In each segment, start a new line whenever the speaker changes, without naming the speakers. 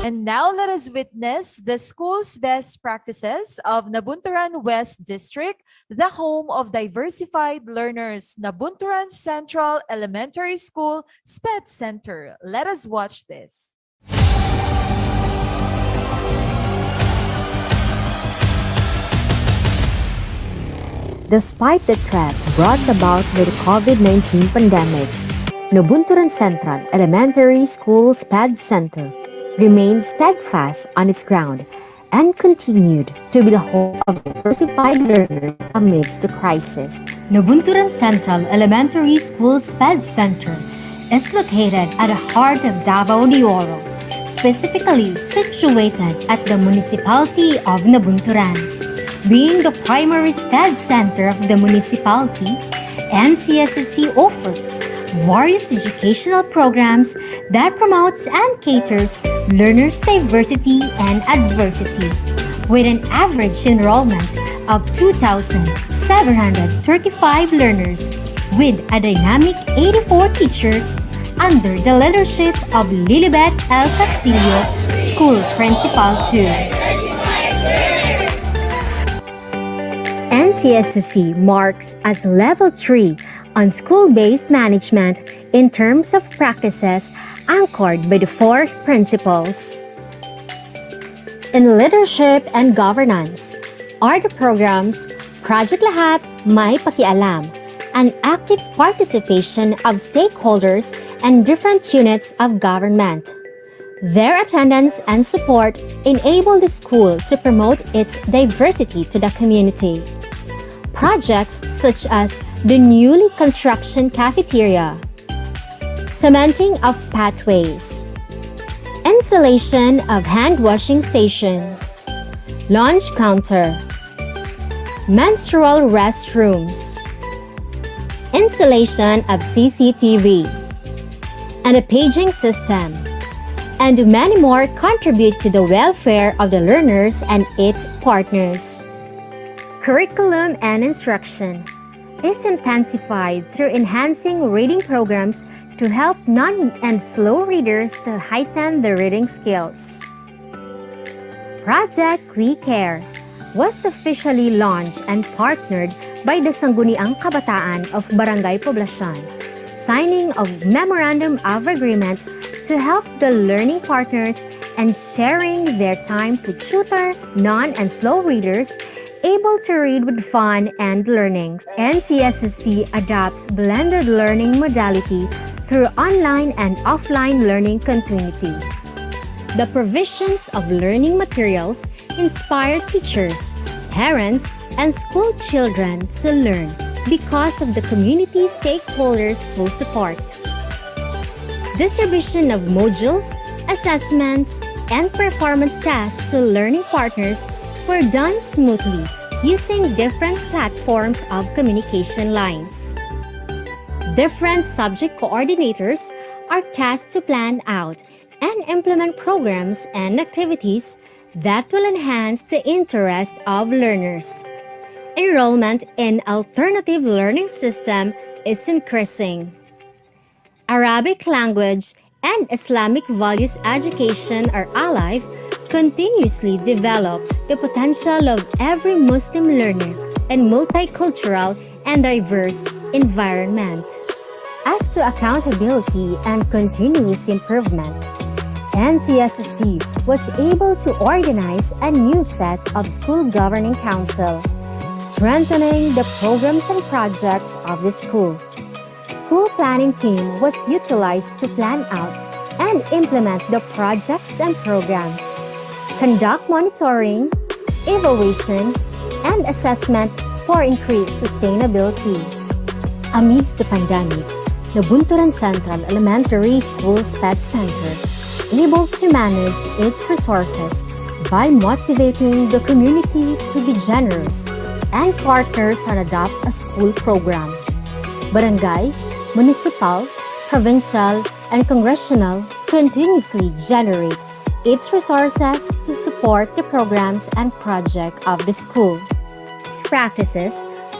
And now let us witness the school's best practices of Nabunturan West District, the home of diversified learners, Nabunturan Central Elementary School SPED Center. Let us watch this.
Despite the threat brought about by the COVID-19 pandemic, Nabunturan Central Elementary School SPED Center remained steadfast on its ground and continued to be the home of diversified learners amidst the crisis.
Nabunturan Central Elementary School SPED Center is located at the heart of Davao de Oro, specifically situated at the municipality of Nabunturan. Being the primary SPED center of the municipality, NCSSC offers various educational programs that promotes and caters learners' diversity and adversity, with an average enrollment of 2,735 learners, with a dynamic 84 teachers under the leadership of Lilibet L. Castillo, School Principal 2.
NCSSC marks as Level 3 on school-based management in terms of practices anchored by the 4 principles. In leadership and governance are the programs Project Lahat May Pakialam, and active participation of stakeholders and different units of government. Their attendance and support enable the school to promote its diversity to the community. Projects such as the newly construction cafeteria, cementing of pathways, installation of hand washing station, lunch counter, menstrual restrooms, installation of CCTV, and a paging system, and many more contribute to the welfare of the learners and its partners. Curriculum and instruction is intensified through enhancing reading programs to help non- and slow readers to heighten their reading skills. Project We Care was officially launched and partnered by the Sangguniang Kabataan of Barangay Poblacion, signing of Memorandum of Agreement to help the learning partners and sharing their time to tutor non- and slow readers able to read with fun and learning. NCSSC adopts blended learning modality through online and offline learning continuity. The provisions of learning materials inspire teachers, parents, and school children to learn because of the community stakeholders' full support. Distribution of modules, assessments, and performance tasks to learning partners were done smoothly using different platforms of communication lines. Different subject coordinators are tasked to plan out and implement programs and activities that will enhance the interest of learners. Enrollment in alternative learning system is increasing. Arabic language and Islamic values education are alive, continuously develop the potential of every Muslim learner and multicultural and diverse environment. As to accountability and continuous improvement, NCSSC was able to organize a new set of school governing council, strengthening the programs and projects of the school. School planning team was utilized to plan out and implement the projects and programs, conduct monitoring, evaluation, and assessment for increased sustainability. Amidst the pandemic, Nabunturan Central Elementary School SPED Center able to manage its resources by motivating the community to be generous and partners and adopt a school program. Barangay, municipal, provincial, and congressional continuously generate its resources to support the programs and project of the school. Practices,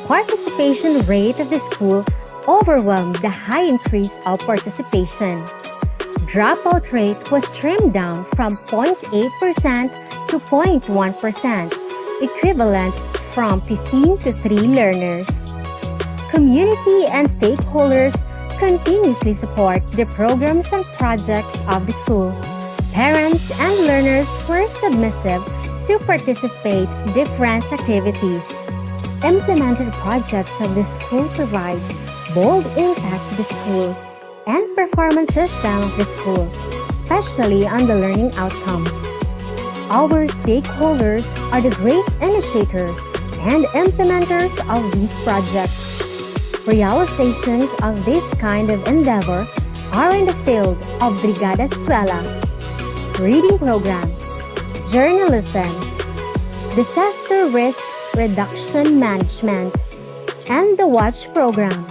participation rate of the school overwhelmed the high increase of participation. Dropout rate was trimmed down from 0.8% to 0.1%, equivalent from 15 to 3 learners. Community and stakeholders continuously support the programs and projects of the school. Parents and learners were submissive to participate in different activities. Implemented projects of the school provides bold impact to the school and performance system of the school, especially on the learning outcomes. Our stakeholders are the great initiators and implementers of these projects. Realizations of this kind of endeavor are in the field of Brigada Eskwela, reading program, journalism, disaster risk reduction management, and the WATCH program.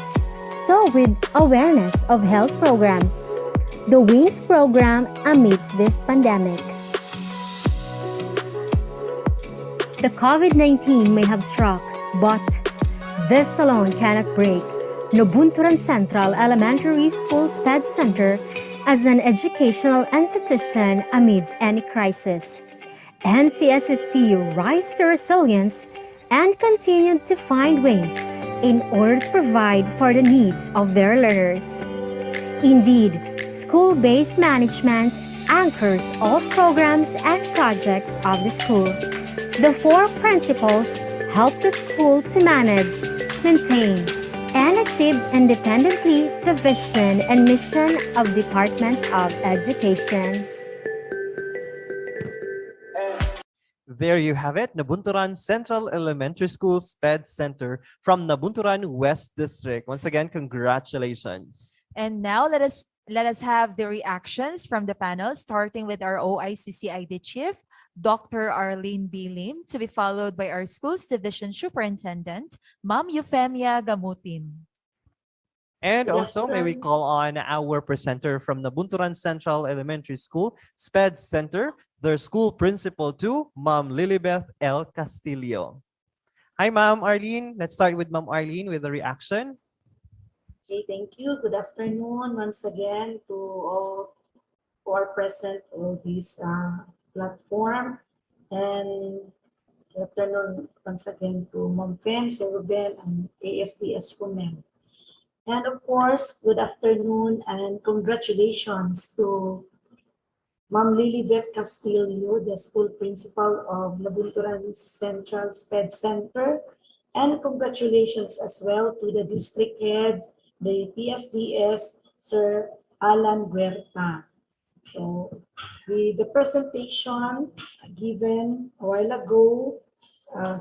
So with awareness of health programs, the WINGS program amidst this pandemic. The COVID-19 may have struck, but this alone cannot break Nabunturan Central Elementary School SPED Center as an educational institution amidst any crisis. NCSSC rise to resilience and continued to find ways in order to provide for the needs of their learners. Indeed, school-based management anchors all programs and projects of the school. The 4 principles help the school to manage, maintain, and achieve independently the vision and mission of Department of Education.
There you have it, Nabunturan Central Elementary School SPED Center from Nabunturan West District. Once again, congratulations.
And now let us have the reactions from the panel, starting with our OICC-ID Chief, Dr. Arlene B. Lim, to be followed by our Schools Division Superintendent, Ma'am Euphemia Gamutin.
And also, may we call on our presenter from Nabunturan Central Elementary School SPED Center, their school principal too, Ma'am Lilibeth L. Castillo. Hi, Ma'am Arlene. Let's start with Ma'am Arlene with the reaction.
Okay, thank you. Good afternoon once again to all who are present on this platform. And good afternoon once again to Ma'am Fem, Sir Ruben, and ASDS Women. And of course, good afternoon and congratulations to Ma'am Lilibeth Castillo, the school principal of Nabunturan Central SPED Center. And congratulations as well to the district head, the PSDS, Sir Alan Huerta. So, with the presentation given a while ago,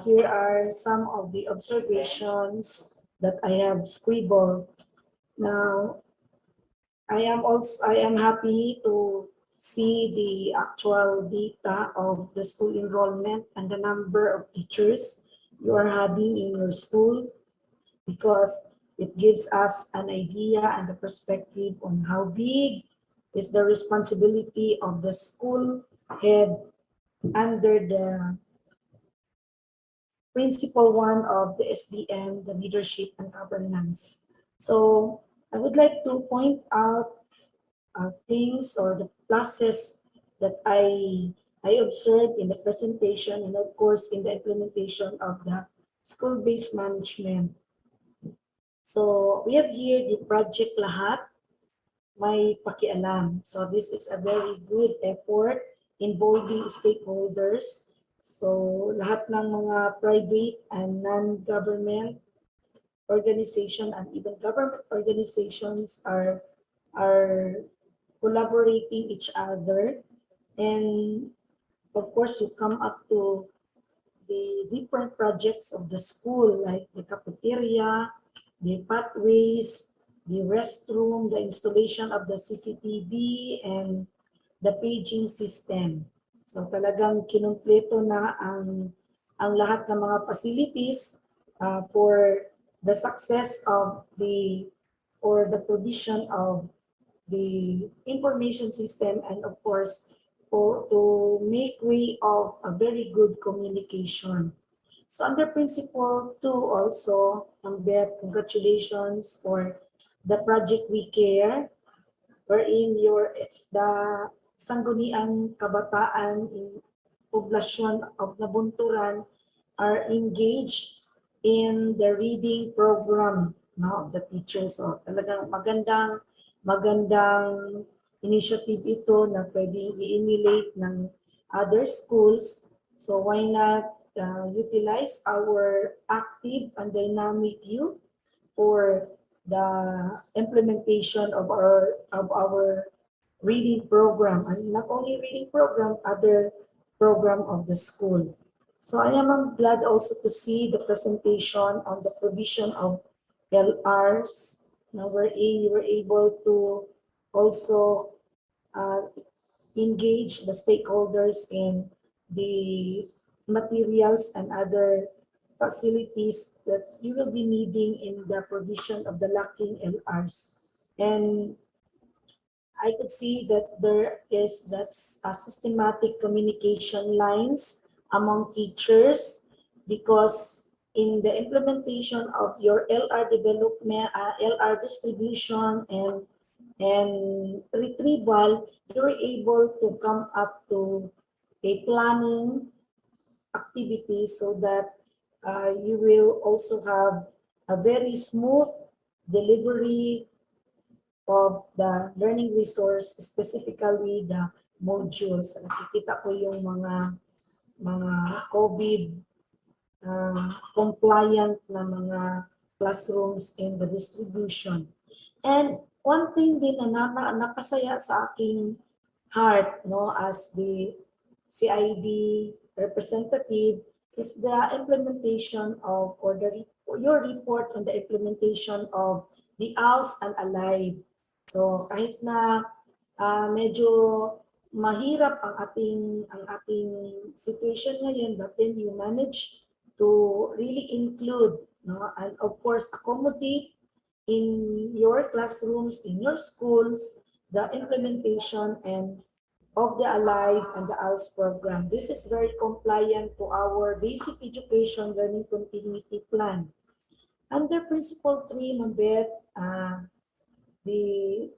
here are some of the observations that I have scribbled. Now, I am happy to see the actual data of the school enrollment and the number of teachers you are having in your school, because it gives us an idea and a perspective on how big is the responsibility of the school head under the principal one of the SDM, the leadership and governance. So I would like to point out things or the pluses that I observed in the presentation and of course in the implementation of the school-based management. So we have here the project Lahat May Pakialam. So this is a very good effort involving stakeholders. So lahat ng mga private and non-government organization and even government organizations are collaborating each other, and of course you come up to the different projects of the school like the cafeteria, the pathways, the restroom, the installation of the CCTV, and the paging system. So talagang kinumpleto na ang lahat ng mga facilities for the success of the or the provision of the information system, and of course to make way of a very good communication. So under principle 2 also, Beth, congratulations for the project We Care, wherein the sangguniang kabataan in poblasyon of Nabunturan are engaged in the reading program of the teachers. So talagang magandang initiative ito na pwedeng i-emulate ng other schools. So why not utilize our active and dynamic youth for the implementation of our reading program, and not only reading program, other program of the school. So I am glad also to see the presentation on the provision of LRs, wherein you were able to also engage the stakeholders in the materials and other facilities that you will be needing in the provision of the lacking LRs. And I could see that there is systematic communication lines among teachers, because in the implementation of your LR development, LR distribution and retrieval, you're able to come up to a planning activity so that you will also have a very smooth delivery of the learning resource, specifically the modules. Nakikita ko yung mga COVID compliant na mga classrooms in the distribution. And one thing din na napasaya sa aking heart, as the CID representative, is the implementation of, or your report on the implementation of the ALS and ALIVE. So kahit na medyo mahirap ang ating situation ngayon, but then you manage to really include, and of course accommodate in your classrooms, in your schools, the implementation and of the ALIVE and the ALS program. This is very compliant to our basic education learning continuity plan. Under Principle 3, Mabet, they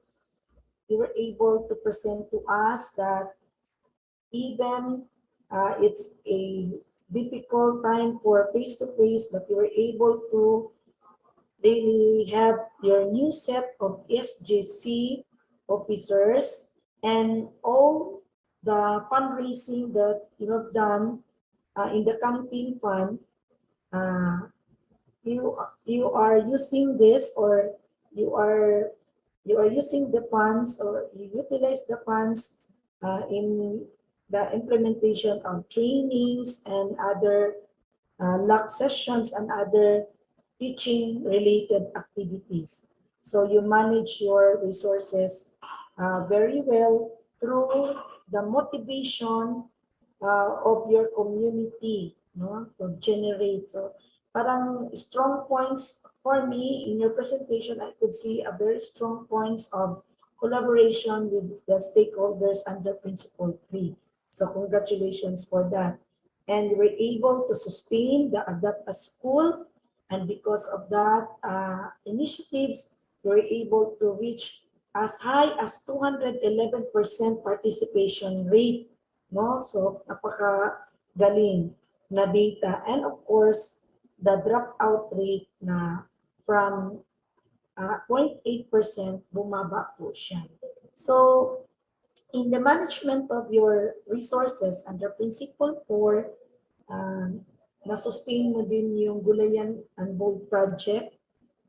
were able to present to us that even it's a difficult time for face-to-face, but you were able to really have your new set of SJC officers, and all the fundraising that you have done in the campaign fund, you are using this, or you are using the funds, or you utilize the funds in the implementation of trainings and other LAC sessions and other teaching related activities. So you manage your resources very well through the motivation of your community, to generate. So parang strong points for me in your presentation, I could see a very strong points of collaboration with the stakeholders under Principle 3. So congratulations for that. And you were able to sustain the Adapt a School, and because of that initiatives, you were able to reach as high as 211% participation rate, So napaka galing na data. And of course, the dropout rate na from 0.8% bumaba po siya. So, in the management of your resources under Principle 4, na-sustain mo din yung Gulayan and Bold Project.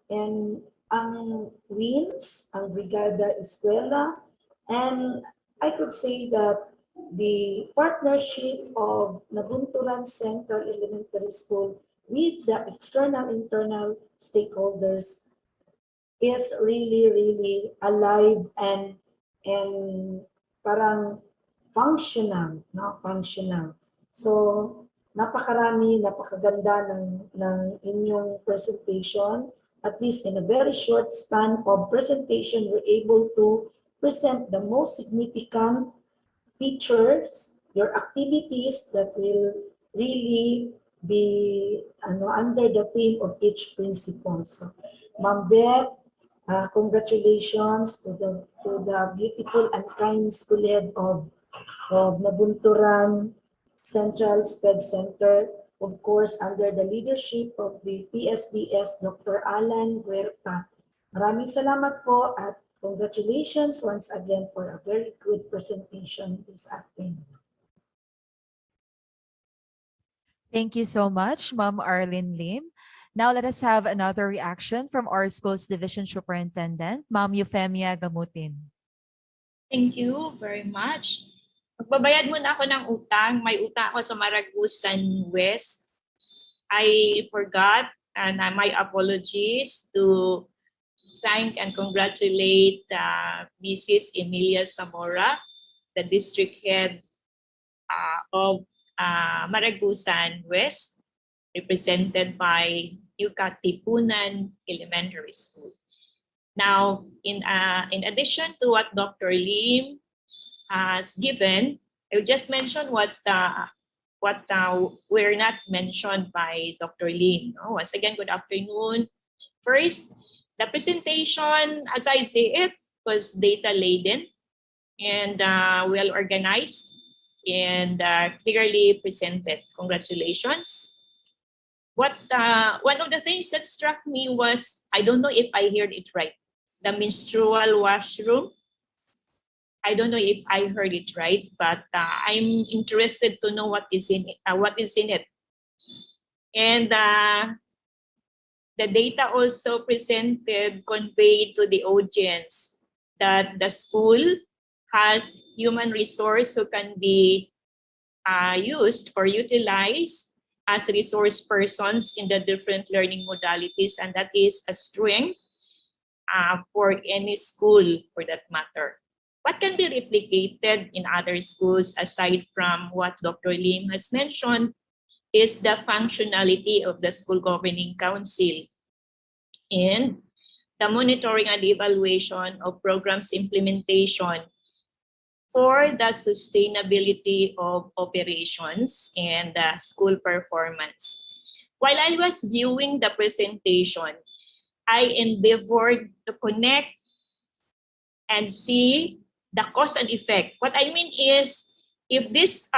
And ang WINS, ang Brigada Eskwela, and I could say that the partnership of Nabunturan Central Elementary School with the external internal stakeholders is really, really alive and parang functional, no? Functional. So, napakarami, napakaganda ng inyong presentation. At least in a very short span of presentation, we're able to present the most significant features, your activities that will really be under the theme of each principle. So, Ma'am Beth, congratulations to the beautiful and kind school head of Nabunturan Central SPED Center, of course, under the leadership of the PSDS Dr. Alan Huerta. Maraming salamat po at congratulations once again for a very good presentation this afternoon.
Thank you so much, Ma'am Arlene Lim. Now let us have another reaction from our school's division superintendent, Ma'am Euphemia Gamutin.
Thank you very much. Magbabayad muna ako ng utang. May utang ako sa Maragusan West. I forgot, and my apologies to thank and congratulate Mrs. Emilia Zamora, the district head of Maragusan West, represented by Yucatipunan Elementary School. Now, in addition to what Dr. Lim has given, I will just mention what were not mentioned by Dr. Lim. Once again, good afternoon. First, the presentation, as I say it, was data-laden and well organized and clearly presented. Congratulations. One of the things that struck me was, I don't know if I heard it right, the menstrual washroom. I don't know if I heard it right, but I'm interested to know what is in it. And the data also presented conveyed to the audience that the school has human resource who can be used or utilized as resource persons in the different learning modalities, and that is a strength for any school for that matter. What can be replicated in other schools aside from what Dr. Lim has mentioned is the functionality of the school governing council and the monitoring and evaluation of programs implementation for the sustainability of operations and school performance. While I was viewing the presentation, I endeavored to connect and see the cause and effect. What I mean is, if this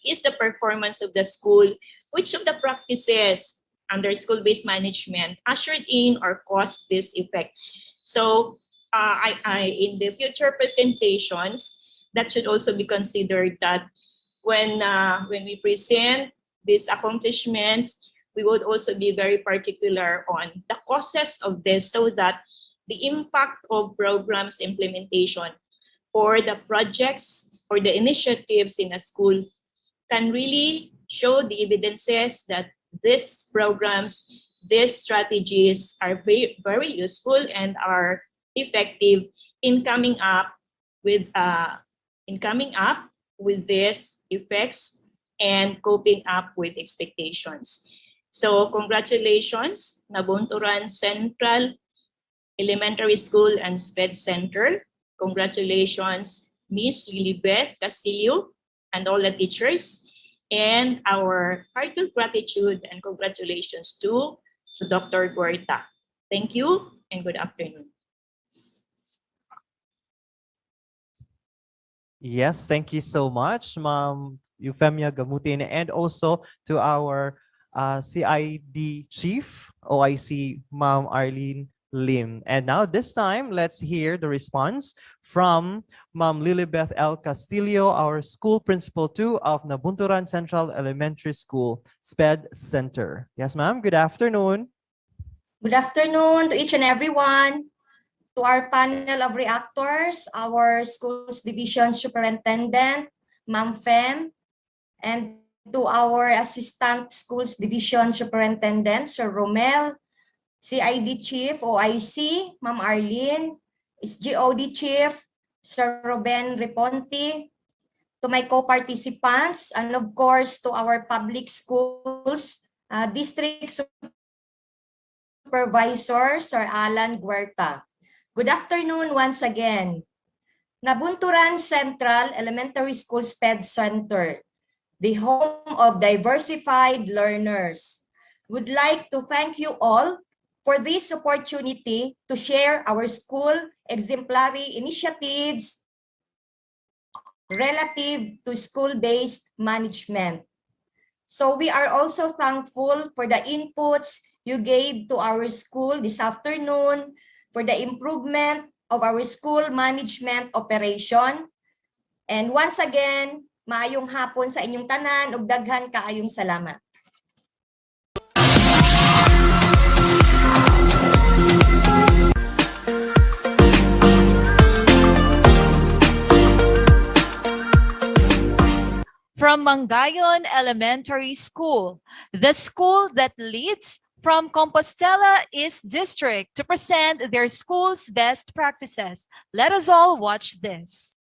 is the performance of the school, which of the practices under school-based management ushered in or caused this effect? So, in the future presentations, that should also be considered, that when we present these accomplishments, we would also be very particular on the causes of this, so that the impact of programs implementation or the projects or the initiatives in a school can really show the evidences that these programs, these strategies are very, very useful and are effective in coming up with these effects and coping up with expectations. So congratulations, Nabunturan Central Elementary School and SPED Center. Congratulations, Miss Lilibeth Castillo and all the teachers. And our heartfelt gratitude and congratulations to Dr. Huerta. Thank you and good afternoon.
Yes, thank you so much, Ma'am Euphemia Gamutin, and also to our CID Chief, OIC Ma'am Arlene Lim. And now this time, let's hear the response from Ma'am Lilibeth L. Castillo, our School Principal 2 of Nabunturan Central Elementary School, SPED Center. Yes, ma'am. Good afternoon.
Good afternoon to each and everyone, to our panel of reactors, our schools division superintendent, Ma'am Fem, and to our assistant schools division superintendent, Sir Romel, CID Chief, OIC, Ma'am Arlene, SGOD Chief, Sir Ruben Reponti, to my co-participants, and of course to our public schools, district supervisor, Sir Alan Guerta. Good afternoon once again. Nabunturan Central Elementary School SPED Center, the home of diversified learners, would like to thank you all for this opportunity to share our school exemplary initiatives relative to school-based management. So we are also thankful for the inputs you gave to our school this afternoon for the improvement of our school management operation. And once again, maayong hapon sa inyong tanan ug daghan kaayong salamat.
From Mangayon Elementary School, the school that leads from Compostela East District to present their school's best practices. Let us all watch this.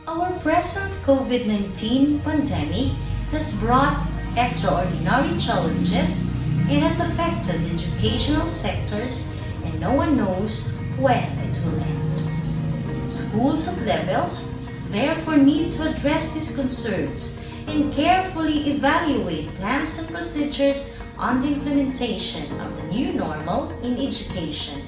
Our present COVID-19 pandemic has brought extraordinary challenges and has affected educational sectors, and no one knows when it will end. Schools at levels therefore need to address these concerns and carefully evaluate plans and procedures on the implementation of the new normal in education.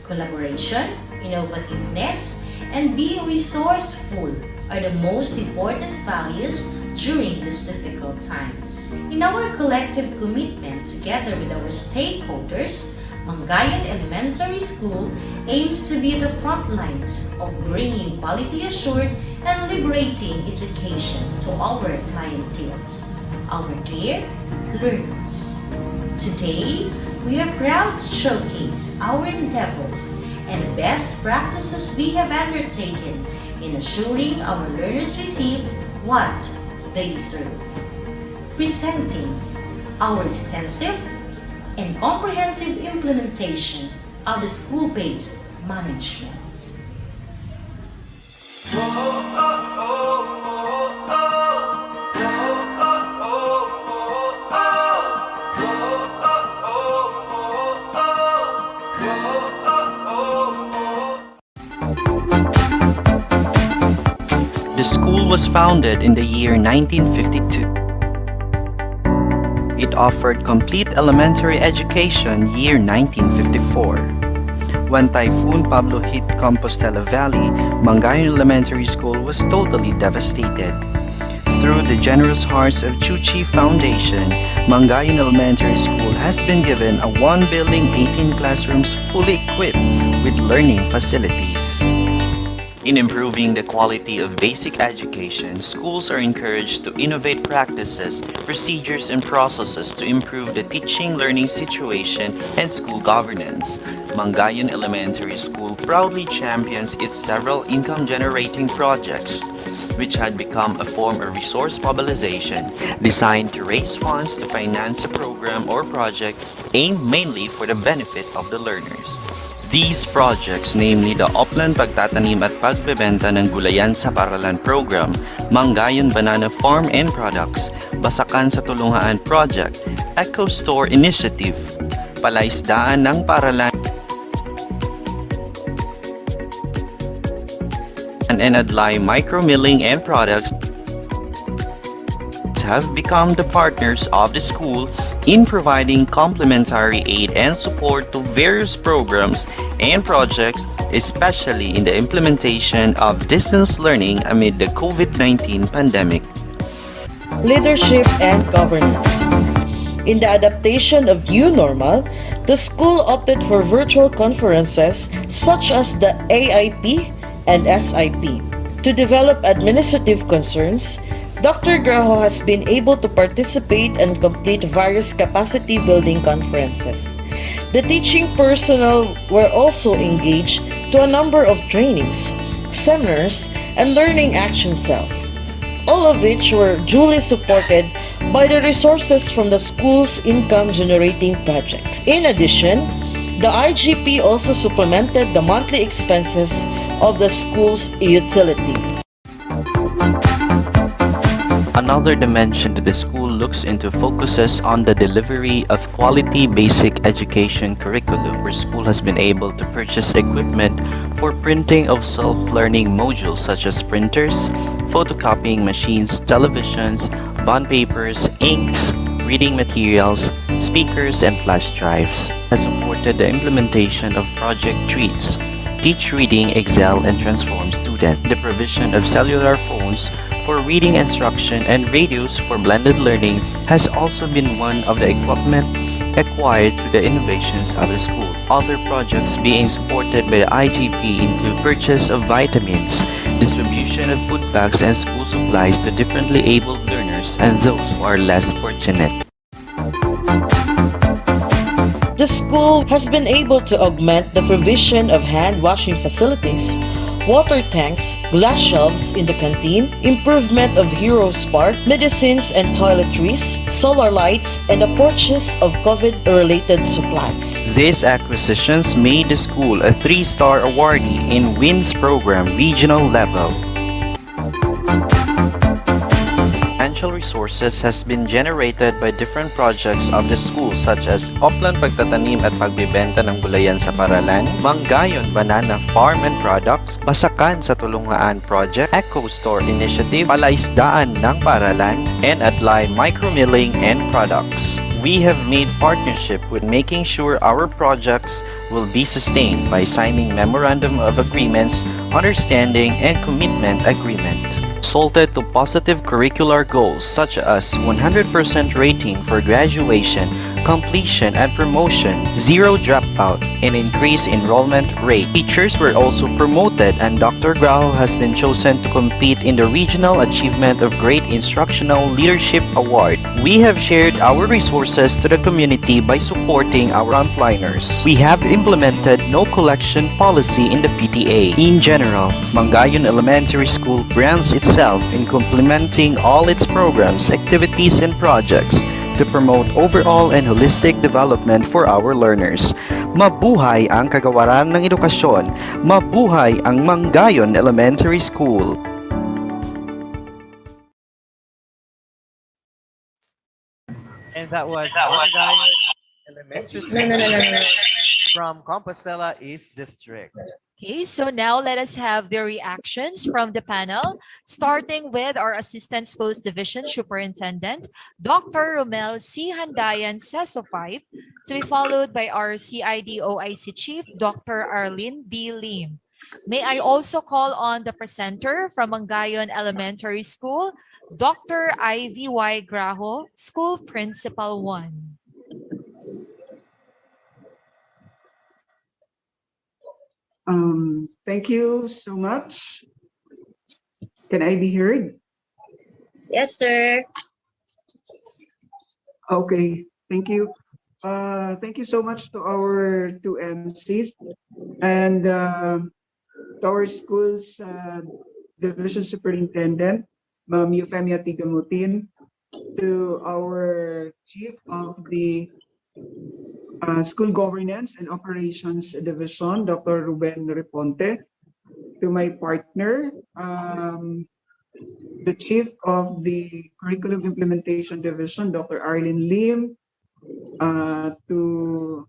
Collaboration, innovativeness, and being resourceful are the most important values during these difficult times. In our collective commitment together with our stakeholders, Mangayon Elementary School aims to be at the front lines of bringing quality assured and liberating education to our clienteles, our dear learners. Today, we are proud to showcase our endeavors and the best practices we have undertaken in assuring our learners received what they deserve. Presenting our extensive and comprehensive implementation of the school-based management.
The school was founded in the year 1952. It offered complete elementary education year 1954. When Typhoon Pablo hit Compostela Valley, Mangayon Elementary School was totally devastated. Through the generous hearts of Chuchi Foundation, Mangayon Elementary School has been given a one-building 18 classrooms fully equipped with learning facilities. In improving the quality of basic education, schools are encouraged to innovate practices, procedures, and processes to improve the teaching-learning situation and school governance. Mangayon Elementary School proudly champions its several income-generating projects. which had become a form of resource mobilization designed to raise funds to finance a program or project aimed mainly for the benefit of the learners. These projects, namely the Oplan Pagtatanim at Pagbebenta ng Gulayan sa Paralan Program, Mangayon Banana Farm and Products, Basakan sa Tulungaan Project, Eco Store Initiative, Palaisdaan ng Paralan and Adlay Micromilling and Products have become the partners of the school in providing complementary aid and support to various programs and projects, especially in the implementation of distance learning amid the COVID-19 pandemic.
Leadership and governance. In the adaptation of new normal, the school opted for virtual conferences such as the AIP and SIP. To develop administrative concerns, Dr. Graho has been able to participate and complete various capacity building conferences. The teaching personnel were also engaged to a number of trainings, seminars, and learning action cells, all of which were duly supported by the resources from the school's income-generating projects. In addition, the IGP also supplemented the monthly expenses of the school's utility.
Another dimension that the school looks into focuses on the delivery of quality basic education curriculum, where school has been able to purchase equipment for printing of self-learning modules such as printers, photocopying machines, televisions, bond papers, inks, reading materials, speakers, and flash drives. Has supported the implementation of Project Treats, Teach Reading, Excel, and Transform Student, the provision of cellular phones for reading instruction and radios for blended learning has also been one of the equipment acquired through the innovations of the school. Other projects being supported by the IGP include purchase of vitamins, distribution of food bags and school supplies to differently abled learners and those who are less fortunate.
The school has been able to augment the provision of hand washing facilities, water tanks, glass shelves in the canteen, improvement of Hero Spark, medicines and toiletries, solar lights, and the purchase of COVID-related supplies.
These acquisitions made the school a 3-star awardee in WINS program regional level. Financial resources has been generated by different projects of the school such as Oplan Pagtatanim at Pagbebenta ng Gulayan sa Paralan, Mangayon Banana Farm and Products, Basakan sa Tulungaan Project, Eco Store Initiative, Palaisdaan ng Paralan, and Adlay Micromilling and Products. We have made partnership with making sure our projects will be sustained by signing Memorandum of Agreements, Understanding, and Commitment Agreement. Resulted to positive curricular goals such as 100% rating for graduation, completion, and promotion, 0 dropout, and increased enrollment rate. Teachers were also promoted and Dr. Grau has been chosen to compete in the Regional Achievement of Great Instructional Leadership Award. We have shared our resources to the community by supporting our frontliners. We have implemented no collection policy in the PTA. In general, Mangayon Elementary School brands itself in complementing all its programs, activities, and projects to promote overall and holistic development for our learners. Mabuhay ang kagawaran ng edukasyon. Mabuhay ang Mangayon Elementary School.
And that was Mangayon Elementary School from Compostela East District.
Okay, so now let us have the reactions from the panel, starting with our Assistant Schools Division Superintendent, Dr. Romel C. Handayan, CESO 5, to be followed by our CID-OIC Chief, Dr. Arlene B. Lim. May I also call on the presenter from Mangayon Elementary School, Dr. Ivy Y. Graho, School Principal 1.
Thank you so much. Can I be heard?
Yes, sir.
Okay, thank you. Thank you so much to our two MCs and to our school's Division Superintendent, Ma'am Euphemia Tigamutin, to our Chief of the School Governance and Operations Division, Dr. Ruben Reponte, to my partner, the Chief of the Curriculum Implementation Division, Dr. Arlene Lim, to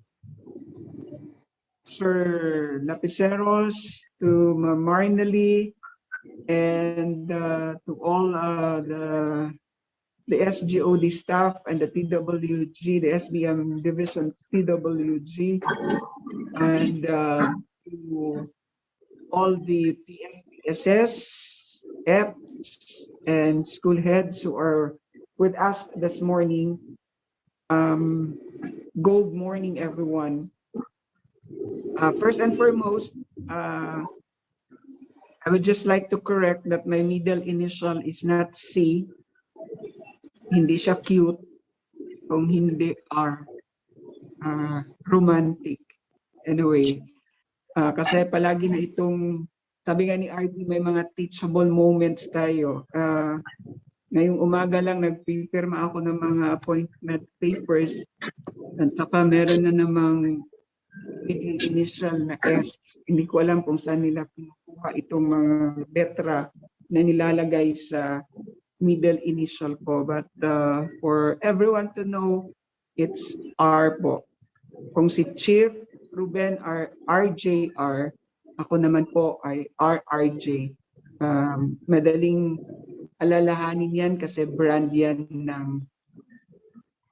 Sir Lapiceros, to Ma'am Marnali, and to all the SGOD staff and the TWG, the SBM Division TWG, and to all the PSS, EPs, and school heads who are with us this morning. Good morning, everyone. First and foremost, I would just like to correct that my middle initial is not C. Hindi siya cute kung hindi R. Romantic. Anyway, kasi palagi na itong, sabi nga ni RD, may mga teachable moments tayo. Ngayong umaga lang nagpipirma ako ng mga appointment papers at saka meron na namang middle initial na S. Hindi ko alam kung saan nila kinukuha itong mga letra na nilalagay sa middle initial ko. But for everyone to know, it's R po. Kung si Chief Ruben RJR, ako naman po ay RRJ. Madaling alalahanin yan kasi brand yan ng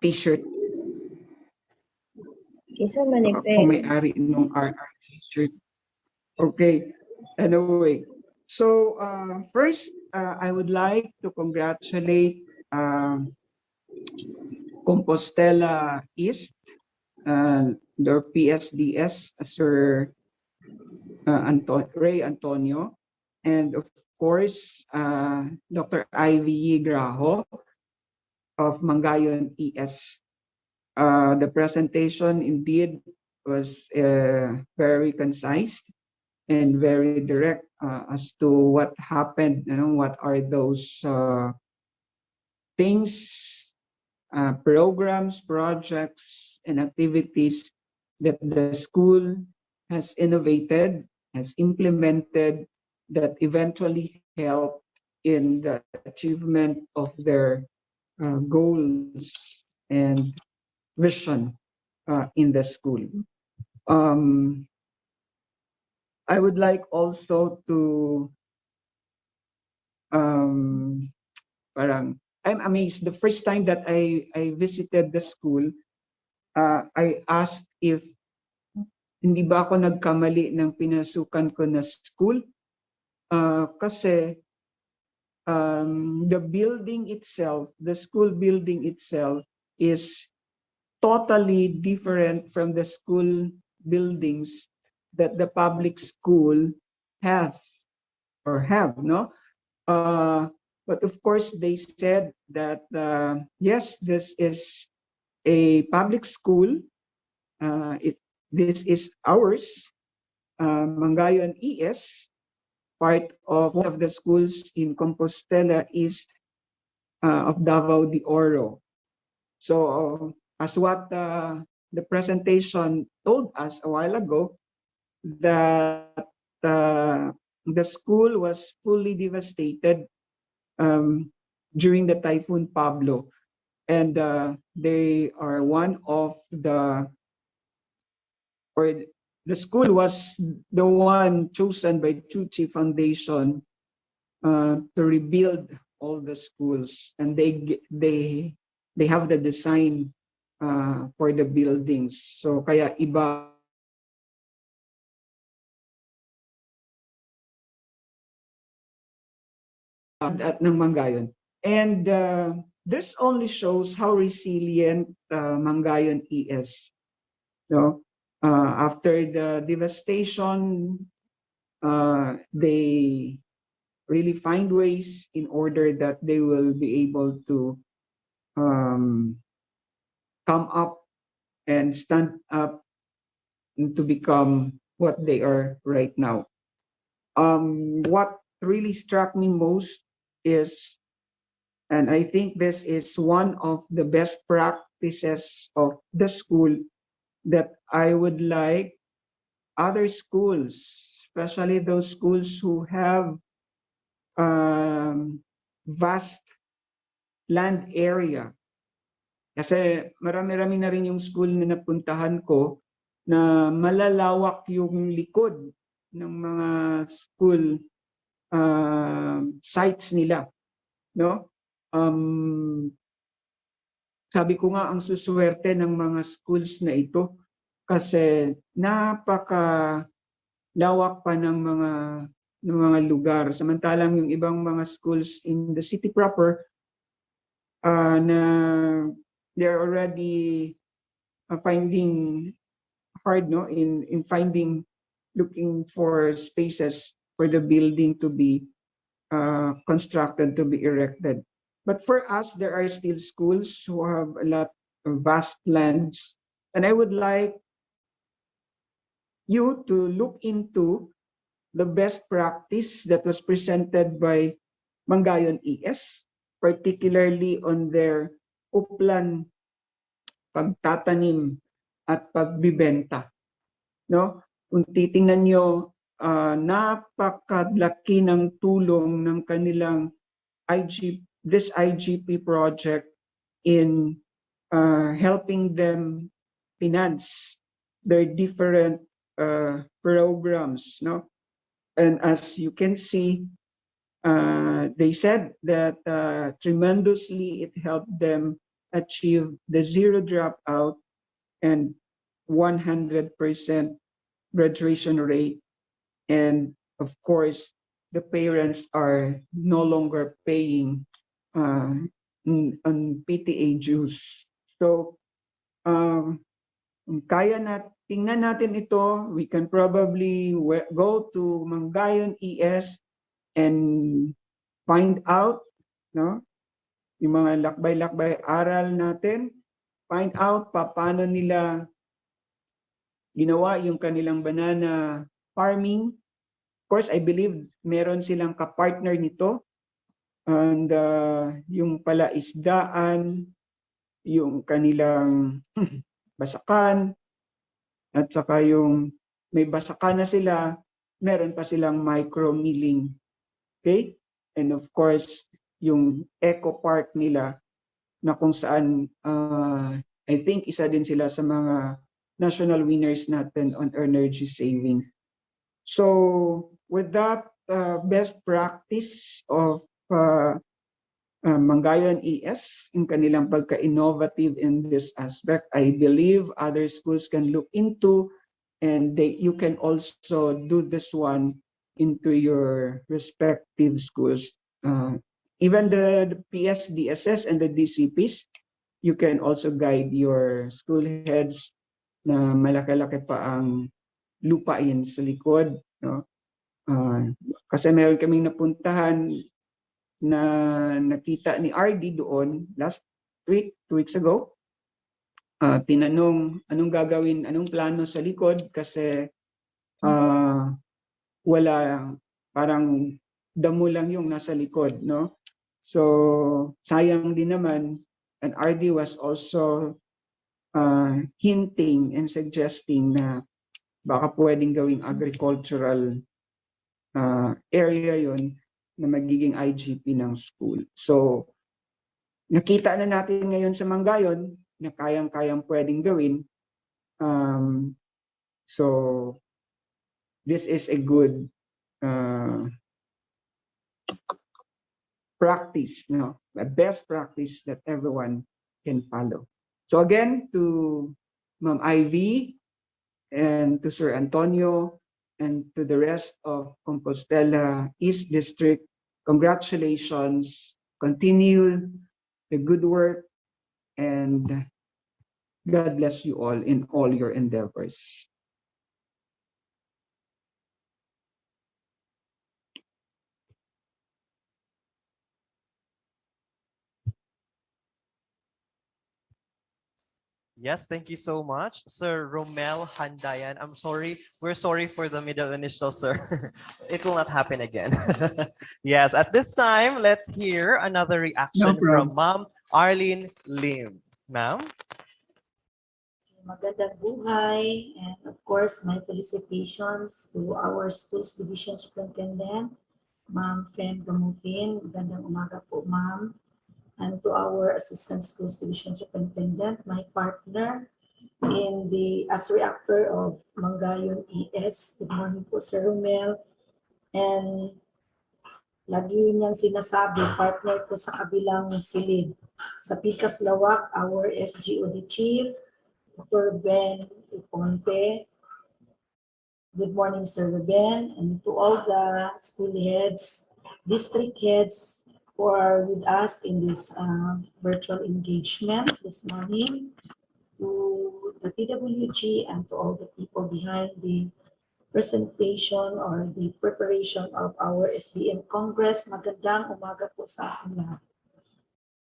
t-shirt.
Isa manipis.
Kung may-ari ng RRJ shirt. Okay. Anyway. So, first, I would like to congratulate Compostela East, their PSDS, Sir Ray Antonio, and of course, Dr. Ivy Graho of Mangayon ES. The presentation indeed was very concise and very direct as to what happened, what are those things, programs, projects, and activities that the school has innovated, has implemented, that eventually helped in the achievement of their goals and vision in the school. I would like also to, I'm amazed. The first time that I visited the school, I asked if hindi ba ako nagkamali ng pinasukan ko na school. Kasi the building itself, the school building itself is totally different from the school buildings that the public school has or have, no? But of course, they said that, yes, this is a public school. This is ours, Mangayon ES, part of one of the schools in Compostela East of Davao de Oro. So, as what the presentation told us a while ago, that the school was fully devastated during the Typhoon Pablo, and they are one of the school was the one chosen by Chuchi Foundation to rebuild all the schools, and they have the design for the buildings. So kaya iba at ng Mangayon. And this only shows how resilient Mangayon is. No? After the devastation, they really find ways in order that they will be able to come up and stand up to become what they are right now. What really struck me most is, and I think this is one of the best practices of the school, that I would like other schools, especially those schools who have vast land area. Kasi marami-rami na rin yung school na napuntahan ko na malalawak yung likod ng mga school sites nila, no? Sabi ko nga, ang suswerte ng mga schools na ito kasi napaka lawak pa ng mga lugar, samantalang yung ibang mga schools in the city proper na they're already finding hard, no, in finding, looking for spaces for the building to be constructed, to be erected. But for us, there are still schools who have a lot of vast lands, and I would like you to look into the best practice that was presented by Mangayon ES, particularly on their uplan pagtatanim at pagbibenta, no? Kung titingnan nyo, napakalaki ng tulong ng kanilang this IGP project in helping them finance their different programs, no? And as you can see, they said that tremendously it helped them achieve the zero dropout and 100% graduation rate. And of course, the parents are no longer paying on PTA dues. So, tingnan natin ito, we can probably go to Mangayon ES and find out, no, yung mga lakbay-lakbay aral natin, find out paano nila ginawa yung kanilang banana farming. Of course, I believe meron silang kapartner nito, and yung palaisdaan, yung kanilang basakan, at saka yung may basakan na sila, meron pa silang micro milling. Okay? And of course, yung eco park nila na kung saan I think isa din sila sa mga national winners natin on energy savings. So with that best practice of Mangayon ES in kanilang pagka-innovative in this aspect, I believe other schools can look into, and you can also do this one into your respective schools. Even the PS, DSS, and the DCPs, you can also guide your school heads na malaki-laki pa ang lupain sa likod, no? Kasi meron kaming napuntahan na nakita ni RD doon last week, 2 weeks ago. Tinanong anong gagawin, anong plano sa likod kasi wala, parang damo lang yung nasa likod, no? So sayang din naman, and RD was also hinting and suggesting na baka pwedeng gawing agricultural area yon na magiging IGP ng school. So nakita na natin ngayon sa Mangayon na kayang-kayang pwedeng gawin. So this is a good practice, no? A best practice that everyone can follow. So again, to Ma'am Ivy and to Sir Antonio and to the rest of Compostela East District, congratulations, continue the good work, and God bless you all in all your endeavors.
Yes, thank you so much, Sir Romel Handayan. I'm sorry. We're sorry for the middle initial, sir. It will not happen again. Yes, at this time, let's hear another
No
reaction from
problem.
Ma'am Arlene Lim. Ma'am?
Magandang buhay, and of course, my felicitations to our schools division superintendent, Ma'am Fem Gamutin. Magandang umaga po, ma'am. And to our assistant schools division superintendent, my partner in the as reactor of Mangayon ES. Good morning po, Sir Romel. And lagi niyang sinasabi, partner ko sa kabilang silid. Sa Pikas Lawak, our SGOD chief, Dr. Ben Iponte. Good morning, Sir Ben, and to all the school heads, district heads who are with us in this virtual engagement this morning, to the TWG and to all the people behind the presentation or the preparation of our SBM Congress. Magandang umaga po sa ating lahat.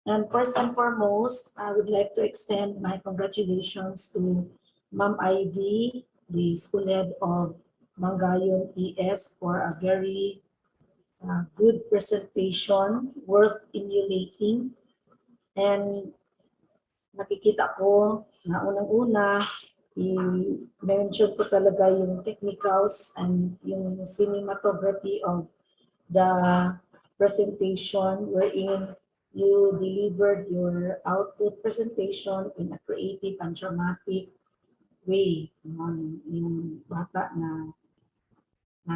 And first and foremost, I would like to extend my congratulations to Ma'am Ivy, the school head of Mangayon ES, for a very good presentation, worth emulating. And nakikita ko na unang-una, i-mention ko talaga yung technicals and yung cinematography of the presentation wherein you delivered your output presentation in a creative and dramatic way. Yung bata na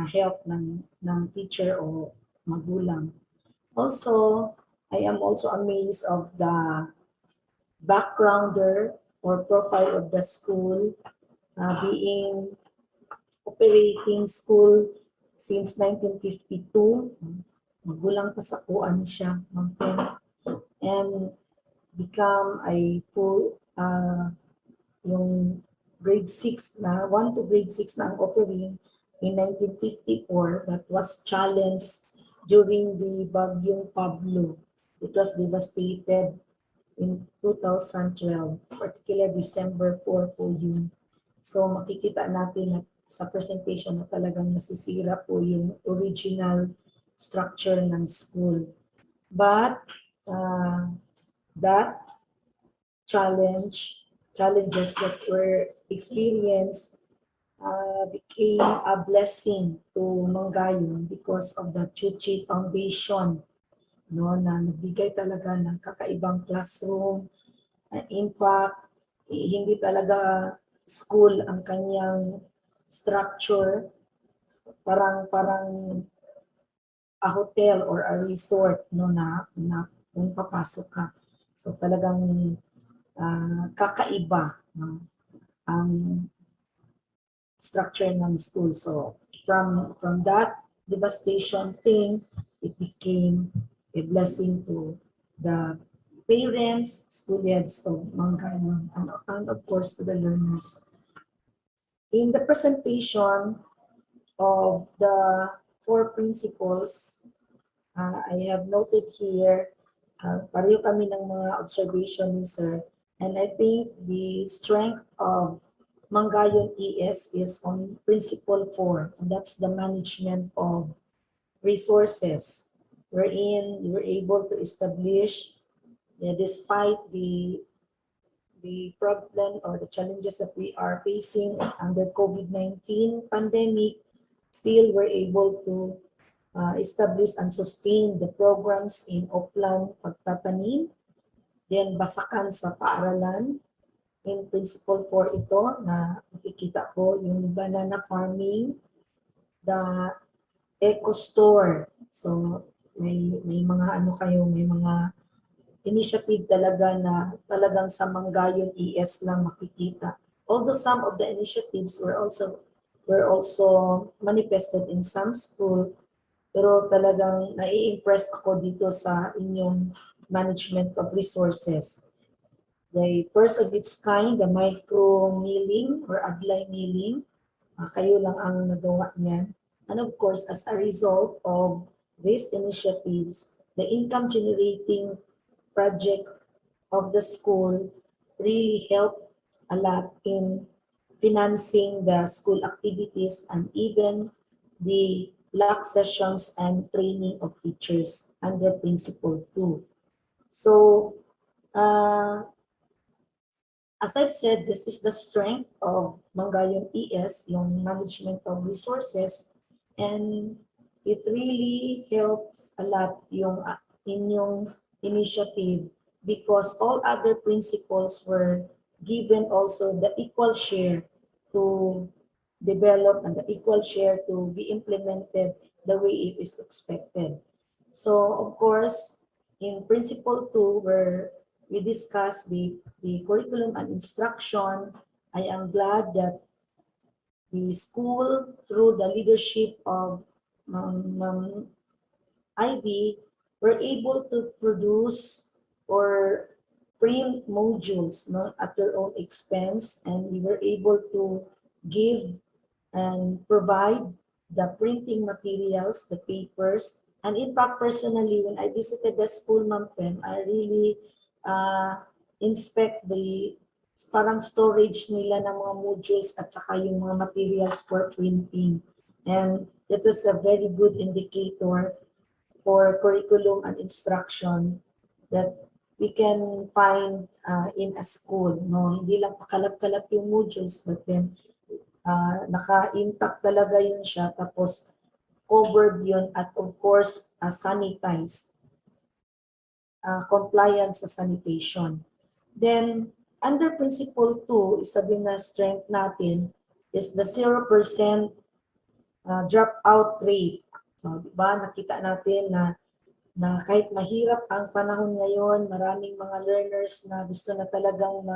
help ng teacher o magulang. Also, I am also amazed of the backgrounder or profile of the school, being operating school since 1952. Magulang pa sa kuan siya, Ma'am Fen. And become a full, yung grade 6 na, 1 to grade 6 na ang offering in 1954, that was challenged during the Bagyong Pablo. It was devastated in 2012, particularly December 4 po yun. So makikita natin na sa presentation na talagang nasisira po yung original structure ng school. But that challenges that were experienced became a blessing to Mangayon because of the Chuchi Foundation, no, na nagbigay talaga ng kakaibang classroom. In fact, hindi talaga school ang kanyang structure, parang a hotel or a resort, no, na kung papasok ka. So talagang kakaiba, no, ang structure ng school. So from that devastation thing, it became a blessing to the parents, school heads of Mangayon, and of course to the learners. In the presentation of the 4 principles, I have noted here, pareho kami ng mga observation ni Sir, and I think the strength of Mangayon ES is on principle 4, and that's the management of resources, wherein you were able to establish, despite the problem or the challenges that we are facing under COVID-19 pandemic, still we're able to establish and sustain the programs in Oplan Pagtatanim, then Basakan sa Paaralan. In principle 4 ito na makikita ko yung banana farming, the eco store. So may mga ano kayo, may mga initiative talaga na talagang sa Mangayon ES lang makikita. Although some of the initiatives were also manifested in some school, pero talagang nai-impress ako dito sa inyong management of resources. The first of its kind, the micro milling or adlay milling, kayo lang ang nagawa niyan. And of course, as a result of these initiatives, the income generating project of the school really helped a lot in financing the school activities and even the block sessions and training of teachers under Principle 2. So, as I've said, this is the strength of Mangayon ES, yung management of resources, and it really helps a lot yung inyong initiative because all other principles were given also the equal share to develop and the equal share to be implemented the way it is expected. So, of course, in Principle 2, where we discussed the curriculum and instruction, I am glad that the school, through the leadership of Ma'am Ivy, were able to produce or print modules, no, at their own expense, and we were able to give and provide the printing materials, the papers. And in fact, personally, when I visited the school, Ma'am Fem, I really inspect the parang storage nila ng mga modules at saka yung mga materials for printing. And it was a very good indicator for curriculum and instruction that we can find in a school. No? Hindi lang pakalat-kalat yung modules, but then naka-intact talaga yun siya, tapos covered yun at of course sanitized, compliance sa sanitation. Then under Principle 2, isa din na strength natin is the 0% dropout rate. So diba nakita natin na kahit mahirap ang panahon ngayon, maraming mga learners na gusto na talagang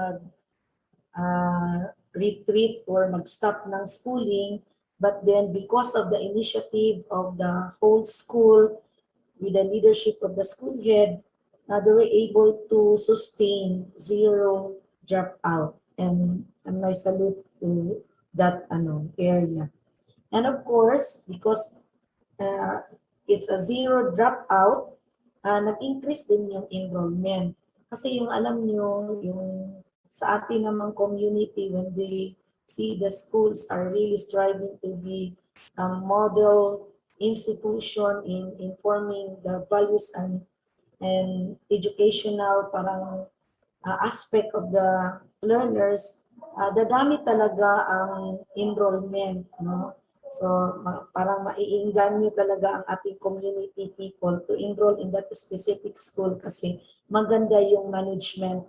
retreat or mag-stop ng schooling, but then because of the initiative of the whole school with the leadership of the school head, they were able to sustain 0 dropout, and my salute to that area. And of course, because it's a 0 dropout, nag-increase din yung enrollment. Kasi yung alam nyo, yung sa ating namang community, when they see the schools are really striving to be a model institution in informing the values and educational parang aspect of the learners, dadami talaga ang enrollment, no? So parang maiinganyo talaga ang ating community people to enroll in that specific school kasi maganda yung management,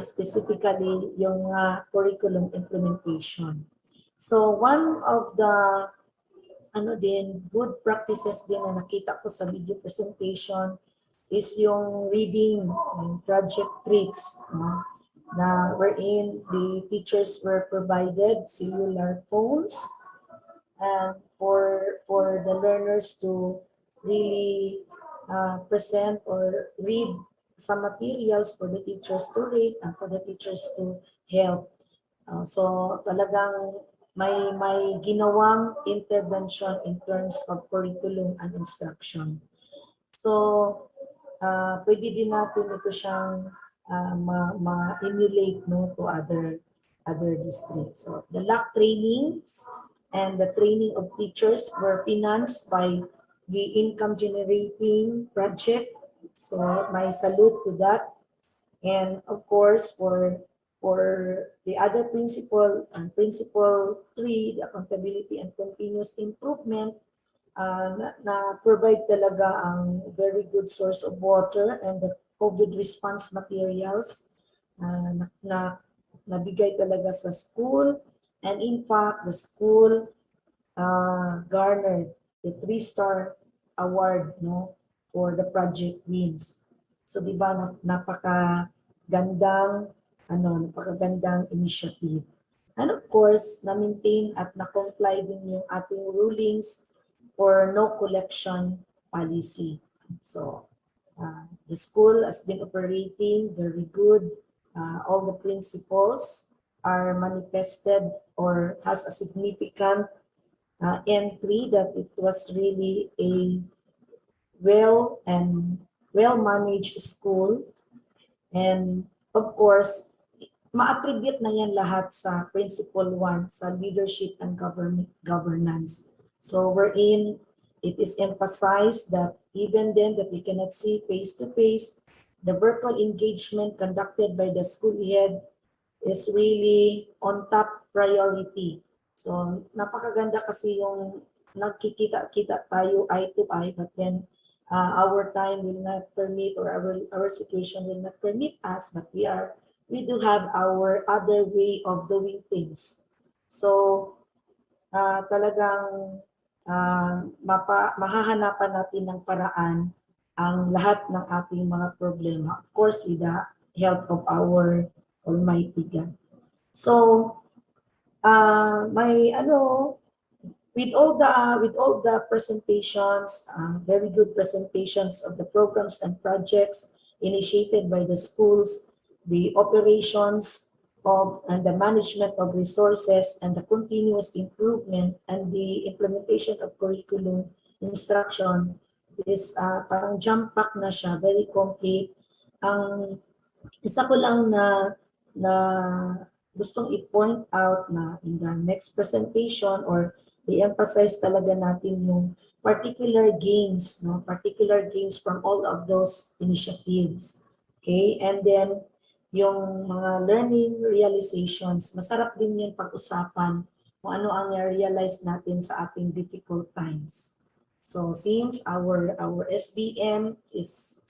specifically yung curriculum implementation. So one of the good practices din na nakita ko sa video presentation is yung reading project treats, na wherein the teachers were provided cellular phones and for the learners to really present or read some materials for the teachers to read and for the teachers to help. So talagang may ginawang intervention in terms of curriculum and instruction. So pwede din natin ito siyang ma-emulate, no, to other districts. So the LAC trainings and the training of teachers were financed by the income generating project. So my salute to that. And of course, for the other principle, Principle 3, the accountability and continuous improvement, na provide talaga ang very good source of water and the COVID response materials na nabigay talaga sa school. And in fact, the school garnered the 3-star award, no, for the project wins. So di ba napakagandang initiative. And of course, na-maintain at na-comply din yung ating rulings for no collection policy. So the school has been operating very good. All the principles are manifested or has a significant entry that it was really a well-managed school. And of course, ma-attribute na yan lahat sa principle 1, sa leadership and governance. So wherein it is emphasized that even then that we cannot see face-to-face, the virtual engagement conducted by the school head is really on top priority. So napakaganda kasi yung nagkikita-kita tayo eye to eye, but then our time will not permit, or our situation will not permit us, but we do have our other way of doing things. So talagang mahahanapan natin ng paraan ang lahat ng ating mga problema, of course with the help of our Almighty God. So with all the presentations, very good presentations of the programs and projects initiated by the schools, the operations of and the management of resources, and the continuous improvement and the implementation of curriculum instruction is parang jump pack na siya, very complete. Ang isa ko lang na gustong i-point out na in the next presentation, or i-emphasize talaga natin yung particular gains, no? Particular gains from all of those initiatives. Okay? And then, yung mga learning realizations, masarap din yung pag-usapan kung ano ang realize natin sa ating difficult times. So, since our SBM is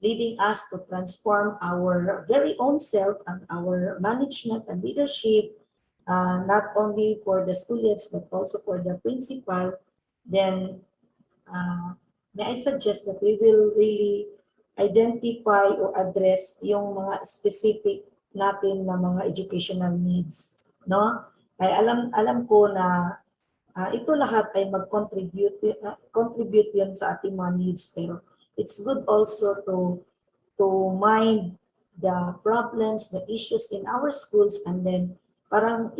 leading us to transform our very own self and our management and leadership, not only for the students but also for the principal, then may I suggest that we will really identify or address yung mga specific natin na mga educational needs, no? Ay alam ko na ito lahat ay contribute yun sa ating mga needs, pero it's good also to mind the problems, the issues in our schools, and then parang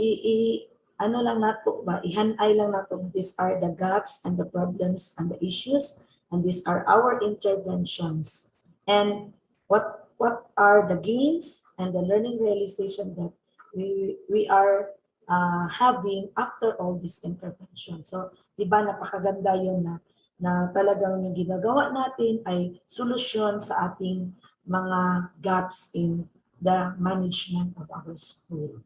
ano lang nato ba, ihanay lang nato, these are the gaps and the problems and the issues, and these are our interventions, and what are the gains and the learning realization that we are having after all this intervention. So di ba napakaganda yun na talagang yung ginagawa natin ay solusyon sa ating mga gaps in the management of our school.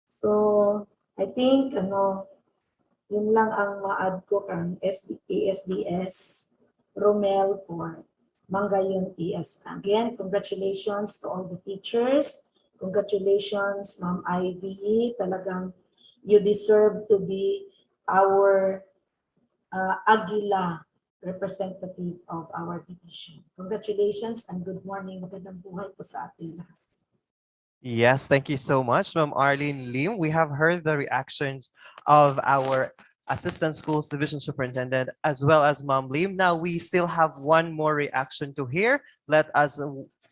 So, I think, yun lang ang ma-add ko kang ASDS Romel for Mangayon ES. Again, congratulations to all the teachers. Congratulations, Ma'am Ivy. Talagang you deserve to be our Aguila representative of our division. Congratulations and good morning. Magandang buhay po sa ating lahat.
Yes, thank you so much, Ma'am Arlene Lim. We have heard the reactions of our Assistant Schools Division Superintendent as well as Ma'am Lim. Now we still have one more reaction to hear. Let us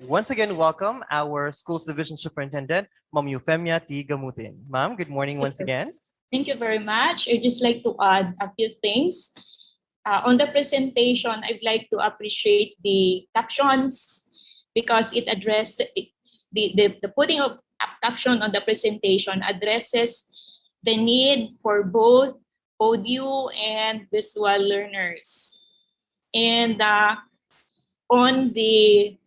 once again welcome our Schools Division Superintendent, Ma'am Eufemia T. Gamutin. Ma'am, good morning once again.
Thank you very much. I'd just like to add a few things. On the presentation, I'd like to appreciate the captions because it addresses the putting of caption on the presentation addresses the need for both audio and visual learners. And on the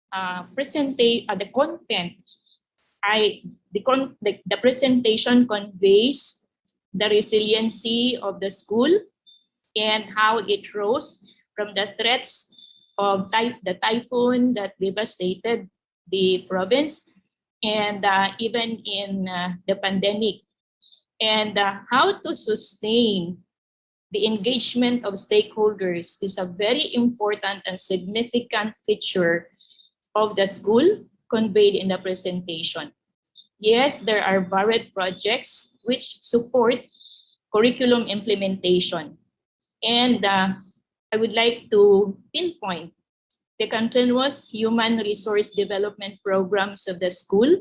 the content, the presentation conveys the resiliency of the school and how it rose from the threats of the typhoon that devastated the province and even in the pandemic, and how to sustain the engagement of stakeholders is a very important and significant feature of the school conveyed in the presentation. Yes, there are varied projects which support curriculum implementation. And I would like to pinpoint the continuous human resource development programs of the school,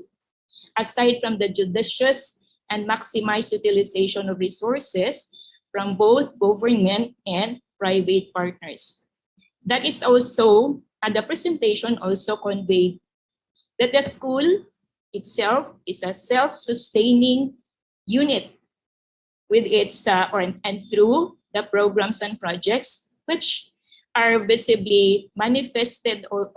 aside from the judicious and maximized utilization of resources from both government and private partners. That is also, and the presentation also conveyed that the school itself is a self-sustaining unit with its and through the programs and projects which are visibly manifested or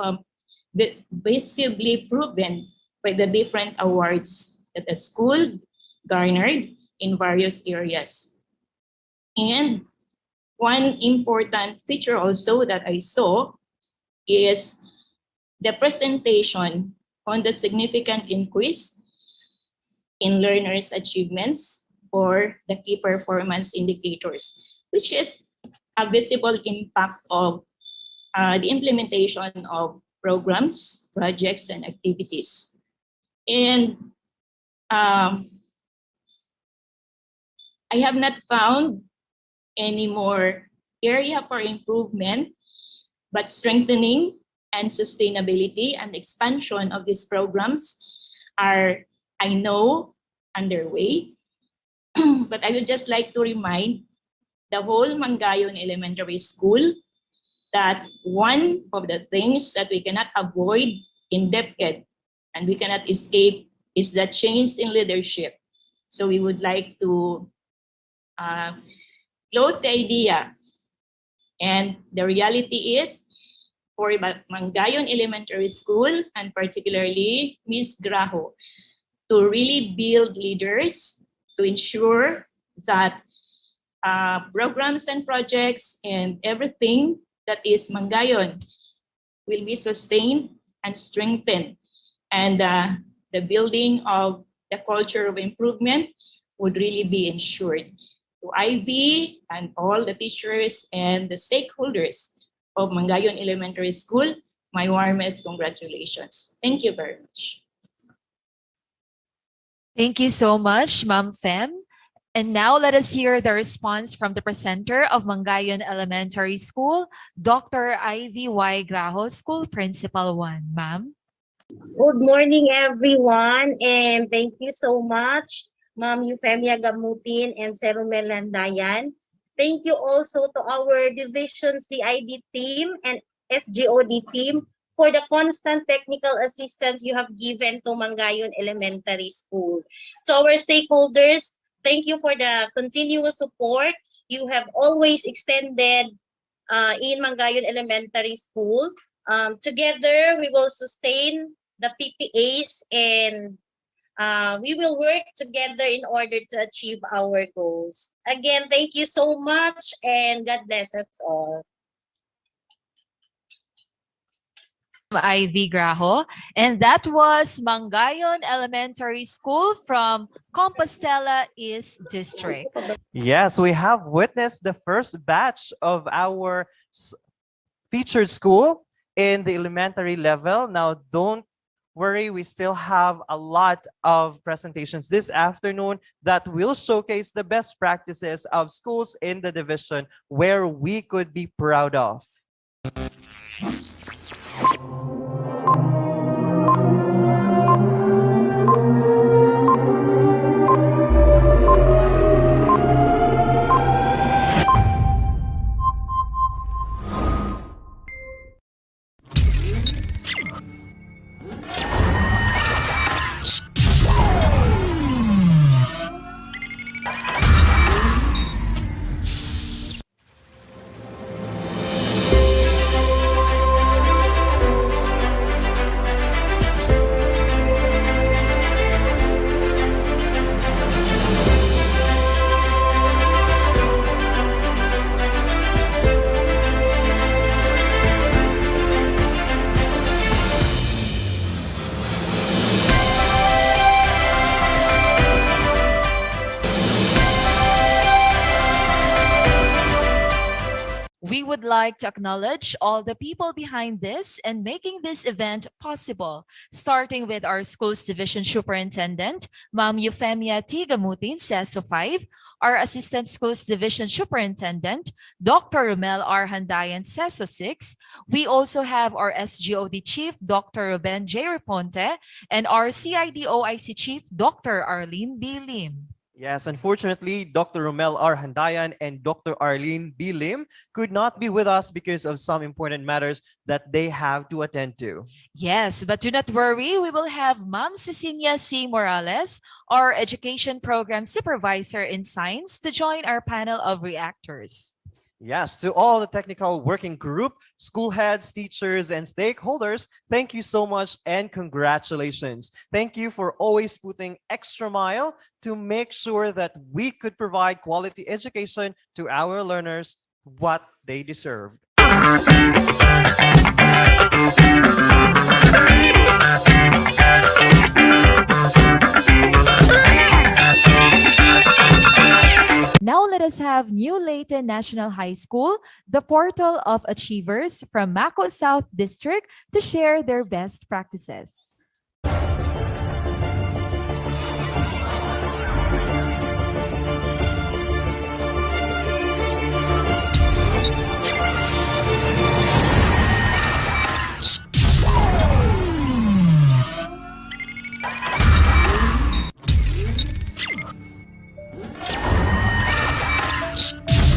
visibly proven by the different awards that the school garnered in various areas. And one important feature also that I saw is the presentation on the significant increase in learners' achievements or the key performance indicators, which is a visible impact of the implementation of programs, projects, and activities. And I have not found any more area for improvement, but strengthening and sustainability and expansion of these programs are, I know, underway. But I would just like to remind the whole Mangayon Elementary School that one of the things that we cannot avoid in DepEd and we cannot escape is the change in leadership. So we would like to float the idea. And the reality is, for Mangayon Elementary School, and particularly Ms. Graho, to really build leaders to ensure that programs and projects and everything that is Mangayon will be sustained and strengthened. And the building of the culture of improvement would really be ensured. To IB and all the teachers and the stakeholders of Mangayon Elementary School, my warmest congratulations. Thank you very much.
Thank you so much, Ma'am Fem. And now let us hear the response from the presenter of Mangayon Elementary School, Dr. Ivy Y. Graho, School Principal 1. Ma'am.
Good morning, everyone, and thank you so much, Ma'am Euphemia Gamutin and Sir Romel Landayan. Thank you also to our Division CID team and SGOD team for the constant technical assistance you have given to Mangayon Elementary School. To our stakeholders, thank you for the continuous support you have always extended in Mangayon Elementary School. Together, we will sustain the PPAs and we will work together in order to achieve our goals. Again, thank you so much and God bless us all.
Ivy Graho, and that was Mangayon Elementary School from Compostela East District.
Yes, we have witnessed the first batch of our featured school in the elementary level. Now, don't worry, we still have a lot of presentations this afternoon that will showcase the best practices of schools in the division where we could be proud of.
We would like to acknowledge all the people behind this and making this event possible, starting with our Schools Division Superintendent, Ma'am Euphemia T. Gamutin, CESO 5, our Assistant Schools Division Superintendent, Dr. Romel R. Handayan, CESO 6. We also have our SGOD Chief, Dr. Ruben J. Reponte, and our CIDOIC Chief, Dr. Arlene B. Lim.
Yes, unfortunately, Dr. Romel R. Handayan and Dr. Arlene B. Lim could not be with us because of some important matters that they have to attend to.
Yes, but do not worry. We will have Ma'am Cecilia C. Morales, our Education Program Supervisor in Science, to join our panel of reactors.
Yes, to all the technical working group, school heads, teachers, and stakeholders, thank you so much and congratulations. Thank you for always putting extra mile to make sure that we could provide quality education to our learners what they deserve.
Now let us have New Leyte National High School, the portal of achievers from Mako South District, to share their best practices.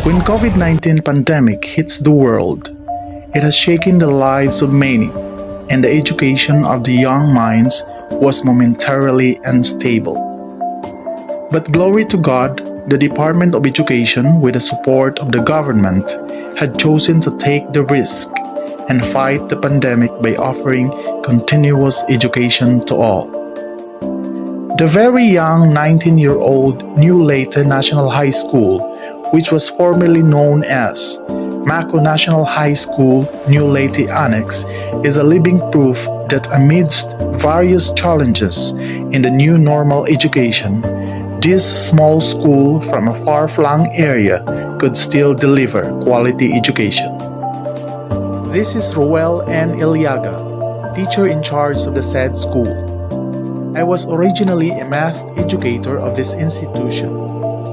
When COVID-19 pandemic hits the world, it has shaken the lives of many, and the education of the young minds was momentarily unstable. But glory to God, the Department of Education, with the support of the government, had chosen to take the risk and fight the pandemic by offering continuous education to all. The very young 19-year-old New Leyte National High School, which was formerly known as Mako National High School New Leyte Annex, is a living proof that amidst various challenges in the new normal education, this small school from a far-flung area could still deliver quality education. This is Roel N. Iliaga, teacher in charge of the said school. I was originally a math educator of this institution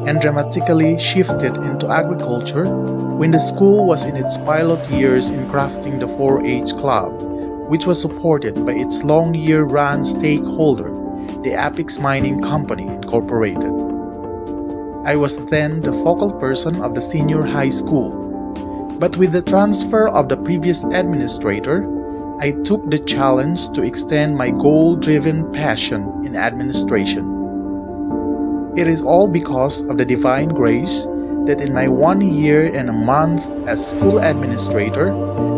and dramatically shifted into agriculture when the school was in its pilot years in crafting the 4-H Club, which was supported by its long year-run stakeholder, the Apex Mining Company Incorporated. I was then the focal person of the senior high school, but with the transfer of the previous administrator, I took the challenge to extend my goal-driven passion in administration. It is all because of the divine grace that in my 1 year and a month as school administrator,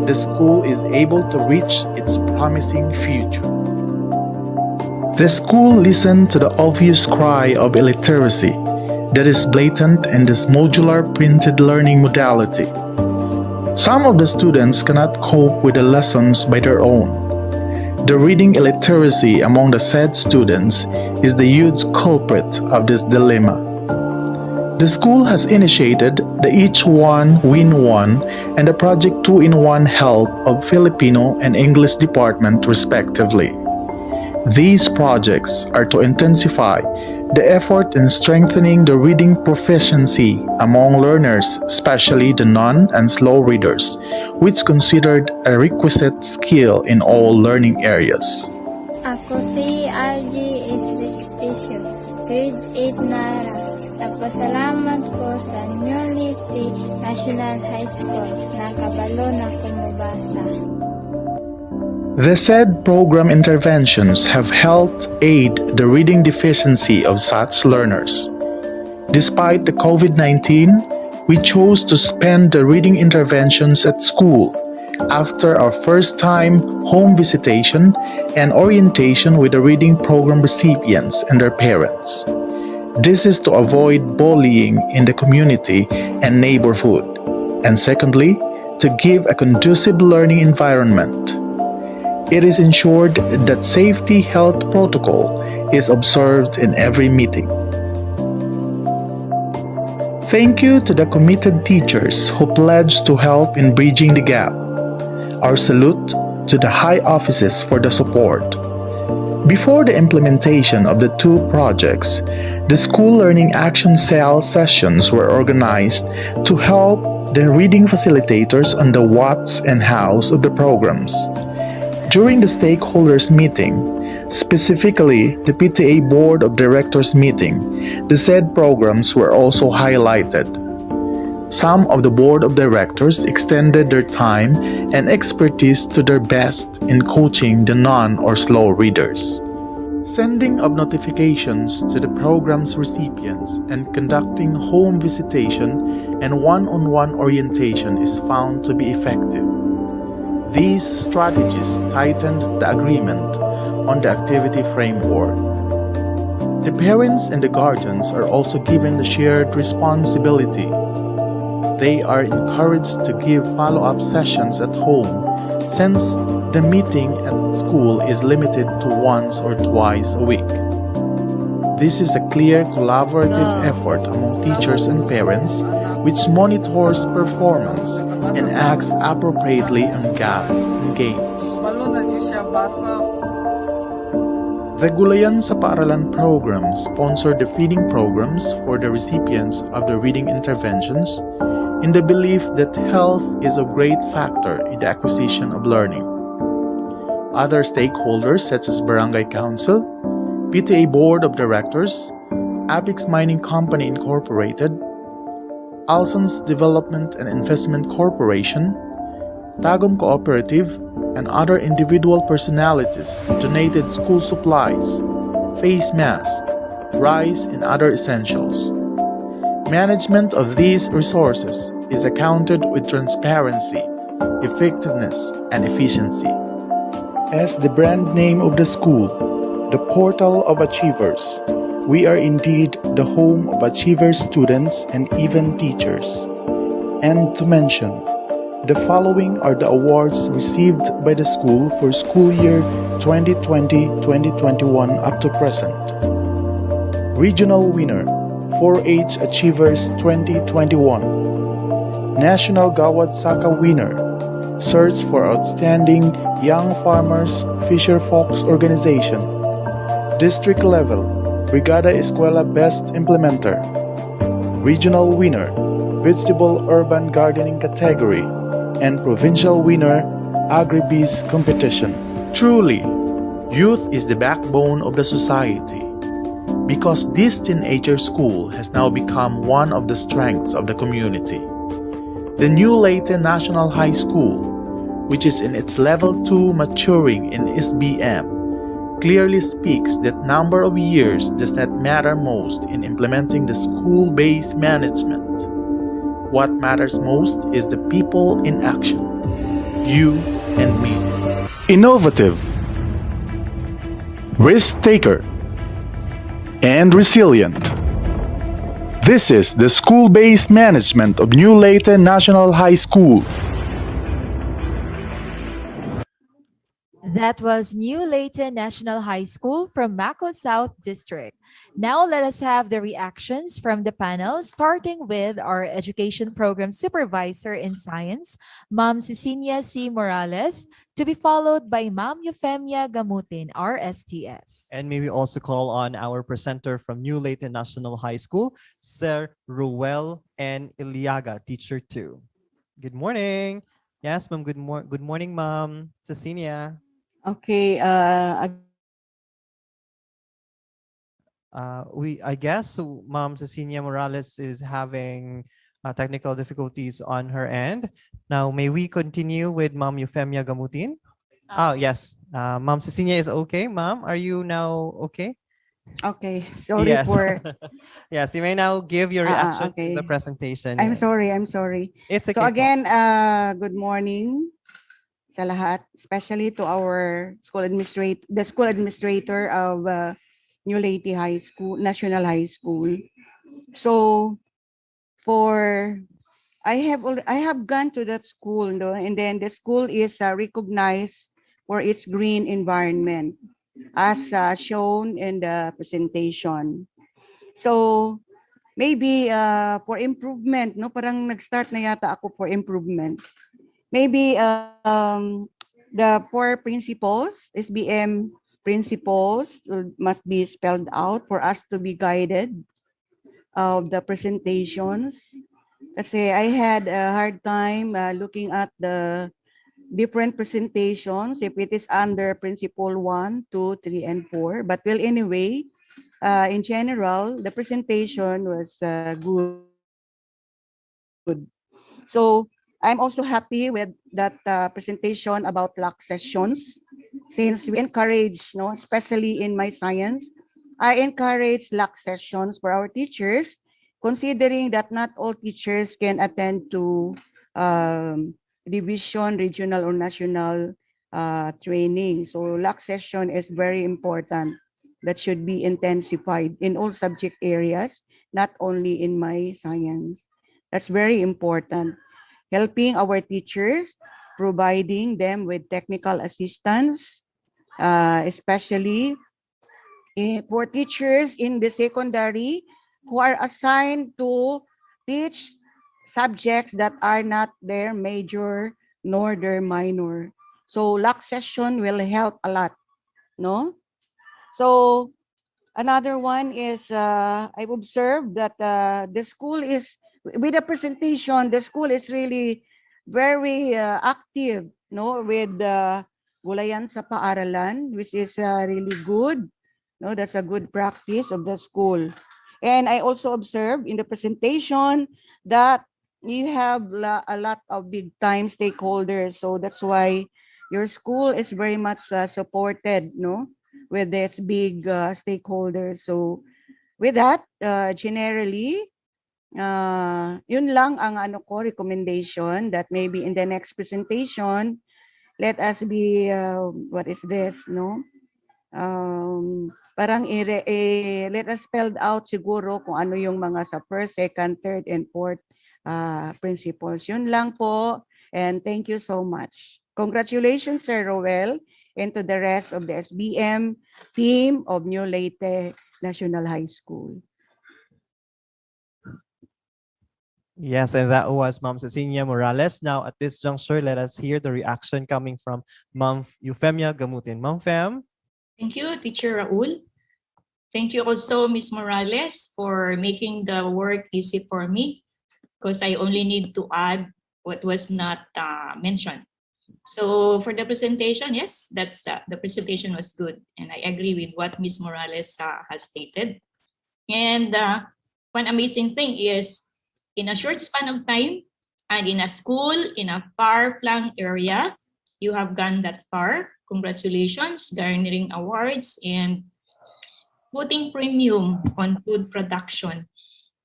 the school is able to reach its promising future. The school listened to the obvious cry of illiteracy that is blatant in this modular printed learning modality. Some of the students cannot cope with the lessons by their own. The reading illiteracy among the said students is the huge culprit of this dilemma. The school has initiated the Each One Win One and the Project 2-in-1 help of Filipino and English department respectively. These projects are to intensify the effort in strengthening the reading proficiency among learners, especially the non- and slow readers, which considered a requisite skill in all learning areas.
Ako si RG Respicio, grade 8 Nara. Nagpasalamat ko sa New Leyte National High School. Nakabalo na kumubasa.
The said program interventions have helped aid the reading deficiency of such learners. Despite the COVID-19, we chose to spend the reading interventions at school after our first time home visitation and orientation with the reading program recipients and their parents. This is to avoid bullying in the community and neighborhood, and secondly, to give a conducive learning environment. It is ensured that safety health protocol is observed in every meeting. Thank you to the committed teachers who pledged to help in bridging the gap. Our salute to the high offices for the support. Before the implementation of the two projects, the School Learning Action Cell sessions were organized to help the reading facilitators on the whats and hows of the programs. During the stakeholders meeting, Specifically, the PTA Board of Directors meeting, the said programs were also highlighted. Some of the Board of Directors extended their time and expertise to their best in coaching the non or slow readers. Sending of notifications to the program's recipients and conducting home visitation and one-on-one orientation is found to be effective. These strategies tightened the agreement on the activity framework. The parents and the guardians are also given the shared responsibility. They are encouraged to give follow-up sessions at home since the meeting at school is limited to once or twice a week. This is a clear collaborative effort among teachers and parents which monitors performance and acts appropriately on gaps and gains. The Gulayan sa Paaralan program sponsored the feeding programs for the recipients of the reading interventions in the belief that health is a great factor in the acquisition of learning. Other stakeholders such as Barangay Council, PTA Board of Directors, Apex Mining Company Incorporated, Alson's Development and Investment Corporation, Tagum Cooperative, and other individual personalities donated school supplies, face masks, rice, and other essentials. Management of these resources is accounted with transparency, effectiveness, and efficiency. As the brand name of the school, the Portal of Achievers, we are indeed the home of achievers, students, and even teachers. And to mention, the following are the awards received by the school for school year 2020-2021 up to present. Regional winner, 4-H Achievers 2021. National Gawad Saka winner, Search for Outstanding Young Farmers Fisher Folks Organization. District level, Brigada Escuela Best Implementer. Regional winner, Vegetable Urban Gardening category. And provincial winner, Agribees competition. Truly, youth is the backbone of the society. Because this teenager school has now become one of the strengths of the community. The new Leyte National High School, which is in its level 2 maturing in SBM, clearly speaks that number of years does not matter most in implementing the school-based management. What matters most is the people in action, you and me. Innovative, risk taker, and resilient. This is the school-based management of New Leyte National High School.
That was New Leyte National High School from Maco South District. Now let us have the reactions from the panel, starting with our Education Program Supervisor in Science, Ma'am Cecilia C. Morales, to be followed by Ma'am Euphemia Gamutin, RSTS.
And may we also call on our presenter from New Leyte National High School, Sir Ruel N. Iliaga, Teacher 2. Good morning. Yes, ma'am. Good morning, Ma'am Cecilia.
Okay,
I guess Ma'am Cecilia Morales is having technical difficulties on her end. Now, may we continue with Ma'am Euphemia Gamutin? Yes. Ma'am Cecilia is okay. Ma'am, are you now okay?
okay. Sorry
Yes.
for.
Yes, you may now give your reaction
okay.
to the presentation.
I'm
Yes.
sorry. I'm sorry.
It's okay.
So again, good morning sa lahat, especially to our the school administrator of New Leyte High School, National High School. So I have gone to that school, no? And then the school is recognized for its green environment, as shown in the presentation. So maybe for improvement, no, parang nag-start na yata ako for improvement. Maybe the 4 principles, SBM principles, must be spelled out for us to be guided of the presentations. Kasi I had a hard time looking at the different presentations if it is under principle 1, 2, 3, and 4. But well, anyway, in general, the presentation was good. So I'm also happy with that presentation about LAC sessions, since we encourage, especially in my science, I encourage LAC sessions for our teachers, considering that not all teachers can attend to division, regional, or national training. So LAC session is very important. That should be intensified in all subject areas, not only in my science. That's very important. Helping our teachers, providing them with technical assistance, especially for teachers in the secondary who are assigned to teach subjects that are not their major nor their minor. So LAC session will help a lot, no? So another one is I've observed that the school is, with the presentation, the school is really very active, no, with Gulayan sa Paaralan, which is really good. No, that's a good practice of the school. And I also observed in the presentation that you have a lot of big time stakeholders. So that's why your school is very much supported, no, with this big stakeholders. So with that, generally, yun lang ang recommendation, that maybe in the next presentation, let us be, what is this, no? Parang let us spelled out siguro kung ano yung mga sa first, second, third, and fourth principles. Yun lang po. And thank you so much. Congratulations, Sir Roel, and to the rest of the SBM team of New Leyte National High School.
Yes, and that was Ma'am Cecilia Morales. Now, at this juncture, let us hear the reaction coming from Ma'am Euphemia Gamutin. Ma'am Fem.
Thank you, Teacher Raul. Thank you also, Ms. Morales, for making the work easy for me, because I only need to add what was not mentioned. So for the presentation, yes, that's the presentation was good, and I agree with what Ms. Morales has stated. And one amazing thing is, in a short span of time, and in a school in a far-flung area, you have gone that far. Congratulations, garnering awards and putting premium on food production.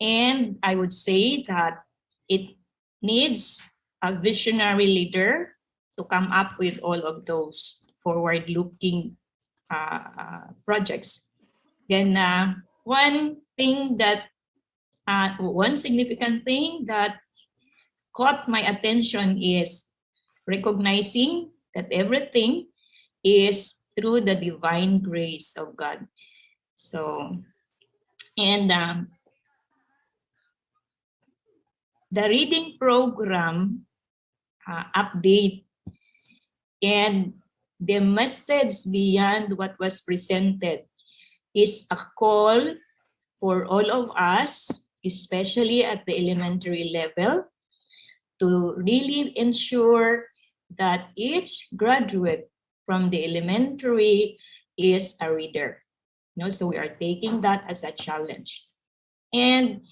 And I would say that it needs a visionary leader to come up with all of those forward-looking projects. Then one significant thing that caught my attention is recognizing that everything is through the divine grace of God. So, and the reading program update and the message beyond what was presented is a call for all of us, especially at the elementary level, to really ensure that each graduate from the elementary is a reader. So we are taking that as a challenge. And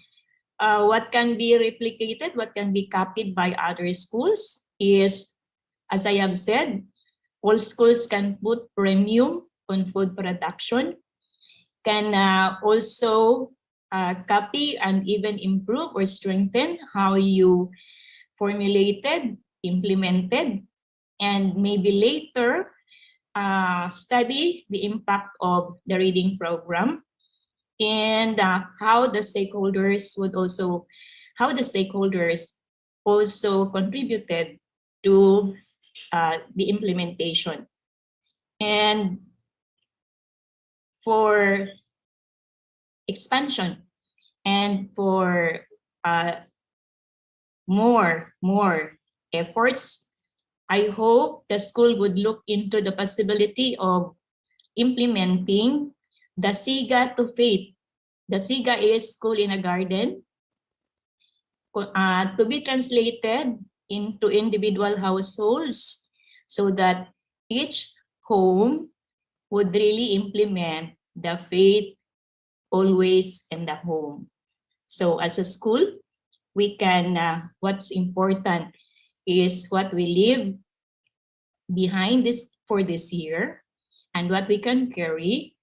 what can be replicated, what can be copied by other schools is, as I have said, all schools can put premium on food production, can also copy and even improve or strengthen how you formulated, implemented, and maybe later study the impact of the reading program, and how the stakeholders also contributed to the implementation. And for expansion and for more efforts, I hope the school would look into the possibility of implementing the SIGA to Faith. The SIGA is School in a Garden, to be translated into individual households so that each home would really implement the faith always in the home. So as a school, we can, what's important is what we leave behind this for this year and what we can carry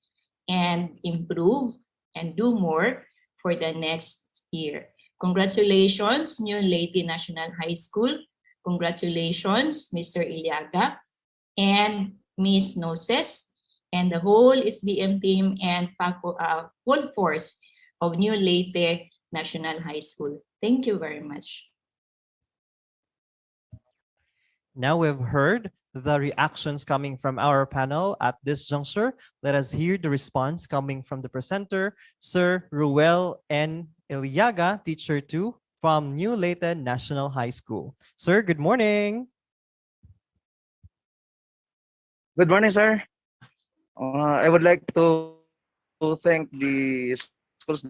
and improve and do more for the next year. Congratulations, New Leyte National High School. Congratulations, Mr. Iliaga and Miss Noses and the whole SBM team and full force of New Leyte National High School. Thank you very much.
Now we've heard the reactions coming from our panel at this juncture. Let us hear the response coming from the presenter, Sir Ruel N. Iliaga, Teacher 2 from New Leyte National High School. Sir, good morning.
Good morning, sir. I would like to thank the schools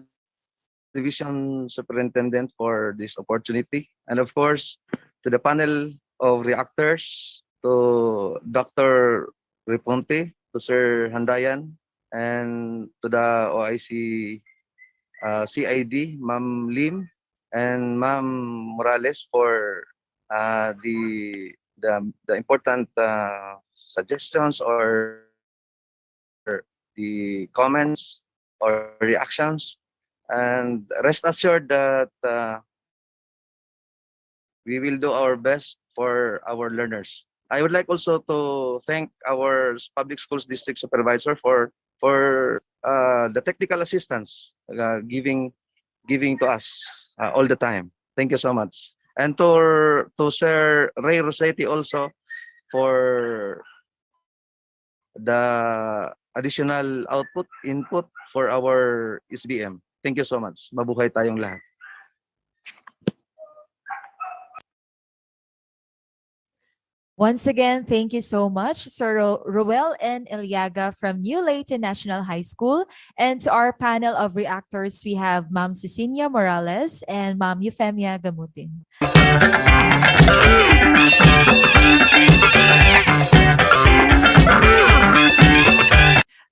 division superintendent for this opportunity, and of course to the panel of reactors, to Dr. Riponte, to Sir Handayan, and to the OIC CID, Ma'am Lim and Ma'am Morales for the important suggestions or the comments or reactions. And rest assured that we will do our best for our learners. I would like also to thank our public schools district supervisor for the technical assistance giving to us all the time. Thank you so much. And to Sir Ray Rossetti also for the additional input for our SBM. Thank you so much. Mabuhay tayong lahat.
Once again, thank you so much, Sir Ruel N. Iliaga from New Leyte National High School. And to our panel of reactors, we have Ma'am Cecilia Morales and Ma'am Euphemia Gamutin.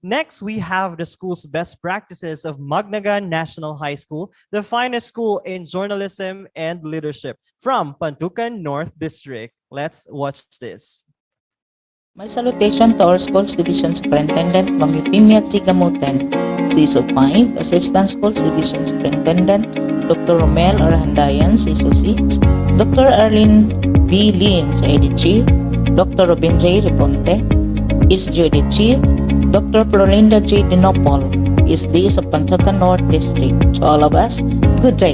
Next, we have the school's best practices of Magnagan National High School, the finest school in journalism and leadership from Pantucan North District. Let's watch this.
My salutation to our schools division superintendent, Ma'am Euphemia T. Gamutin, CISO 5, Assistant Schools Division Superintendent, Dr. Romel R. Handayan, CISO 6, Dr. Arlene B. Lim, CID Chief, Dr. Robin J. Riponte, SGD Chief, Dr. Florinda J. Dinopol, SDS of Pantucan North District. To all of us, good day.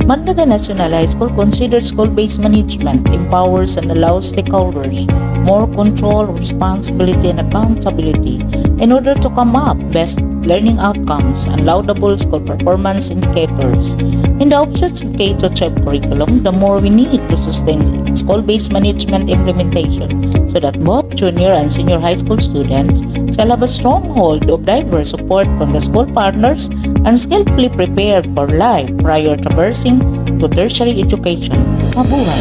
Magnagan National High School considers school-based management, empowers and allows stakeholders more control, responsibility, and accountability in order to come up best learning outcomes and laudable school performance indicators. In the objects of K-12 curriculum, the more we need to sustain school-based management implementation so that both junior and senior high school students shall have a stronghold of diverse support from the school partners and skillfully prepared for life prior traversing to tertiary education. Mabuhay!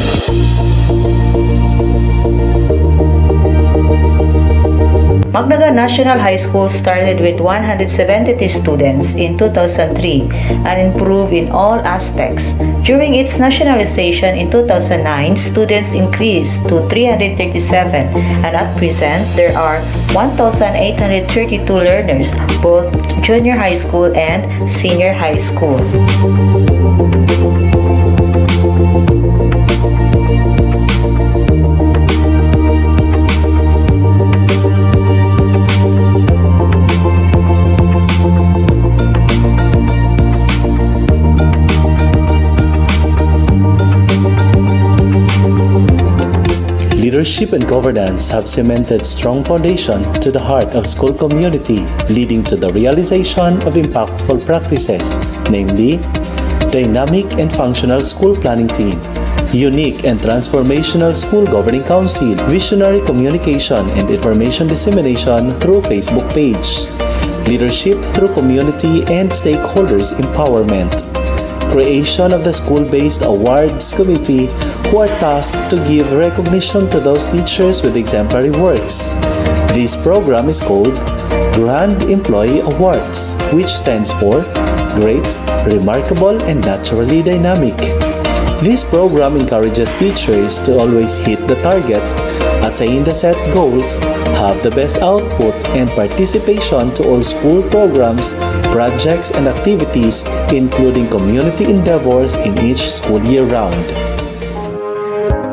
Magnagan National High School started with 172 students in 2003 and improved in all aspects. During its nationalization in 2009, students increased to 337 and at present there are 1,832 learners, both junior high school and senior high school.
Leadership and governance have cemented strong foundation to the heart of school community, leading to the realization of impactful practices, namely, dynamic and functional school planning team, unique and transformational school governing council, visionary communication and information dissemination through Facebook page, leadership through community and stakeholders empowerment, creation of the school-based awards committee who are tasked to give recognition to those teachers with exemplary works. This program is called Grand Employee Awards, which stands for Great, Remarkable, and Naturally Dynamic. This program encourages teachers to always hit the target, attain the set goals, have the best output, and participation to all school programs, projects, and activities, including community endeavors in each school year round.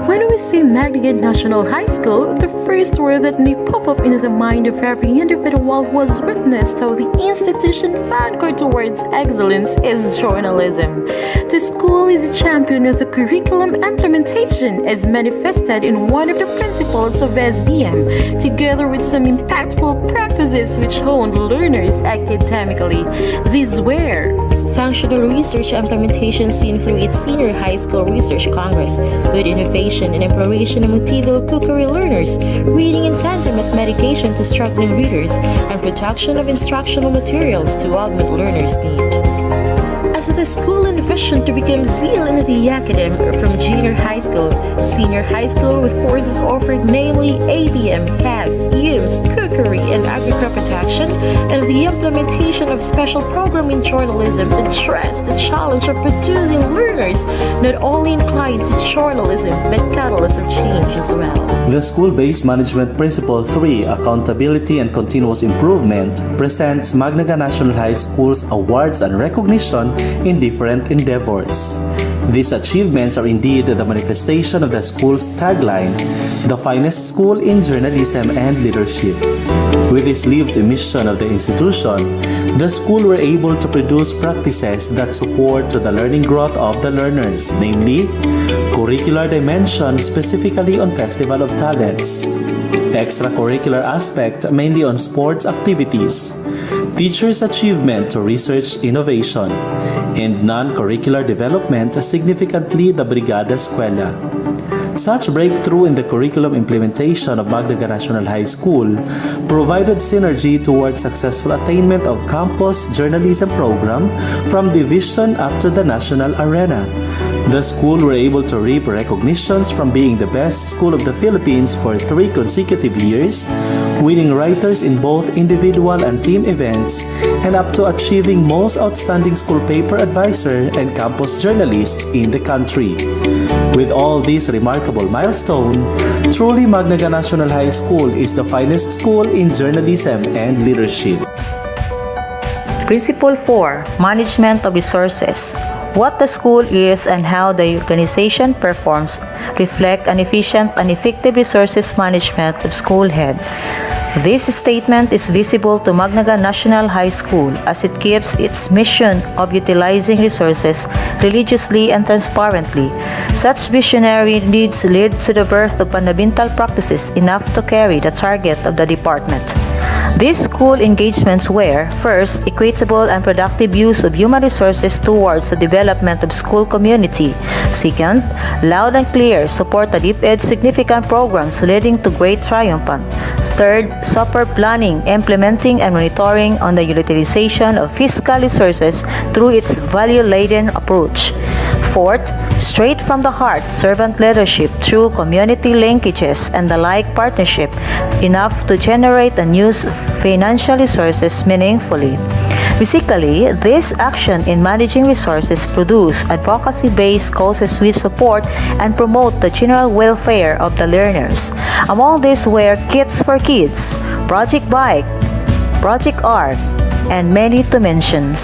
When we say Magdalene National High School, the first word that may pop up into the mind of every individual who has witnessed how the institution vanguard towards excellence is journalism. The school is a champion of the curriculum implementation as manifested in one of the principles of SBM, together with some impactful practices which honed learners academically. These were functional research implementation seen through its Senior High School Research Congress, food innovation and exploration of multiple cookery learners, reading in tandem as medication to struggling readers, and production of instructional materials to augment learners' need. As the school envisioned to become zeal in the academy from junior high school, senior high school with courses offered namely ABM, CAS, EAMS, cookery, and agriculture production, and the implementation of special program in journalism addressed the challenge of producing learners not only inclined to journalism but catalysts of change as well.
The School-Based Management Principle 3, Accountability and Continuous Improvement, presents Magnaga National High School's awards and recognition in different endeavors. These achievements are indeed the manifestation of the school's tagline, the finest school in journalism and leadership. With this lived mission of the institution, the school were able to produce practices that support the learning growth of the learners, namely, curricular dimension specifically on Festival of Talents, extracurricular aspect mainly on sports activities, teachers' achievement to research innovation, and non-curricular development significantly the Brigada Eskwela. Such breakthrough in the curriculum implementation of Magnaga National High School provided synergy towards successful attainment of campus journalism program from division up to the national arena. The school were able to reap recognitions from being the best school of the Philippines for 3 consecutive years, winning writers in both individual and team events, and up to achieving most outstanding school paper advisor and campus journalists in the country. With all these remarkable milestones, truly Magnaga National High School is the finest school in journalism and leadership.
Principle 4, Management of Resources. What the school is and how the organization performs reflect an efficient and effective resources management of school head. This statement is visible to Magnaga National High School as it keeps its mission of utilizing resources religiously and transparently. Such visionary needs lead to the birth of fundamental practices enough to carry the target of the department. These school engagements were, first, equitable and productive use of human resources towards the development of school community. Second, loud and clear support the DepEd significant programs leading to great triumphant. Third, superb planning, implementing and monitoring on the utilization of fiscal resources through its value-laden approach. Fourth, straight from the heart, servant leadership through community linkages and the like partnership, enough to generate and use financial resources meaningfully. Basically, this action in managing resources produce advocacy-based causes which support and promote the general welfare of the learners. Among these were Kits for Kids, Project Bike, Project Art, and many to mention.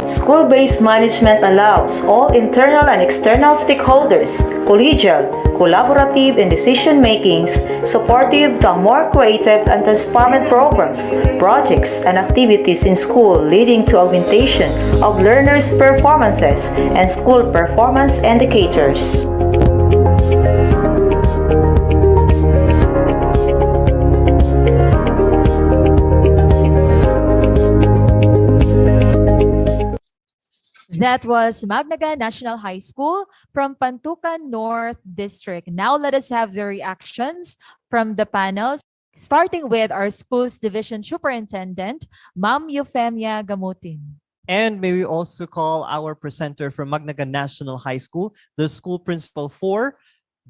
School-based management allows all internal and external stakeholders, collegial, collaborative in decision-makings, supportive to more creative and transparent programs, projects, and activities in school leading to augmentation of learners' performances and school performance indicators.
That was Magnaga National High School from Pantukan North District. Now let us have the reactions from the panels. starting with our school's division superintendent, Ma'am Euphemia Gamutin.
And may we also call our presenter from Magnaga National High School, the school principal for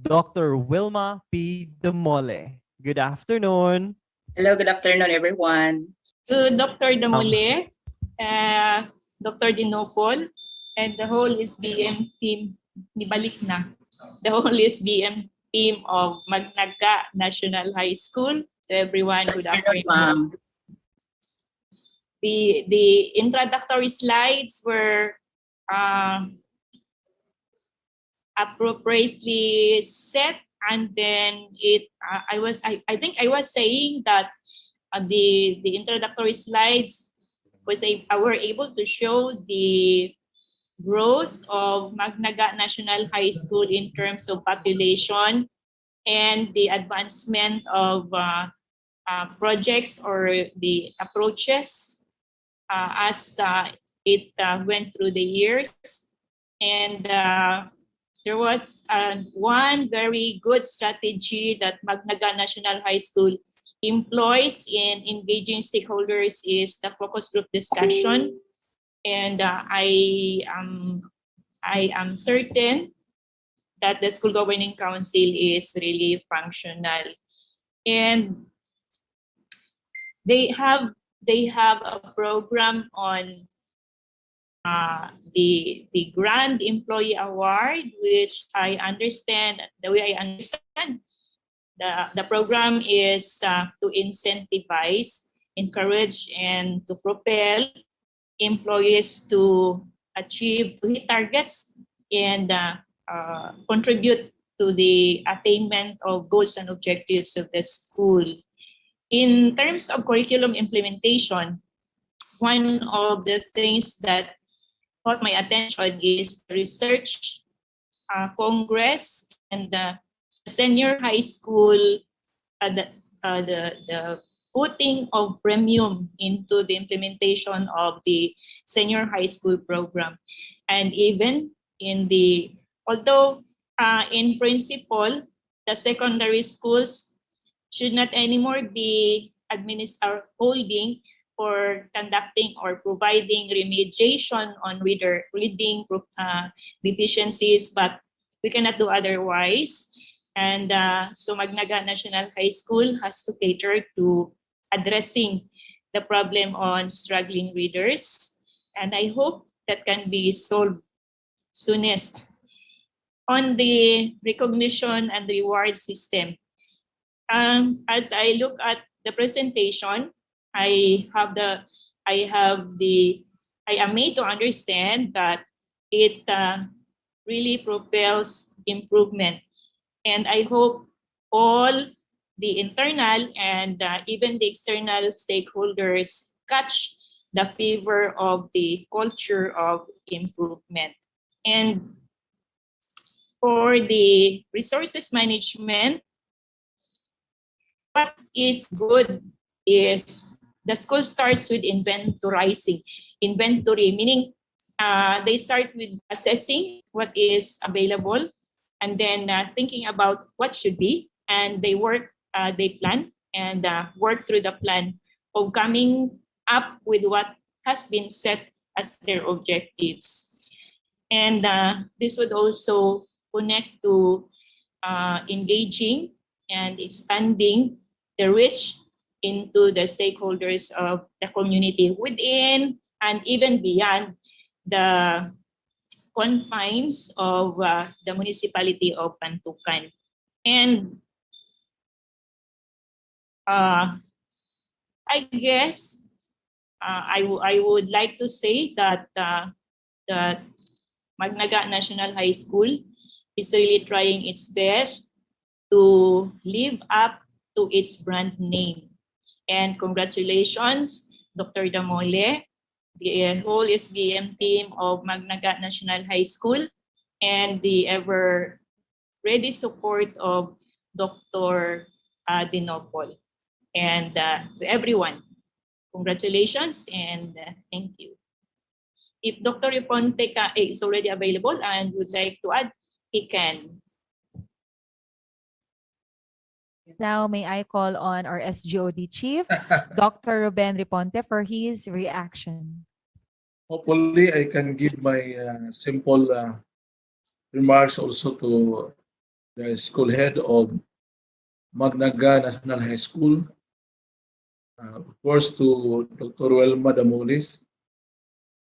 Dr. Wilma P. Demole. Good afternoon.
Hello, good afternoon, everyone.
To Dr. Damole, Dr. Dinopol, and the whole SBM team, nibalik na, the whole SBM team of Magnaga National High School. To everyone, good afternoon. The introductory slides were appropriately set, and then I think I was saying that the introductory slides were able to show the growth of Magnaga National High School in terms of population and the advancement of projects or the approaches as it went through the years. And there was one very good strategy that Magnaga National High School employs in engaging stakeholders is the focus group discussion. And I am certain that the school governing council is really functional. And they have a program on the Grand Employee Award, which I understand, the way I understand, the program is to incentivize, encourage, and to propel employees to hit targets and contribute to the attainment of goals and objectives of the school. In terms of curriculum implementation, one of the things that caught my attention is the research congress and the senior high school, the putting of premium into the implementation of the senior high school program. And even although in principle, the secondary schools should not anymore be holding or conducting or providing remediation on reading deficiencies, but we cannot do otherwise. And so Magnaga National High School has to cater to addressing the problem on struggling readers. And I hope that can be solved soonest. On the recognition and reward system, as I look at the presentation, I am made to understand that it really propels improvement. And I hope all the internal and even the external stakeholders catch the fever of the culture of improvement. And for the resources management, what is good is the school starts with inventorizing. Inventory, meaning they start with assessing what is available and then thinking about what should be, and they plan and work through the plan of coming up with what has been set as their objectives. And this would also connect to engaging and expanding the reach into the stakeholders of the community within and even beyond the confines of the municipality of Pantukan. And I guess I would like to say that the Magnaga National High School is really trying its best to live up to its brand name. And congratulations, Dr. Damole, the whole SBM team of Magnaga National High School, and the ever-ready support of Dr. Dinopol. And to everyone, congratulations and thank you. If Dr. Iponte is already available and would like to add, he can.
Now, may I call on our SGOD chief, Dr. Ruben Riponte, for his reaction.
Hopefully, I can give my simple remarks also to the school head of Magnaga National High School. Of course, to Dr. Welma Damolis.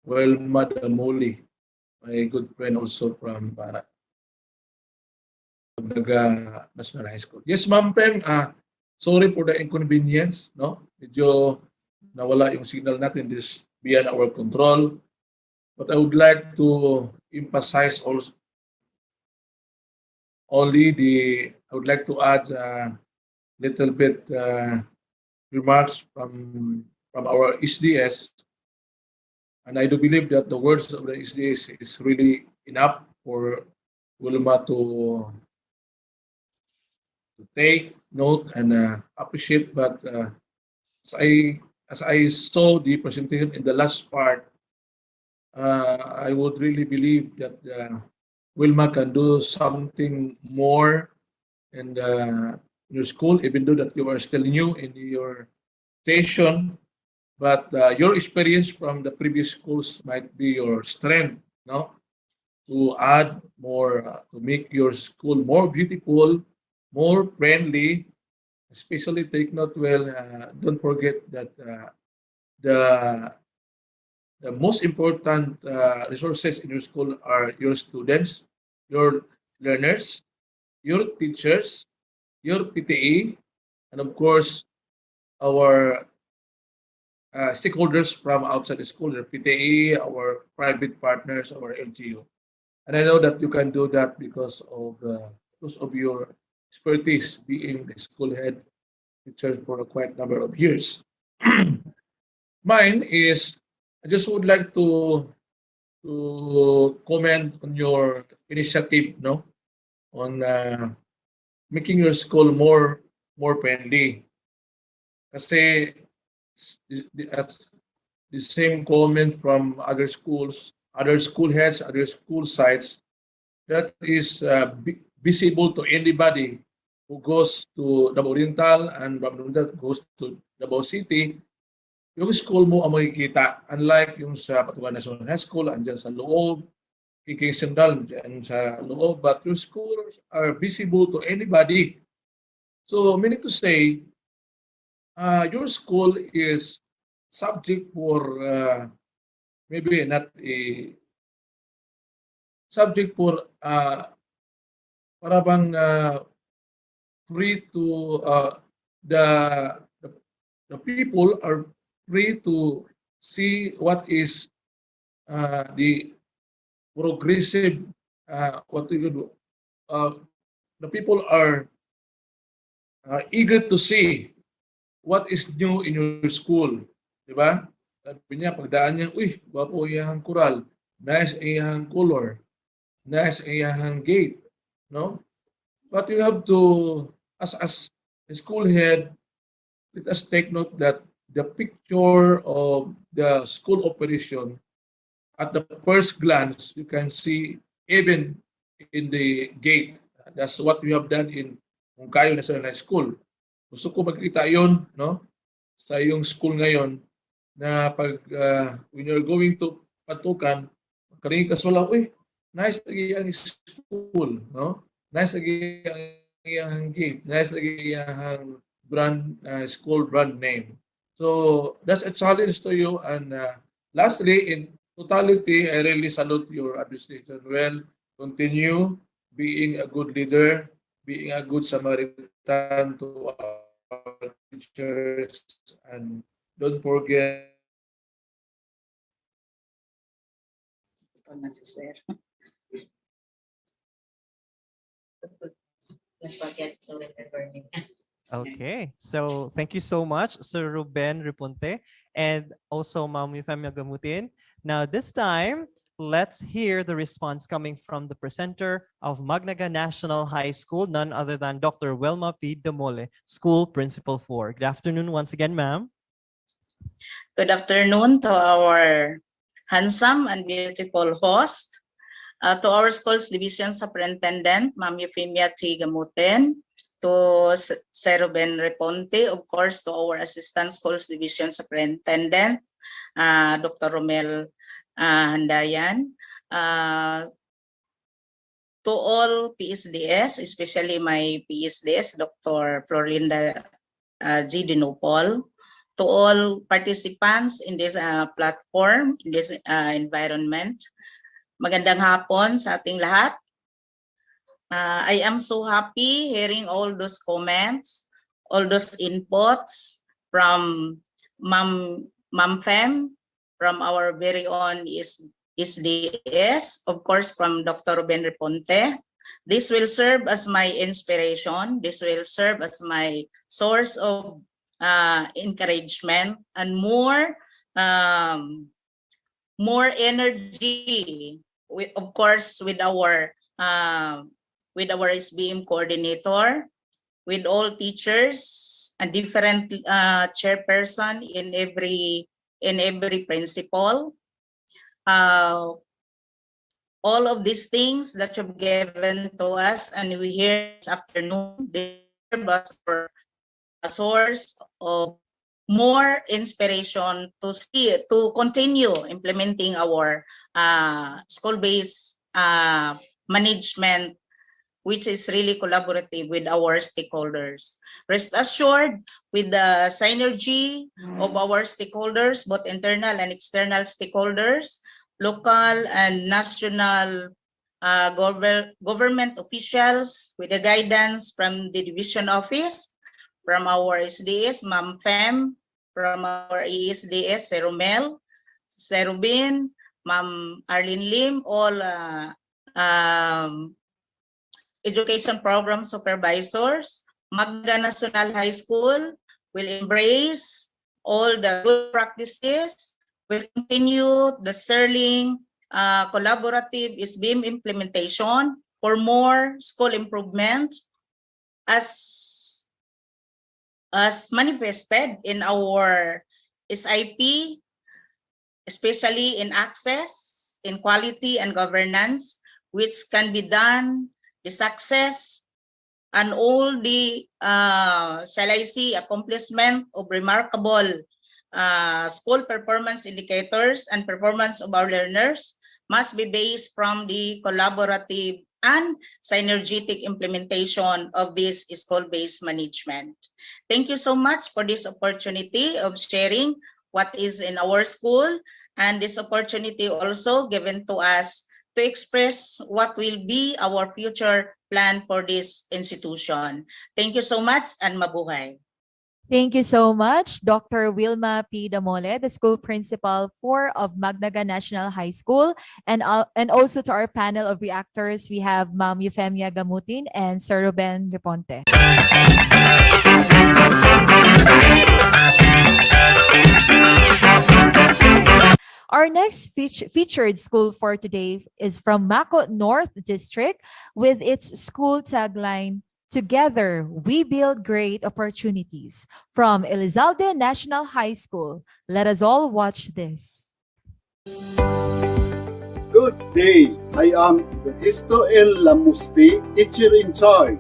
Welma Damoli, my good friend also from Magnaga National High School. Yes, Ma'am Pem, sorry for the inconvenience, no? Medyo nawala yung signal natin, this beyond our control. But I would like to emphasize also I would like to add a little bit remarks from our SDS. And I do believe that the words of the SDS is really enough for Wilma to take note and appreciate. But as I saw the presentation in the last part, I would really believe that Wilma can do something more in your school, even though that you are still new in your station. But your experience from the previous schools might be your strength, no? To add more, to make your school more beautiful, more friendly. Especially take note well, don't forget that the most important resources in your school are your students, your learners, your teachers, your PTA, and of course, our stakeholders from outside the school, the PTA, our private partners, our LGU. And I know that you can do that because of your expertise being the school head teacher for a quite number of years. Mine is, I just would like to comment on your initiative, no, on making your school more friendly. Kasi the same comment from other schools, other school heads, other school sites, that is visible to anybody who goes to Davao Oriental and goes to Davao City. Yung school mo ang makikita, unlike yung sa Patuan National High School, andyan sa loob, King Sandal, andyan sa loob, but your schools are visible to anybody. So, meaning to say, your school is subject for, maybe not a, subject for, para bang free to, the people are free to see what is the progressive, what you do. The people are eager to see what is new in your school. Diba? Sabi niya, pagdaan niya, uy, bapo iyahang kural, nice iyahang color, nice iyahang gate. No? But you have to, as a school head, let us take note that the picture of the school operation, at the first glance, you can see even in the gate. That's what we have done in Moncayo National High School. Gusto ko makita yon, no, sa iyong school ngayon, na pag when you're going to Patukan, karingin ka sula, uy, nice lagi ang school, no? Nice lagi ang gate, nice lagi ang brand, school brand name. So that's a challenge to you. And lastly, in totality, I really salute your administration. Well, continue being a good leader, being a good Samaritan to our teachers, and don't forget.
Don't forget to remember me.
Okay, so thank you so much, Sir Ruben Riponte, and also Ma'am Euphemia Gamutin. Now this time, let's hear the response coming from the presenter of Magnaga National High School, none other than Dr. Welma P. Damole, School Principal 4. Good afternoon once again, ma'am.
Good afternoon to our handsome and beautiful host, to our school's division superintendent, Ma'am Euphemia T. Gamutin, to Sir Ruben Reponte, of course, to our Assistant Schools Division Superintendent, Dr. Romel Handayan, to all PSDS, especially my PSDS, Dr. Florinda G. Dinopol, to all participants in this platform, in this environment. Magandang hapon sa ating lahat. I am so happy hearing all those comments, all those inputs from Ma'am Fem, from our very own SDS, of course from Dr. Ruben Reponte. This will serve as my inspiration. This will serve as my source of encouragement and more energy. Of course, with our SBM coordinator, with all teachers, and different chairperson in every principal. All of these things that you've given to us and we hear this afternoon, they serve us for a source of more inspiration to continue implementing our school-based management, which is really collaborative with our stakeholders. Rest assured, with the synergy of our stakeholders, both internal and external stakeholders, local and national government officials, with the guidance from the division office, from our SDS, Ma'am Fem, from our ESDS, Sir Romel, Sir Ruben, Ma'am Arlene Lim, all education program supervisors. Magna National High School will embrace all the good practices, will continue the sterling collaborative SBM implementation for more school improvement as manifested in our SIP, especially in access, in quality and governance, which can be done, the success and all the, shall I say, accomplishment of remarkable school performance indicators and performance of our learners must be based from the collaborative and synergetic implementation of this school-based management. Thank you so much for this opportunity of sharing what is in our school, and this opportunity also given to us to express what will be our future plan for this institution. Thank you so much and mabuhay.
Thank you so much, Dr. Wilma P. Damole, the school principal of Magnaga National High School, and also to our panel of reactors, we have Ma'am Euphemia Gamutin and Sir Ruben Reponte. Our next featured school for today is from Mako North District with its school tagline, "Together, we build great opportunities," from Elizalde National High School. Let us all watch this.
Good day. I am Ernesto L. Lamusti, teacher in charge.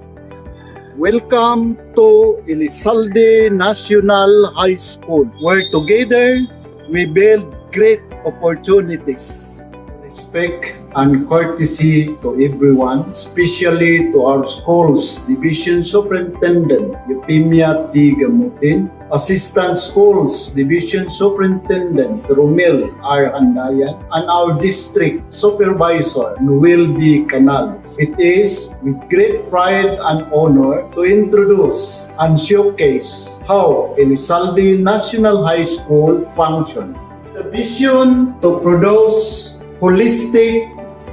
Welcome to Elizalde National High School, where together we build great opportunities. Respect and courtesy to everyone, especially to our school's Division Superintendent, Euphemia T. Gamutin, Assistant Schools Division Superintendent, Romel R. Handayan, and our District Supervisor, Noel D. Canales. It is with great pride and honor to introduce and showcase how Elizalde National High School functions. The vision to produce holistic,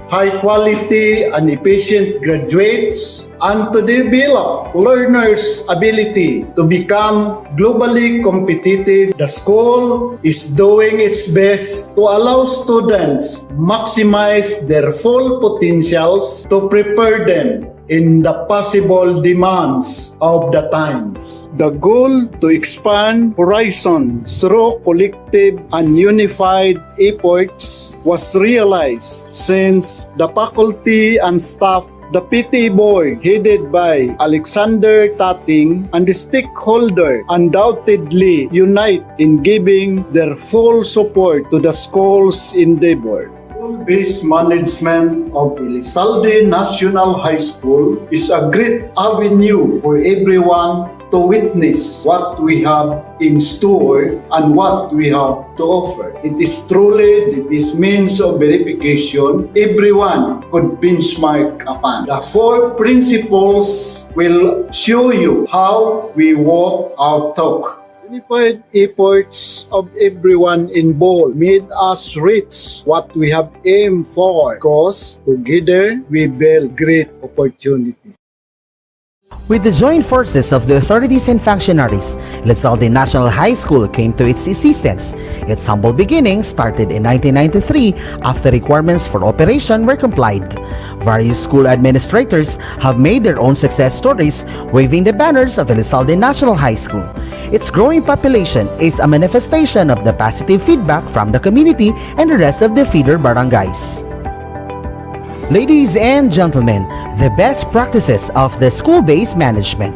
high-quality, and efficient graduates, and to develop learners' ability to become globally competitive. The school is doing its best to allow students maximize their full potentials to prepare them in the possible demands of the times. The goal to expand horizons through collective and unified efforts was realized since the faculty and staff The PTA board, headed by Alexander Tating, and the stakeholder undoubtedly unite in giving their full support to the school's endeavor. School-based management of Elizalde National High School is a great avenue for everyone to witness what we have in store and what we have to offer. It is truly this means of verification everyone could benchmark upon. The 4 principles will show you how we walk our talk. Unified efforts of everyone involved made us reach what we have aimed for, because together we build great opportunities.
With the joint forces of the authorities and functionaries, Elizalde National High School came to its existence. Its humble beginnings started in 1993 after requirements for operation were complied. Various school administrators have made their own success stories, waving the banners of Elizalde National High School. Its growing population is a manifestation of the positive feedback from the community and the rest of the feeder barangays. Ladies and gentlemen, the best practices of the school-based management.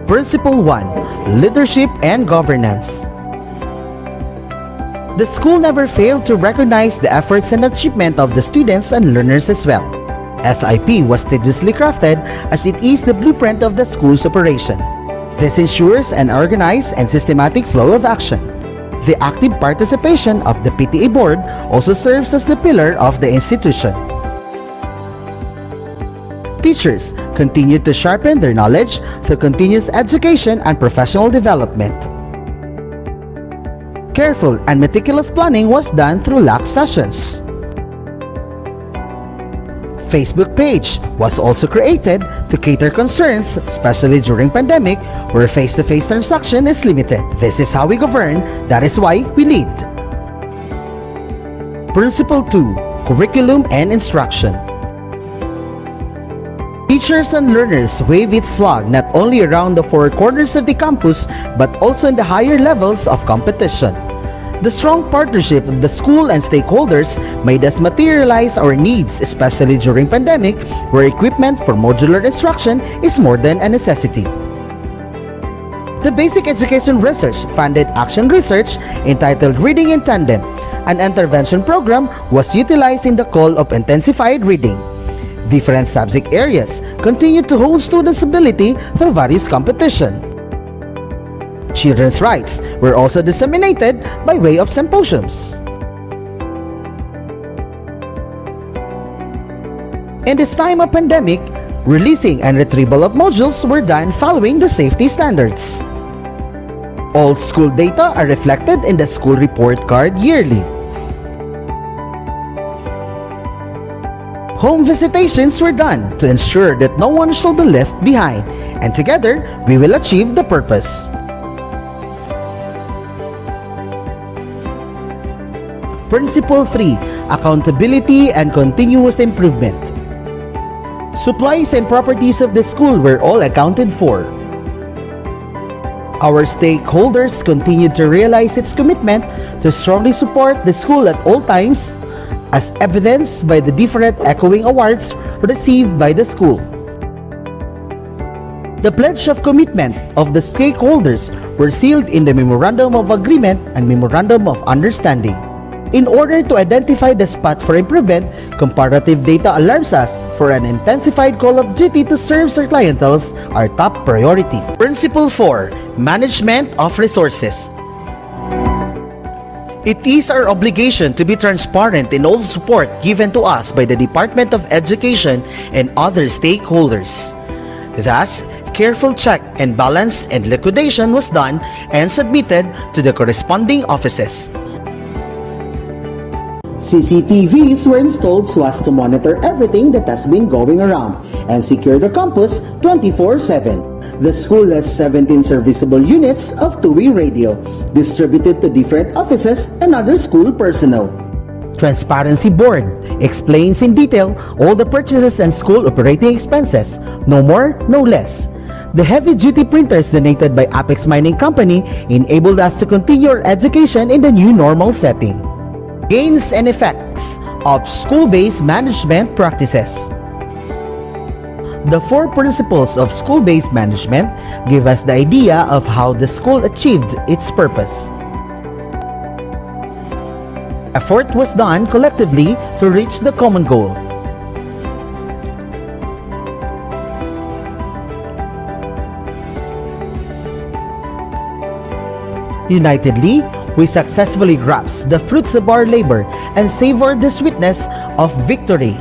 Principle 1. Leadership and governance. The school never failed to recognize the efforts and achievement of the students and learners as well. SIP was studiously crafted as it is the blueprint of the school's operation. This ensures an organized and systematic flow of action. The active participation of the PTA board also serves as the pillar of the institution. Teachers continue to sharpen their knowledge through continuous education and professional development. Careful and meticulous planning was done through LAC sessions. Facebook page was also created to cater concerns, especially during pandemic, where face-to-face transaction is limited. This is how we govern, that is why we lead. Principle 2. Curriculum and instruction. Teachers and learners wave its flag not only around the 4 corners of the campus, but also in the higher levels of competition. The strong partnership of the school and stakeholders made us materialize our needs, especially during pandemic, where equipment for modular instruction is more than a necessity. The Basic Education Research funded action research entitled Reading in Tandem, an intervention program, was utilized in the call of intensified reading. Different subject areas continue to hold students' ability through various competition. Children's rights were also disseminated by way of symposiums. In this time of pandemic, releasing and retrieval of modules were done following the safety standards. All school data are reflected in the school report card yearly. Home visitations were done to ensure that no one shall be left behind, and together we will achieve the purpose. Principle 3. Accountability and continuous improvement. Supplies and properties of the school were all accounted for. Our stakeholders continue to realize its commitment to strongly support the school at all times, as evidenced by the different echoing awards received by the school. The pledge of commitment of the stakeholders were sealed in the Memorandum of Agreement and Memorandum of Understanding. In order to identify the spot for improvement, comparative data alarms us for an intensified call of duty to serve our clienteles our top priority. Principle 4. Management of resources. It is our obligation to be transparent in all support given to us by the Department of Education and other stakeholders. Thus, careful check and balance and liquidation was done and submitted to the corresponding offices. CCTVs were installed so as to monitor everything that has been going around and secure the campus 24/7. The school has 17 serviceable units of two-way radio distributed to different offices and other school personnel. Transparency Board explains in detail all the purchases and school operating expenses, no more, no less. The heavy-duty printers donated by Apex Mining Company enabled us to continue our education in the new normal setting. Gains and effects of school-based management practices. The 4 principles of school-based management give us the idea of how the school achieved its purpose. Effort was done collectively to reach the common goal. Unitedly, we successfully grasp the fruits of our labor and savor the sweetness of victory.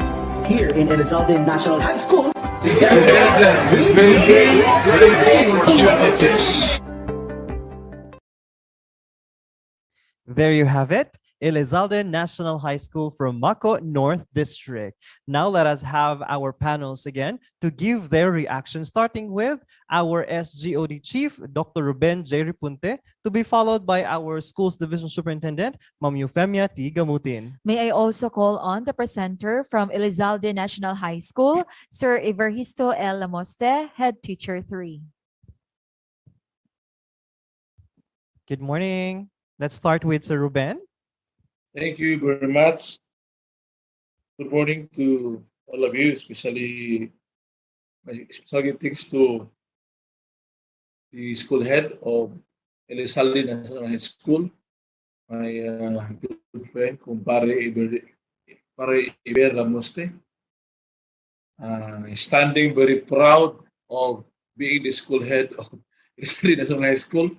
Here in Elizalde National High School,
There you have it, Elizalde National High School from Mako North District. Now let us have our panels again to give their reaction, starting with our SGOD Chief, Dr. Ruben J. Ripunte, to be followed by our Schools Division Superintendent, Ma'am Euphemia T. Gamutin.
May I also call on the presenter from Elizalde National High School, Sir Everhisto L. Lamoste, Head Teacher 3.
Good morning. Let's start with Sir Ruben.
Thank you very much. Good morning to all of you, especially my special thanks to the school head of Elizalde National High School, my good friend, Kumpare Iber Lamoste. Standing very proud of being the school head of Elizalde National High School.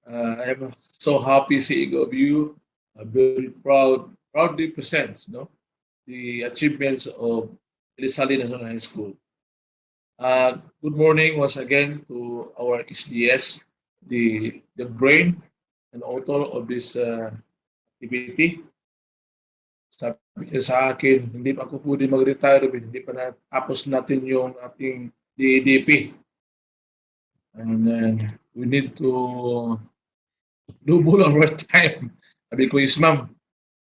I am so happy seeing of you. Very proudly presents the achievements of Elizalde National High School. Good morning once again to our SDS, the brain and author of this activity. Sabi niya sa akin, hindi pa ako pwede mag-retire, hindi pa natapos natin yung ating DEDP. And we need to double our time. Sabi ko is, ma'am,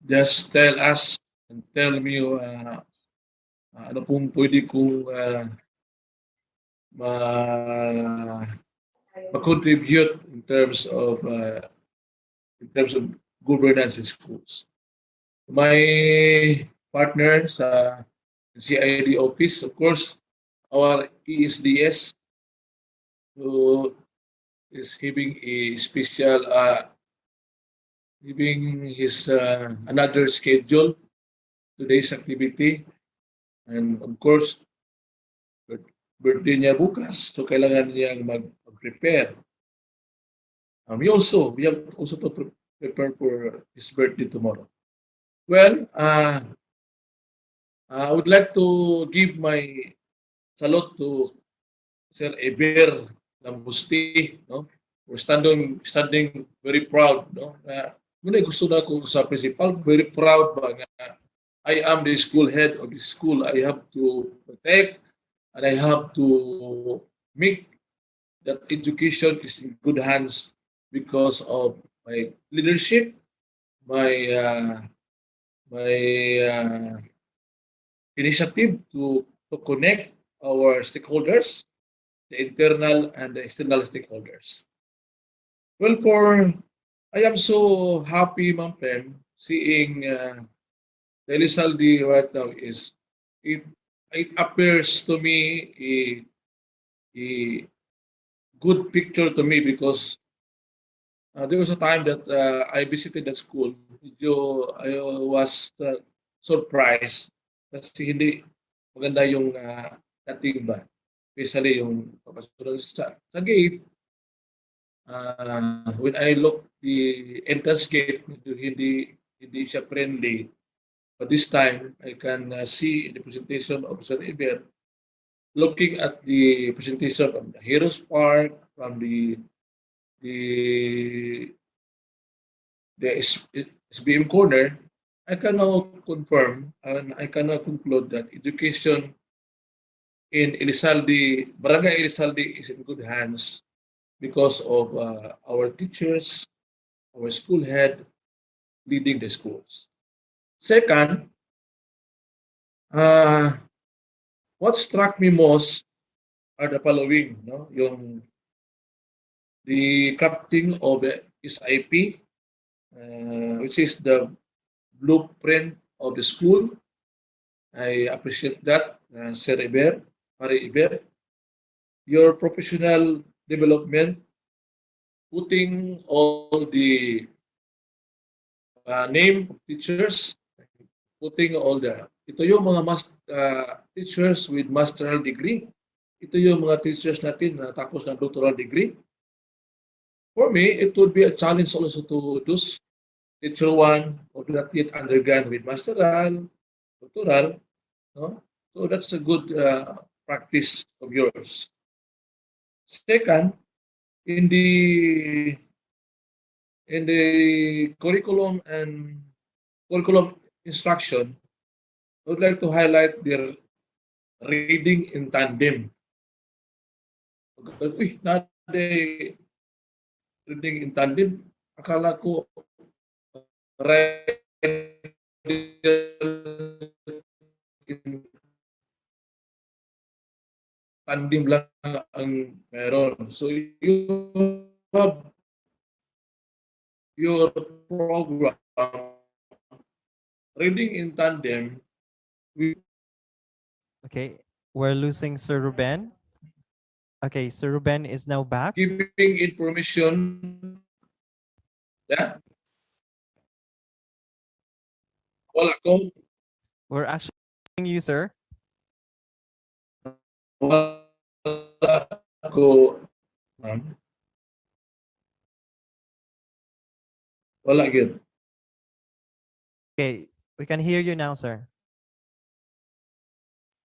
just tell us and tell me ano pong pwede kong ma-contribute in terms of governance in schools. My partner sa CID office, of course, our ESDS, who is having a special, giving his another schedule today's activity, and of course, birthday niya bukas, so kailangan niyang mag-prepare. We have also to prepare for his birthday tomorrow. Well, I would like to give my salute to Sir Eber Lamusti, we're standing very proud, muna gusto na ko sa principal, very proud ba nga I am the school head of the school. I have to protect and I have to make that education is in good hands because of my leadership, my initiative to connect our stakeholders, the internal and the external stakeholders. Well, I am so happy, Ma'am Pem, seeing the Elizalde right now is, it appears to me a good picture to me because there was a time that I visited that school. I was surprised kasi hindi maganda yung dating ba. Especially yung papasukan sa gate. When I look the entrance gate, hindi siya friendly. But this time, I can see the presentation of Sir Eber, looking at the presentation from the Heroes Park, from the SBM corner, I can now confirm and I can now conclude that education in Elizalde, Barangay Elizalde is in good hands because of our teachers, our school head leading the schools. Second, what struck me most are the following, the crafting of the SIP, which is the blueprint of the school. I appreciate that, Sir Eber. Mari Iber, your professional development, putting all the name of teachers, putting all the, ito yung mga teachers with master's degree. Ito yung mga teachers natin na tapos ng doctoral degree. For me, it would be a challenge also to those teacher one or not yet undergrad with masteral, doctoral, no? So that's a good practice of yours. Second, in the curriculum and curriculum instruction, I would like to highlight their reading in tandem. Uy, reading in tandem. Akala ko tandem lang ang meron. So you have your program reading in tandem with
Okay, we're losing Sir Ruben. Okay, Sir Ruben is now back.
giving information. Yeah. Wala ko.
We're actually hearing you, sir.
Wala ko. Ma'am. Wala yun.
Okay, we can hear you now, sir.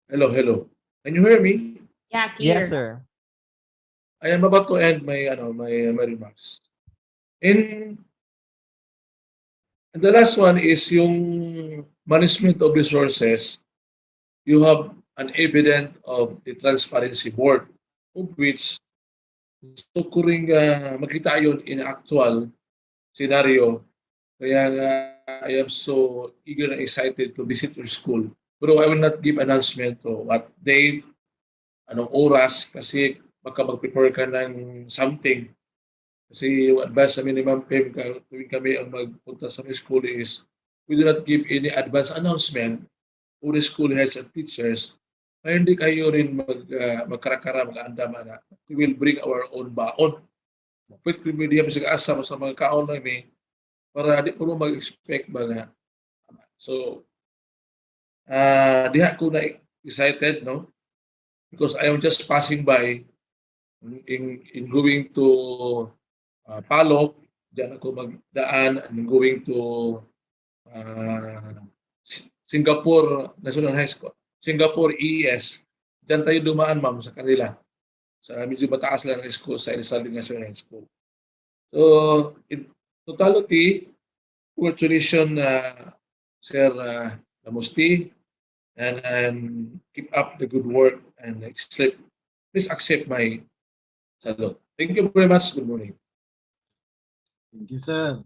Hello, hello. Can you hear me?
Yeah, clear.
Yes, sir.
I am about to end my remarks. And the last one is yung management of resources. You have an evidence of the transparency board, of which gusto ko rin makita yun in actual scenario. Kaya I am so eager and excited to visit your school. Pero I will not give announcement to what date, anong oras, kasi baka mag-prepare ka ng something. Kasi yung advice namin ni Ma'am Pem tuwing kami ang magpunta sa my school is we do not give any advance announcement to the school heads and teachers na hindi kayo rin magkarakara, mag-aandama na. We will bring our own baon. Pwede ko media sa asa sa mga kaon namin para di po mag-expect ba nga. So, diha ko na excited, no? Because I am just passing by in going to Palok, diyan ako magdaan, and going to Singapore National High School, Singapore EES. Diyan tayo dumaan, ma'am, sa kanila. Sa medyo mataas lang ng school, sa Elizalde National High School. So, in totality, congratulations, Sir Lamusti, and keep up the good work and please accept my salute. Thank you very much. Good morning.
Thank you, sir.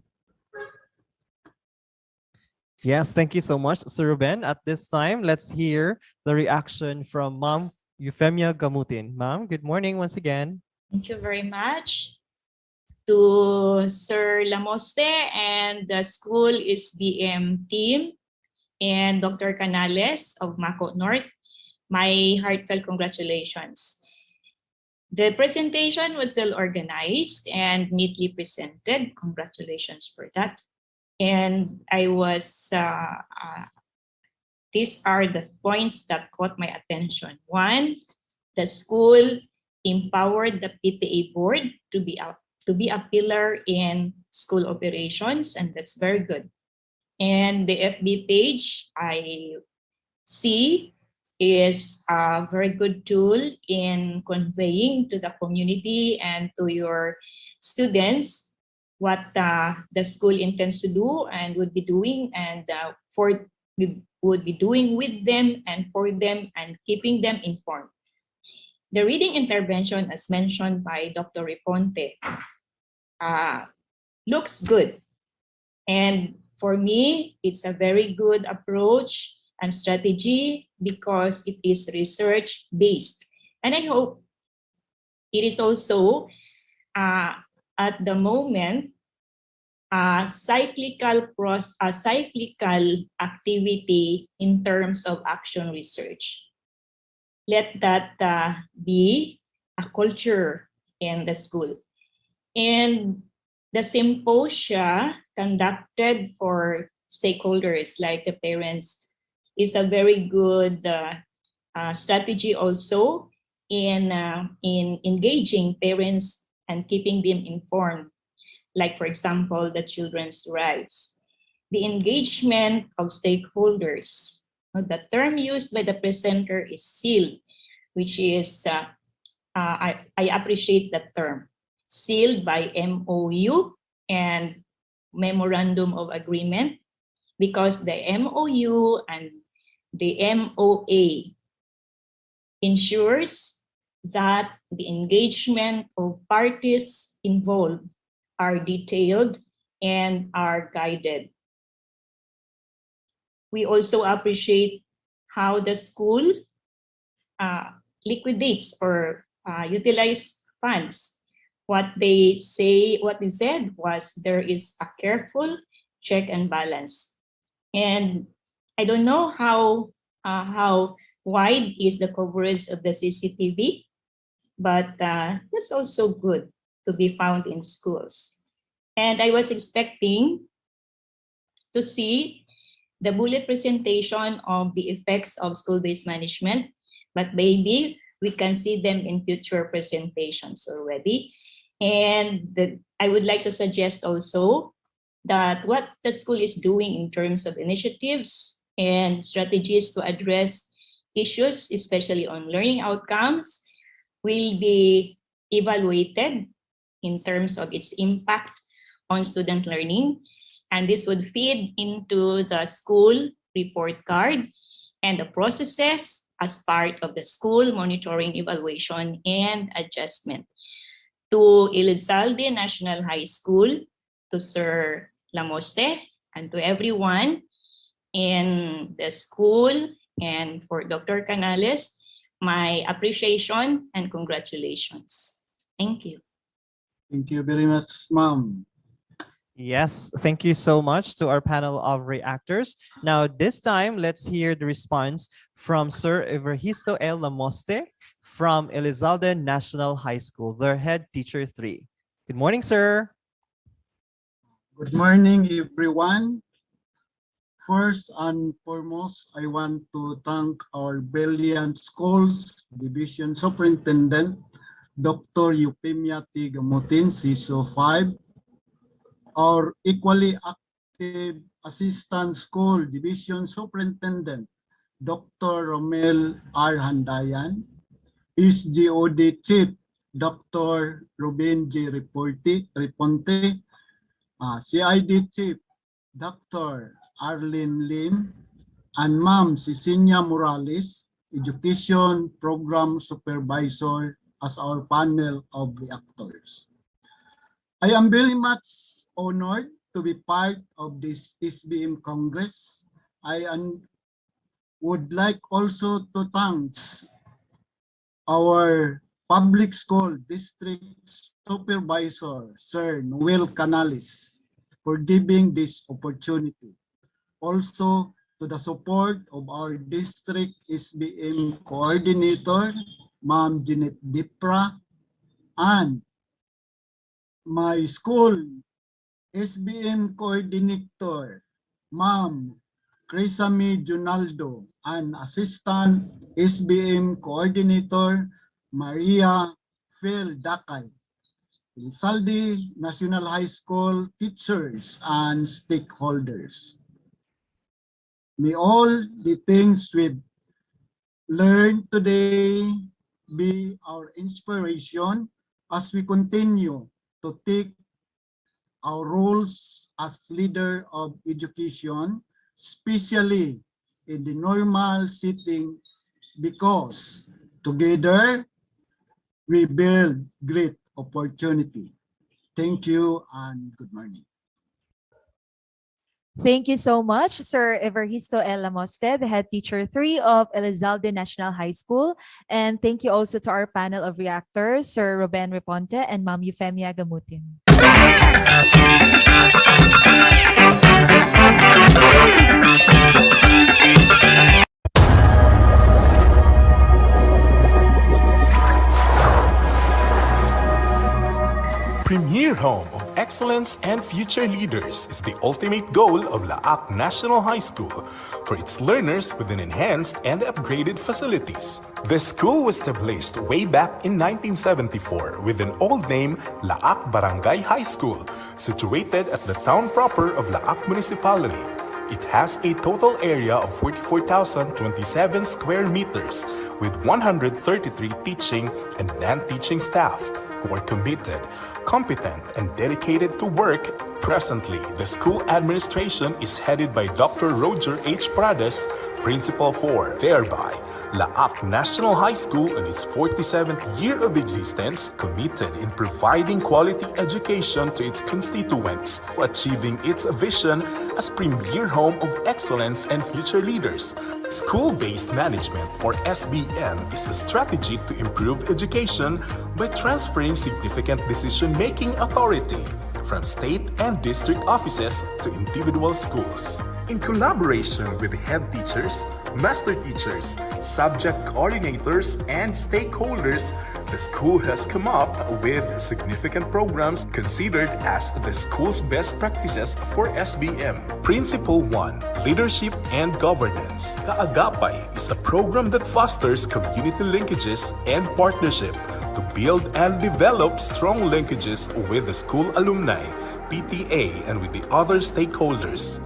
Yes, thank you so much, Sir Ruben. At this time, let's hear the reaction from Ma'am Euphemia Gamutin. Ma'am, good morning once again.
Thank you very much to Sir Lamoste and the school SDM team and Dr. Canales of Mako North. My heartfelt congratulations. The presentation was well organized and neatly presented. Congratulations for that. And I was, these are the points that caught my attention. One, the school empowered the PTA board to be a pillar in school operations, and that's very good. And the FB page I see is a very good tool in conveying to the community and to your students what the school intends to do and would be doing, and would be doing with them and for them, and keeping them informed. The reading intervention, as mentioned by Dr. Riponte, looks good. And for me, it's a very good approach and strategy because it is research-based. And I hope it is also, at the moment, a cyclical activity in terms of action research. let that be a culture in the school. And the symposia conducted for stakeholders like the parents is a very good strategy also in engaging parents and keeping them informed. Like, for example, the children's rights. The engagement of stakeholders. The term used by the presenter is sealed, which is, I appreciate that term, sealed by MOU and Memorandum of Agreement, because the MOU and the MOA ensures that the engagement of parties involved are detailed and are guided. We also appreciate how the school liquidates or utilize funds. What they said was there is a careful check and balance. And I don't know how wide is the coverage of the CCTV, but that's also good to be found in schools. And I was expecting to see the bullet presentation of the effects of school-based management, but maybe we can see them in future presentations already. And I would like to suggest also that what the school is doing in terms of initiatives and strategies to address issues, especially on learning outcomes, will be evaluated in terms of its impact on student learning. And this would feed into the school report card and the processes as part of the school monitoring, evaluation, and adjustment. To Elizalde National High School, to Sir Lamoste, and to everyone in the school, and for Dr. Canales, my appreciation and congratulations. Thank you.
Thank you very much, ma'am.
Yes, thank you so much to our panel of reactors. Now, this time, let's hear the response from Sir Everhisto L. Lamoste from Elizalde National High School, their head teacher 3. Good morning, sir.
Good morning, everyone. First and foremost, I want to thank our brilliant schools division superintendent, Dr. Eupemia T. Gamutin, CISO 5, our equally active assistant school division superintendent, Dr. Romel R. Handayan, his GOD chief, Dr. Ruben J. Reponte, CID chief, Dr. Arlene Lim, and Ma'am Cecilia Morales, education program supervisor, as our panel of reactors. I am very much honored to be part of this SBM Congress. I would like also to thank our public school district supervisor, Sir Noel Canales, for giving this opportunity. Also, to the support of our district SBM coordinator, Ma'am Jeanette Dipra, and my school SBM coordinator, Ma'am Crisami Junaldo, and assistant SBM coordinator, Maria Phil Dakay, Elizalde National High School teachers and stakeholders. May all the things we've learned today be our inspiration as we continue to take our roles as leader of education, especially in the normal setting, because together we build great opportunity. Thank you and good morning.
Thank you so much, Sir Everhisto L. Lamoste, the head teacher 3 of Elizalde National High School. And thank you also to our panel of reactors, Sir Ruben Reponte and Ma'am Eufemia Gamutin.
Premier home of excellence and future leaders is the ultimate goal of Laak National High School for its learners with an enhanced and upgraded facilities. The school was established way back in 1974 with an old name Laak Barangay High School, situated at the town proper of Laak Municipality. It has a total area of 44,027 square meters with 133 teaching and non-teaching staff who are committed, competent, and dedicated to work. Presently, the school administration is headed by Dr. Roger H. Pradas, Principal for thereby Laak National High School in its 47th year of existence, committed in providing quality education to its constituents, achieving its vision as premier home of excellence and future leaders. School-based management, or SBM, is a strategy to improve education by transferring significant decision-making authority from state and district offices to individual schools. In collaboration with head teachers, master teachers, subject coordinators, and stakeholders, the school has come up with significant programs considered as the school's best practices for SBM. Principle 1. Leadership and Governance. Kaagapay is a program that fosters community linkages and partnership to build and develop strong linkages with the school alumni, PTA, and with the other stakeholders.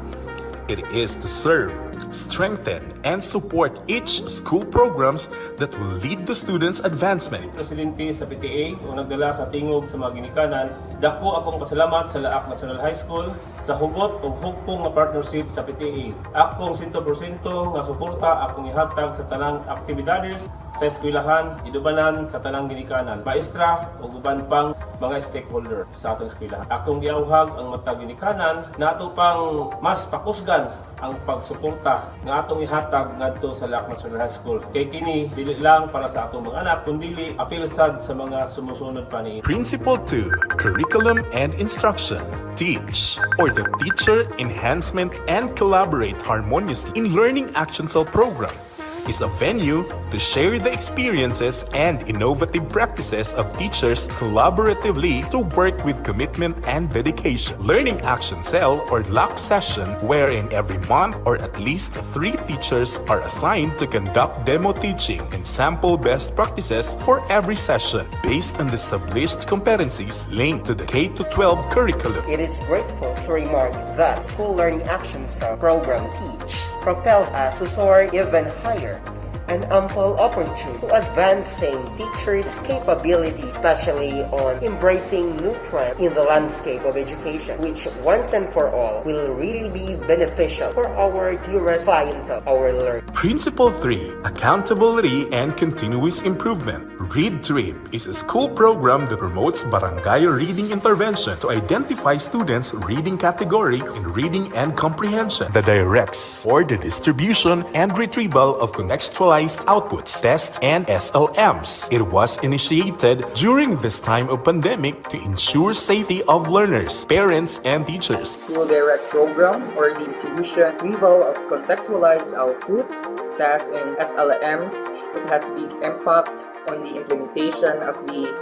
It is to serve, strengthen, and support each school programs that will lead the students' advancement.
Presidente sa PTA o nagdala sa tingog sa mga ginikanan, dako akong pasalamat sa Laak National High School sa hugot o hugpong nga partnership sa PTA. Akong 100% nga suporta akong ihatag sa tanang aktibidades sa eskwelahan, idubanan sa tanang ginikanan, maestra o uban pang mga stakeholder sa atong eskwelahan. Akong giauhag ang matag ginikanan na ato pang mas pakusgan ang pagsuporta nga atong ihatag ngadto sa Laak National High School. Kay kini dili lang para sa atong mga anak kundi apil sad sa mga sumusunod pa ni.
Principle 2. Curriculum and Instruction. Teach, or the Teacher Enhancement and Collaborate Harmoniously in Learning Action Cell Program, is a venue to share the experiences and innovative practices of teachers collaboratively to work with commitment and dedication. Learning Action Cell or LAC session, wherein every month or at least 3 teachers are assigned to conduct demo teaching and sample best practices for every session based on the established competencies linked to the K-12 curriculum.
It is grateful to remark that School Learning Action Cell program Teach propels us to soar even higher, an ample opportunity to advancing teachers' capability, especially on embracing new trends in the landscape of education, which once and for all will really be beneficial for our dearest clientele, our learners.
Principle 3. Accountability and Continuous Improvement. Read Trip is a school program that promotes barangay reading intervention to identify students' reading category in reading and comprehension that directs for the distribution and retrieval of contextualized outputs, tests, and SLMs. It was initiated during this time of pandemic to ensure safety of learners, parents, and teachers.
School Direct program, or the distribution retrieval of contextualized outputs, tests, and SLMs. It has big impact on the implementation of the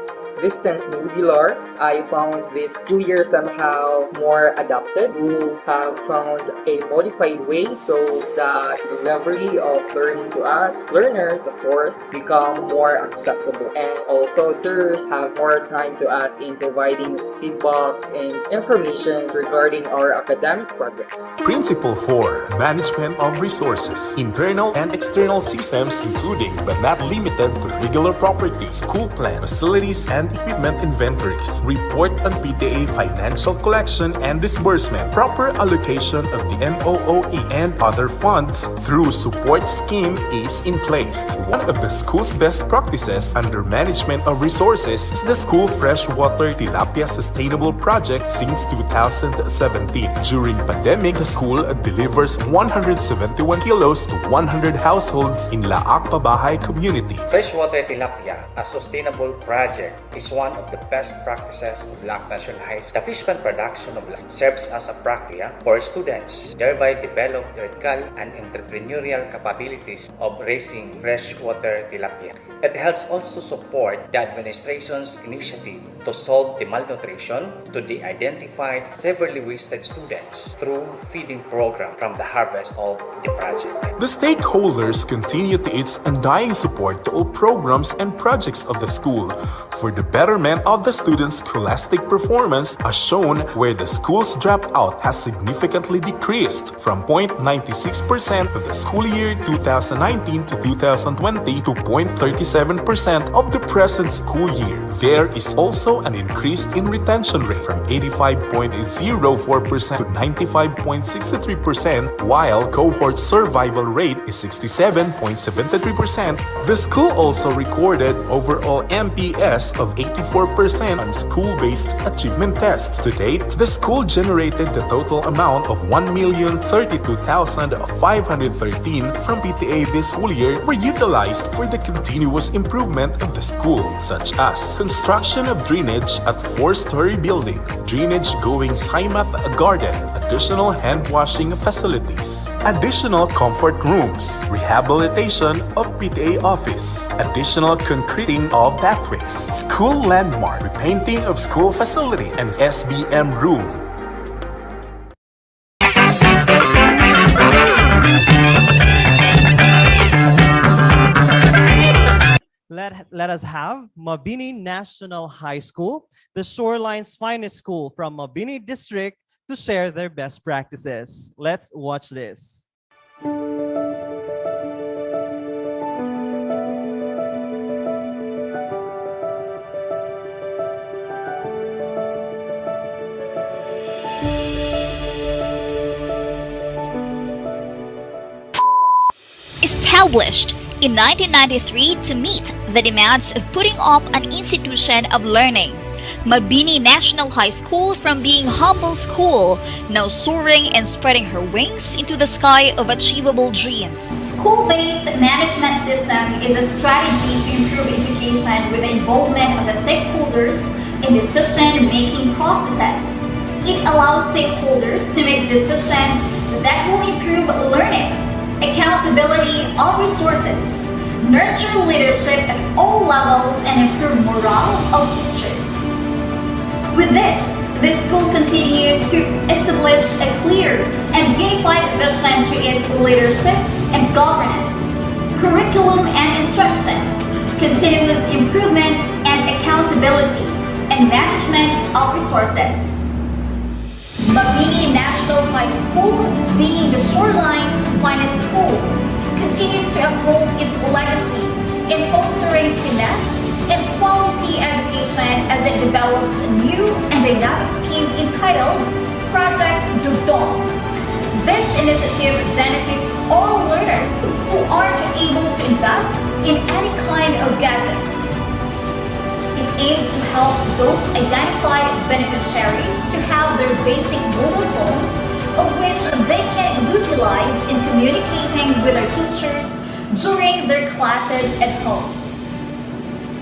distance modular. I found this school year somehow more adapted. We have found a modified way so that the delivery of learning to us, learners of course, become more accessible. And also teachers have more time to us in providing feedbacks and information regarding our academic progress.
Principle 4. Management of Resources. Internal and external systems including but not limited to regular properties, school plan, facilities, and equipment inventories. Report on PTA financial collection and disbursement. Proper allocation of the MOOE and other funds through support scheme is in place. One of the school's best practices under management of resources is the School Freshwater Tilapia Sustainable Project since 2017. During pandemic, the school delivers 171 kilos to 100 households in Laak Pabahay communities.
Freshwater Tilapia, a sustainable project
is one of the best practices of Lac National High School. The fish pond production of Lac serves as a practice for students, thereby develop their ethical and entrepreneurial capabilities of raising freshwater tilapia. It helps also support the administration's initiative to solve the malnutrition to the identified severely wasted students through feeding program from the harvest of the project.
The stakeholders continue to its undying support to all programs and projects of the school for the betterment of the students' scholastic performance, as shown where the school's dropout has significantly decreased from 0.96% of the school year 2019 to 2020 to 0.37% of the present school year. There is also an increase in retention rate from 85.04% to 95.63%, while cohort survival rate is 67.73%. The school also recorded overall MPS of 84% on school-based achievement tests. To date, the school generated the total amount of 1,032,513 from PTA this school year were utilized for the continuous improvement of the school, such as construction of drainage at 4-story building, drainage going Saimath garden, additional hand washing facilities, additional comfort rooms, rehabilitation of PTA office, additional concreting of pathways, school landmark, repainting of school facility, and SBM room.
Let us have Mabini National High School, the Shoreline's finest school from Mabini District, to share their best practices. Let's watch this.
Established in 1993 to meet the demands of putting up an institution of learning, Mabini National High School, from being humble school, now soaring and spreading her wings into the sky of achievable dreams.
School-based management system is a strategy to improve education with the involvement of the stakeholders in decision-making processes. It allows stakeholders to make decisions that will improve learning, accountability of resources, nurture leadership at all levels, and improve morale of teachers. With this, the school continued to establish a clear and unified vision to its leadership and governance, curriculum and instruction, continuous improvement and accountability, and management of resources. Mabini National High School, being the Shoreline's finest school, continues to uphold its legacy in fostering finesse and quality education as it develops a new and dynamic scheme entitled Project Dugdong. This initiative benefits all learners who aren't able to invest in any kind of gadgets. It aims to help those identified beneficiaries to have their basic mobile phones, of which they can utilize in communicating with their teachers during their classes at home.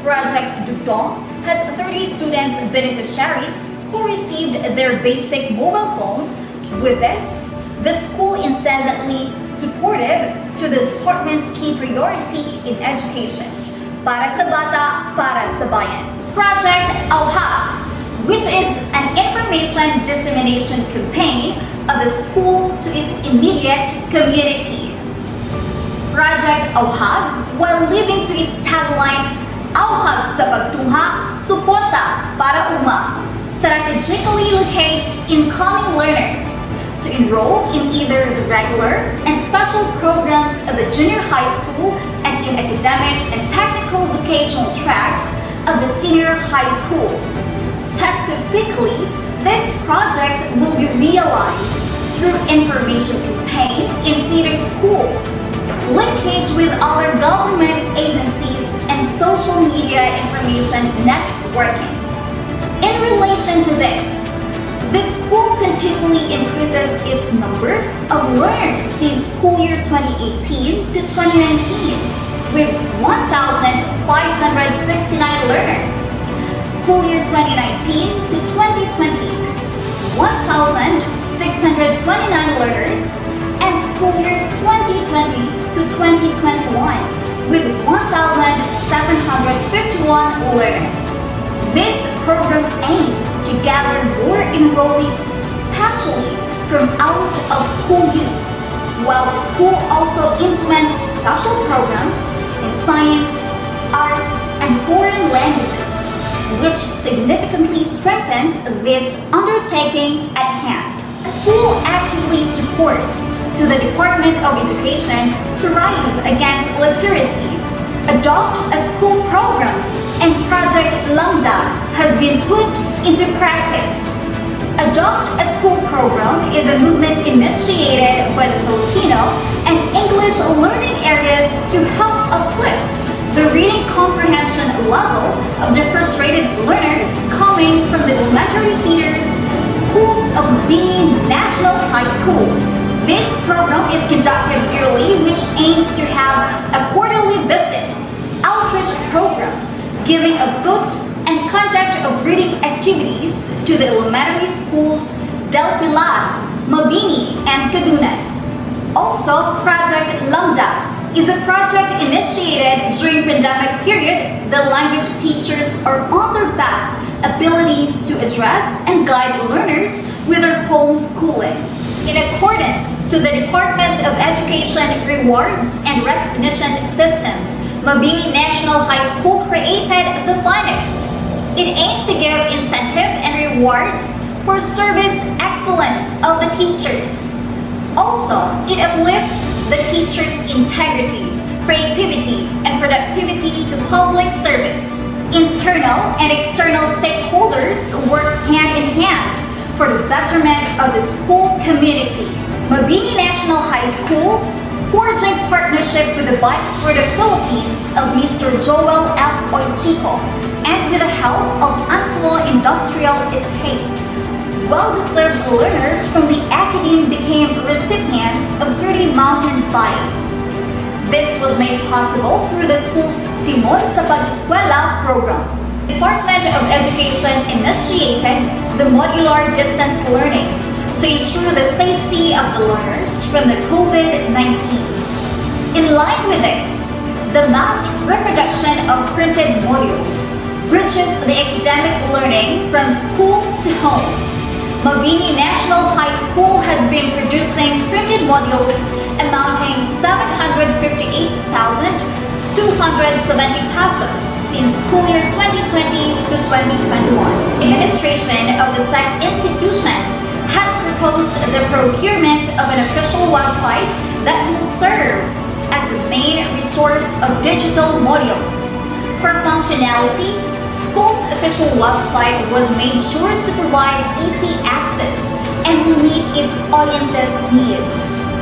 Project Dugdong has 30 students beneficiaries who received their basic mobile phone. With this, the school incessantly supportive to the department's key priority in education, para sa bata, para sa bayan. Project AUHA, which is an information dissemination campaign of the school to its immediate community. Project AUHAG, while living to its tagline, AUHAG sa pagtungha, suporta para ugma, strategically locates incoming learners to enroll in either the regular and special programs of the junior high school and in academic and technical vocational tracks of the senior high school. Specifically, this project will be realized through information campaign in feeder schools, linkage with other government agencies, and social media information networking. In relation to this, the school continually increases its number of learners since school year 2018 to 2019, with 1,569 learners. school year 2019 to 2020, 1,629 learners, and school year 2020 to 2021 with 1,751 learners. This program aimed to gather more enrollees, especially from out of school youth, while the school also implements special programs in science, arts, and foreign languages, which significantly strengthens this undertaking at hand. The school actively supports to the Department of Education thrive against literacy, adopt a school program, and Project Lambda has been put into practice. Adopt a School program is a movement initiated by the Filipino and English learning areas to help uplift the reading comprehension level of the frustrated learners coming from the elementary feeders schools of Mabini National High School. This program is conducted yearly, which aims to have a quarterly visit outreach program giving of books and conduct of reading activities to the elementary schools Del Pilar, Mabini, and Cadunan. Also, Project Lambda is a project initiated during pandemic period. The language teachers are on their best abilities to address and guide learners with their homeschooling. In accordance to the Department of Education Rewards and Recognition System, Mabini National High School created the finest. It aims to give incentive and rewards for service excellence of the teachers. Also, it uplifts the teachers' integrity, creativity, and productivity to public service. Internal and external stakeholders work hand in hand for the betterment of the school community. Mabini National High School forging partnership with the Bikes for the Philippines of Mr. Joel F. Oichico and with the help of Anflo Industrial Estate. Well-deserved learners from the academy became recipients of 30 mountain bikes. This was made possible through the school's Timon sa Pag-eskwela program. Department of Education initiated the modular distance learning to ensure the safety of the learners from the COVID-19. In line with this, the mass reproduction of printed modules bridges the academic learning from school to home. Mabini National High School has been producing printed modules amounting 758,270 pesos since school year 2020 to 2021. Administration of the said institution has proposed the procurement of an official website that will serve as the main resource of digital modules. For functionality, school's official website was made sure to provide easy access and will meet its audience's needs.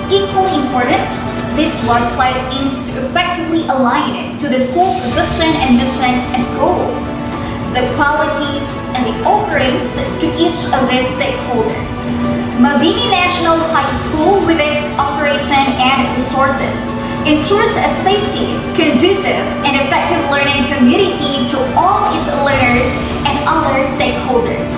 Equally important, this website aims to effectively align it to the school's vision and mission and goals, the qualities and the offerings to each of these stakeholders. Mabini National High School, with its operation and resources, ensures a safety, conducive, and effective learning community to all its learners and other stakeholders.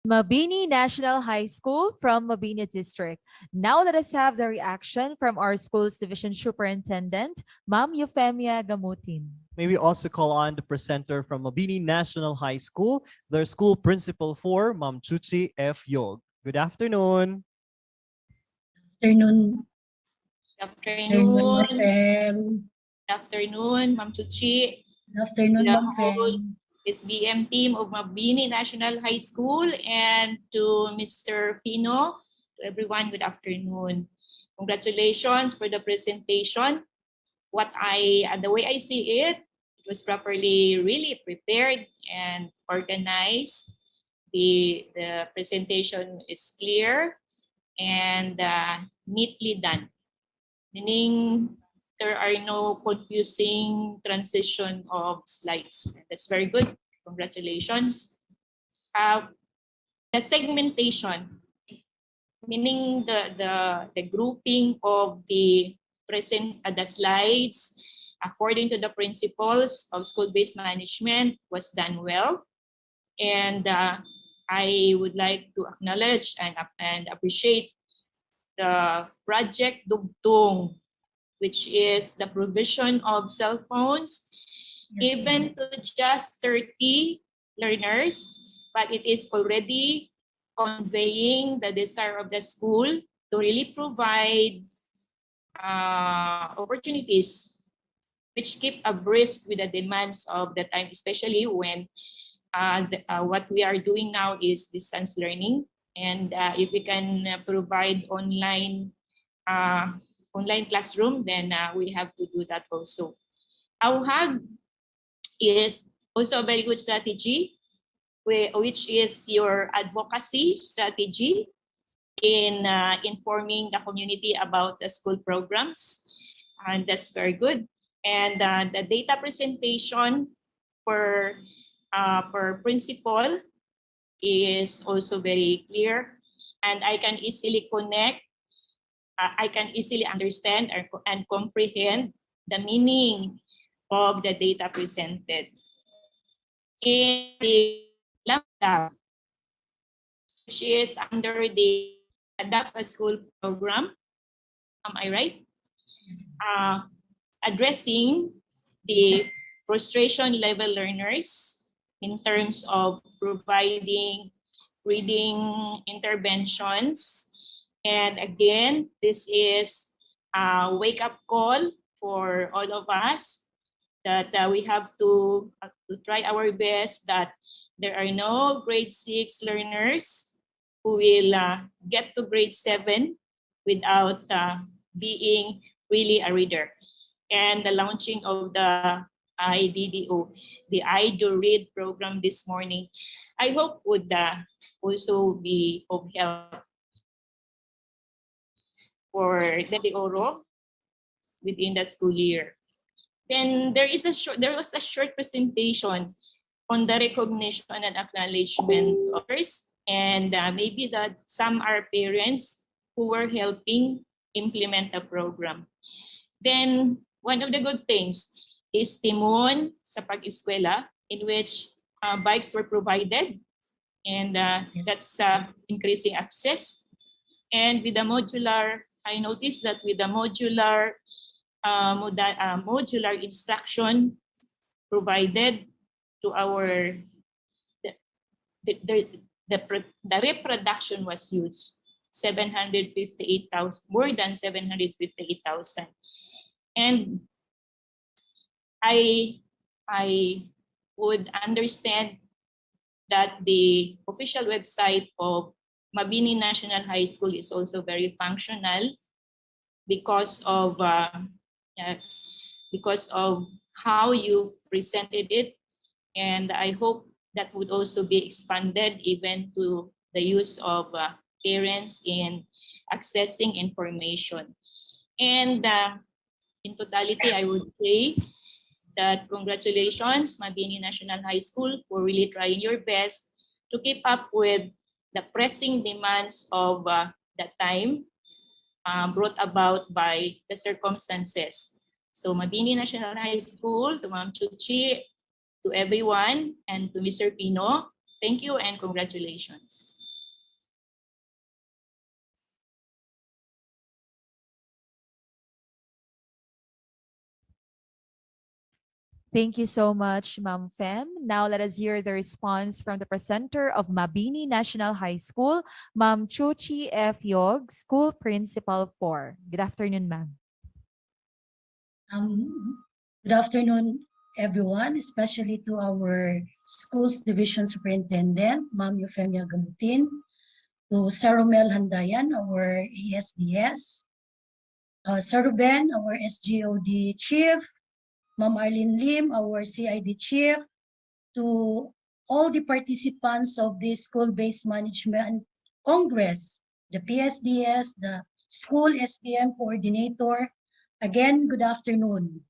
Mabini National High School from Mabini District. Now let us have the reaction from our school's division superintendent, Ma'am Euphemia Gamutin.
May we also call on the presenter from Mabini National High School, their school principal for Ma'am Chuchi F. Yog. Good afternoon.
Afternoon.
Afternoon.
Ma'am.
Afternoon, Ma'am Chuchi.
Good afternoon, Ma'am.
SBM team of Mabini National High School, and to Mr. Pino, to everyone, good afternoon. Congratulations for the presentation. The way I see it, it was properly really prepared and organized. The presentation is clear and neatly done, meaning there are no confusing transition of slides. That's very good. Congratulations. The segmentation, meaning the grouping of the present the slides according to the principles of school-based management was done well. And I would like to acknowledge and appreciate the Project Dugtong, which is the provision of cell phones, given to just 30 learners, but it is already conveying the desire of the school to really provide opportunities which keep abreast with the demands of the time, especially when what we are doing now is distance learning. And if we can provide online classroom, then we have to do that also. AUHAG is also a very good strategy, which is your advocacy strategy in informing the community about the school programs, and that's very good. And the data presentation per principal is also very clear, and I can easily connect, I can easily understand and comprehend the meaning of the data presented. In the lab, which is under the Adapt a School program, am I right? Addressing the frustration level learners in terms of providing reading interventions. And again, this is a wake-up call for all of us that we have to try our best, that there are no grade 6 learners who will get to grade 7 without being really a reader. And the launching of the IDDO, the I Do Read program this morning, I hope would also be of help for the Oro within the school year. Then there was a short presentation on the recognition and acknowledgement of others, and maybe that some are parents who were helping implement the program. Then one of the good things is Timon sa Pag-Eskwela, in which bikes were provided, and that's increasing access. And with the modular, I noticed that with the modular modular instruction provided to our, the reproduction was huge, 758,000, more than 758,000. And I would understand that the official website of Mabini National High School is also very functional because of how you presented it, and I hope that would also be expanded even to the use of parents in accessing information. And in totality, I would say that congratulations, Mabini National High School, for really trying your best to keep up with the pressing demands of the time brought about by the circumstances. So Mabini National High School, to Ma'am Chuchi, to everyone, and to Mr. Pino, thank you and congratulations.
Thank you so much, Ma'am Fem. Now let us hear the response from the presenter of Mabini National High School, Ma'am Chuchi F. Yog, School Principal 4. Good afternoon, ma'am.
Good afternoon, everyone, especially to our Schools Division Superintendent, Ma'am Euphemia Gamutin, to Sir Romel Handayan, our ESDS, Sir Ruben, our SGOD Chief, Ma'am Arlene Lim, our CID Chief, to all the participants of this School-Based Management Congress, the PSDS, the School SPM Coordinator. Again, good afternoon.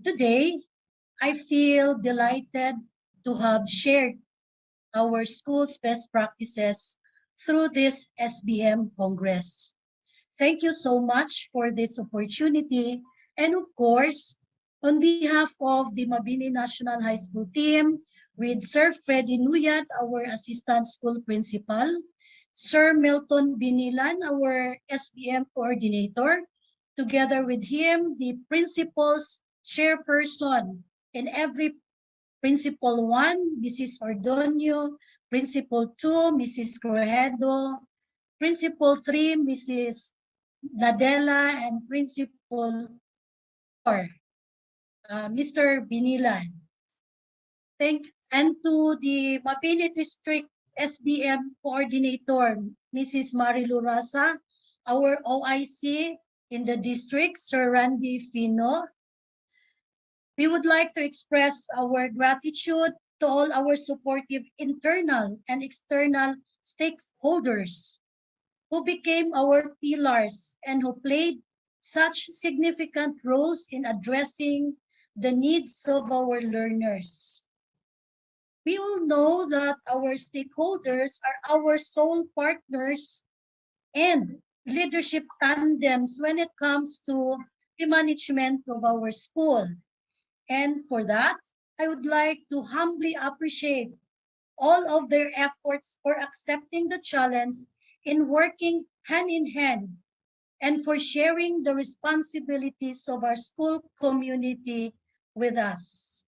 Today, I feel delighted to have shared our school's best practices through this SBM Congress. Thank you so much for this opportunity. And of course, on behalf of the Mabini National High School team, with Sir Freddy Nuyat, our Assistant School Principal, Sir Milton Binilan, our SBM Coordinator, together with him, the Principal's Chairperson in every Principal 1, Mrs. Ordonio, Principal 2, Mrs. Corredo, Principal 3, Mrs. Nadella, and Principal 4, Mr. Binilan. And to the Mabini District SBM Coordinator, Mrs. Marilu Rasa, our OIC in the district, Sir Randy Fino. We would like to express our gratitude to all our supportive internal and external stakeholders who became our pillars and who played such significant roles in addressing the needs of our learners. We all know that our stakeholders are our sole partners and leadership tandems when it comes to the management of our school. And for that, I would like to humbly appreciate all of their efforts for accepting the challenge in working hand in hand and for sharing the responsibilities of our school community with us.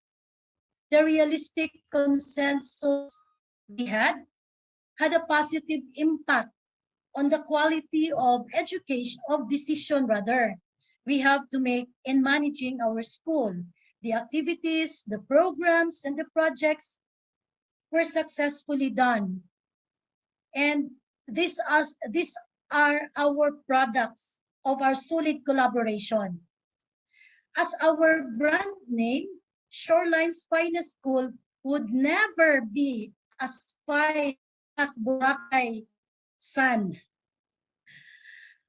The realistic consensus we had a positive impact on the quality of education, of decision rather, we have to make in managing our school. The activities, the programs, and the projects were successfully done. And these are our products of our solid collaboration. As our brand name, Shoreline's Finest School would never be as fine as Boracay Sun,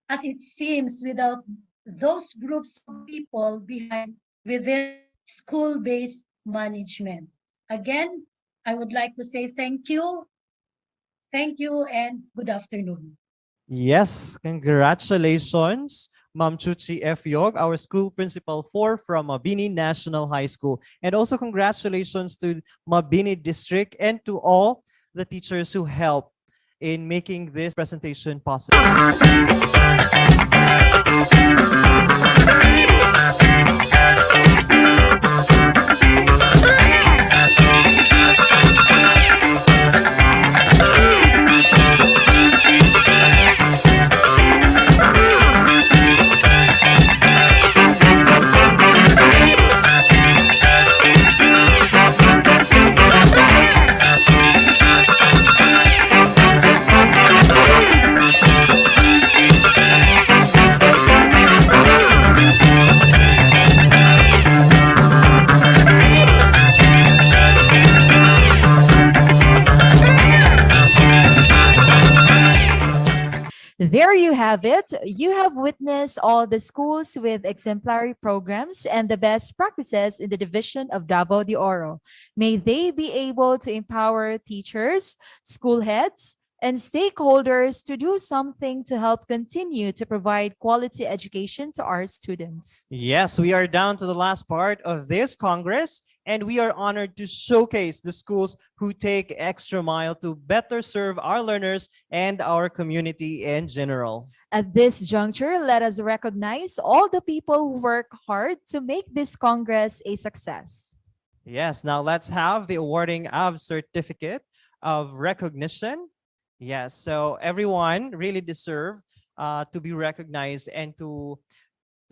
as it seems without those groups of people within school-based management. Again, I would like to say thank you, and good afternoon.
Yes, congratulations, Ma'am Chuchi F. Yog, our school principal 4 from Mabini National High School. And also congratulations to Mabini District and to all the teachers who helped in making this presentation possible.
There you have it. You have witnessed all the schools with exemplary programs and the best practices in the division of Davao de Oro. May they be able to empower teachers, school heads, and stakeholders to do something to help continue to provide quality education to our students.
Yes, we are down to the last part of this Congress, and we are honored to showcase the schools who take extra mile to better serve our learners and our community in general.
At this juncture, let us recognize all the people who work hard to make this Congress a success.
Yes, now let's have the awarding of certificate of recognition. Yes, so everyone really deserve to be recognized and to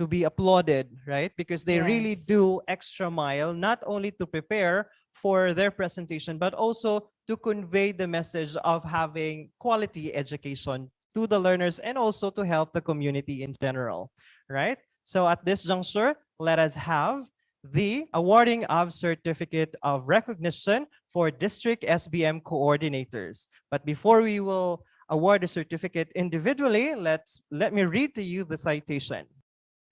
be applauded, right? Because they really
Yes.
do extra mile, not only to prepare for their presentation, but also to convey the message of having quality education to the learners and also to help the community in general, right? So at this juncture, let us have the awarding of certificate of recognition for district SBM coordinators. But before we will award the certificate individually, let me read to you the citation.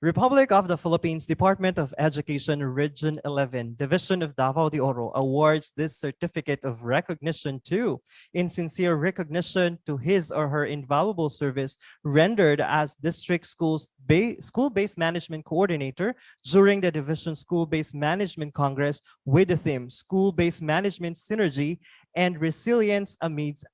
Republic of the Philippines Department of Education Region 11 Division of Davao de Oro awards this certificate of recognition to in sincere recognition to his or her invaluable service rendered as district school-based management coordinator during the division school-based management congress with the theme school-based management synergy and resilience amidst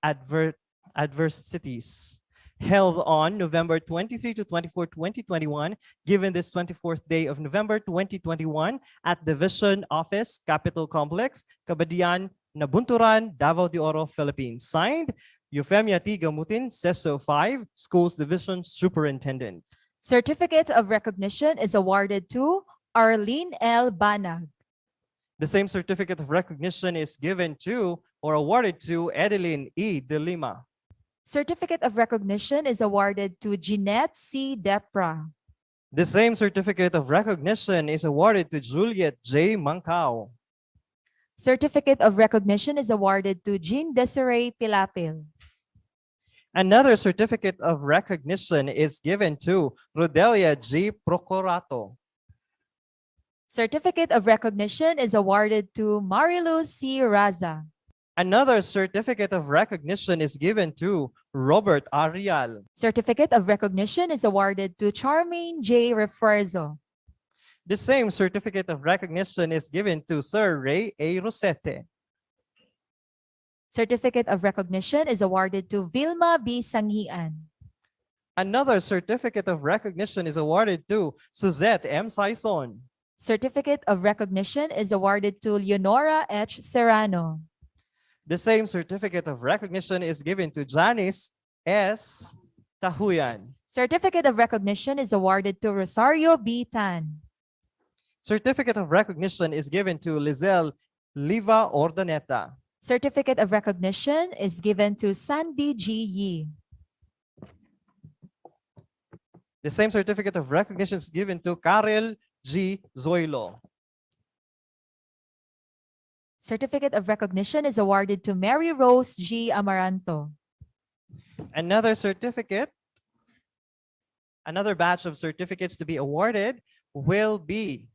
adversities, held on November 23 to 24, 2021, given this 24th day of November 2021 at Division Office, Capitol Complex, Cabadian, Nabunturan, Davao de Oro, Philippines. Signed, Eufemia T. Gamutin, CESO 5, Schools Division Superintendent.
Certificate of recognition is awarded to Arlene L. Banag.
The same certificate of recognition is given to or awarded to Edeline E. De Lima.
Certificate of recognition is awarded to Jeanette C. Depra.
The same certificate of recognition is awarded to Juliet J. Mancao.
Certificate of recognition is awarded to Jean Desiree Pilapil.
Another certificate of recognition is given to Rodelia G. Procurato.
Certificate of recognition is awarded to Marilu C. Raza.
Another certificate of recognition is given to Robert Arial.
Certificate of recognition is awarded to Charmaine J. Refuerzo.
The same certificate of recognition is given to Sir Ray A. Rosete.
Certificate of recognition is awarded to Vilma B. Sanghian.
Another certificate of recognition is awarded to Suzette M. Saison.
Certificate of recognition is awarded to Leonora H. Serrano.
The same certificate of recognition is given to Janice S. Tahuyan.
Certificate of recognition is awarded to Rosario B. Tan.
Certificate of recognition is given to Lizelle Liva Ordaneta.
Certificate of recognition is given to Sandy G. Yi.
The same certificate of recognition is given to Karel G. Zoilo.
Certificate of recognition is awarded to Mary Rose G. Amaranto.
Another batch of certificates to be awarded will be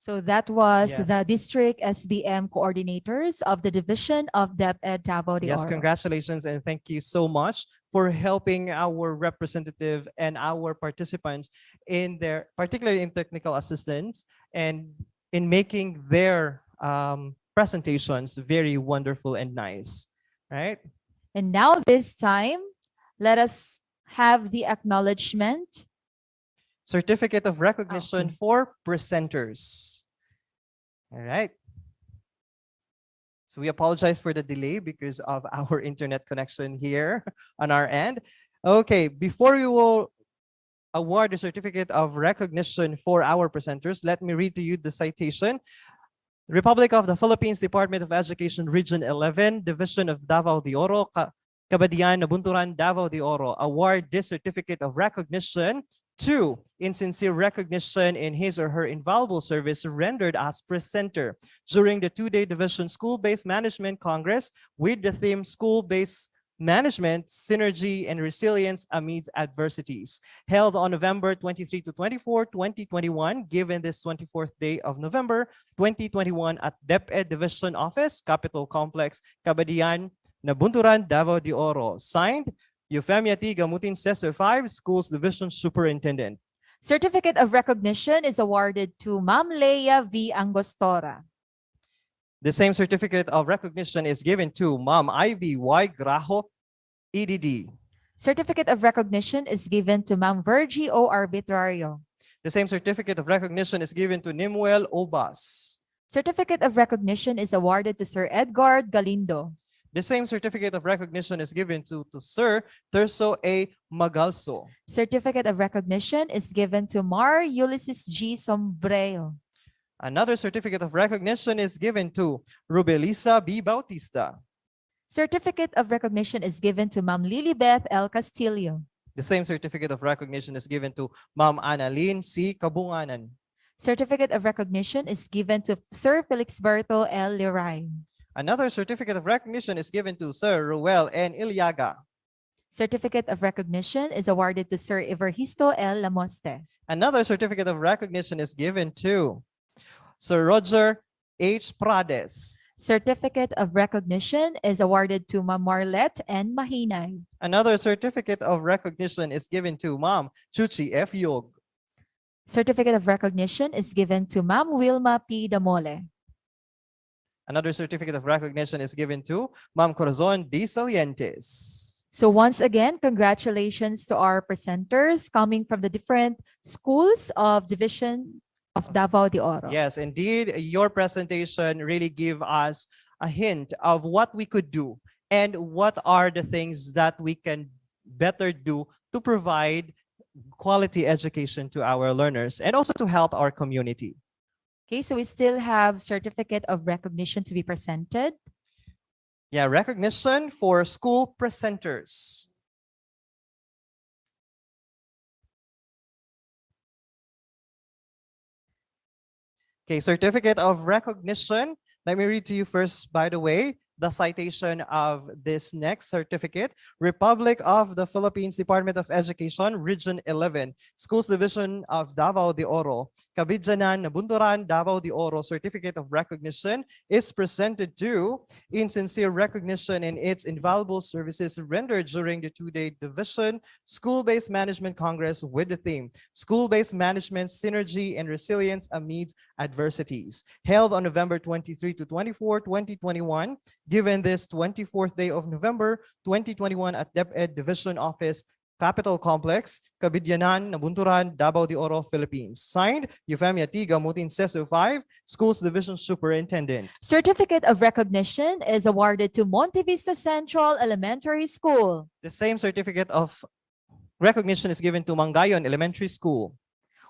So that was
Yes.
the district SBM coordinators of the Division of DepEd Davao de
Yes,
Oro.
congratulations and thank you so much for helping our representative and our participants in their, particularly in technical assistance and in making their presentations very wonderful and nice, right?
And now this time, let us have the acknowledgement.
Certificate of recognition for presenters. All right. So we apologize for the delay because of our internet connection here on our end. Okay, before we will award the certificate of recognition for our presenters, let me read to you the citation. Republic of the Philippines Department of Education Region 11, Division of Davao de Oro, Cabadian, Nabunturan, Davao de Oro, award this certificate of recognition to, in sincere recognition in his or her invaluable service rendered as presenter during the two-day Division School-Based Management Congress with the theme School-Based Management, Synergy, and Resilience Amidst Adversities, held on November 23 to 24, 2021, given this 24th day of November 2021 at DepEd Division Office, Capitol Complex, Cabadian, Nabunturan, Davao de Oro. Signed, Eufemia T. Gamutin, CESO 5, Schools Division Superintendent.
Certificate of recognition is awarded to Ma'am Leia V. Angostora.
The same certificate of recognition is given to Ma'am Ivy Y. Grajo, EDD.
Certificate of recognition is given to Ma'am Virgie O. Arbitrario.
The same certificate of recognition is given to Nimuel Obas.
Certificate of recognition is awarded to Sir Edgar Galindo.
The same certificate of recognition is given to Sir Terso A. Magalso.
Certificate of recognition is given to Mar Ulysses G. Sombrero.
Another certificate of recognition is given to Rubelisa B. Bautista.
Certificate of recognition is given to Ma'am Lilibeth L. Castillo.
The same certificate of recognition is given to Ma'am Annalyn C. Kabunganan.
Certificate of recognition is given to Sir Felixberto L. Liray.
Another certificate of recognition is given to Sir Ruel N. Iliaga.
Certificate of recognition is awarded to Sir Everhisto L. Lamoste.
Another certificate of recognition is given to Sir Roger H. Prades.
Certificate of recognition is awarded to Ma'am Marlette N. Mahinay.
Another certificate of recognition is given to Ma'am Chuchi F. Yog.
Certificate of recognition is given to Ma'am Wilma P. Damole.
Another certificate of recognition is given to Ma'am Corazon D. Salientes.
So once again, congratulations to our presenters coming from the different schools of Division of Davao de Oro.
Yes, indeed, your presentation really gave us a hint of what we could do and what are the things that we can better do to provide quality education to our learners and also to help our community.
Okay, so we still have certificate of recognition to be presented.
Yeah, recognition for school presenters. Okay, certificate of recognition. Let me read to you first, by the way, the citation of this next certificate. Republic of the Philippines Department of Education, Region 11, Schools Division of Davao de Oro, Cabidjanan, Nabunturan, Davao de Oro. Certificate of recognition is presented to, in sincere recognition in its invaluable services rendered during the two-day Division School-Based Management Congress with the theme, School-Based Management, Synergy and Resilience Amid Adversities, held on November 23 to 24, 2021, given this 24th day of November 2021 at DepEd Division Office, Capitol Complex, Cabidyanan, Nabunturan, Davao de Oro, Philippines. Signed, Euphemia T. Gamutin, CESO 5, Schools Division Superintendent.
Certificate of recognition is awarded to Monte Vista Central Elementary School.
The same certificate of recognition is given to Mangayon Elementary School.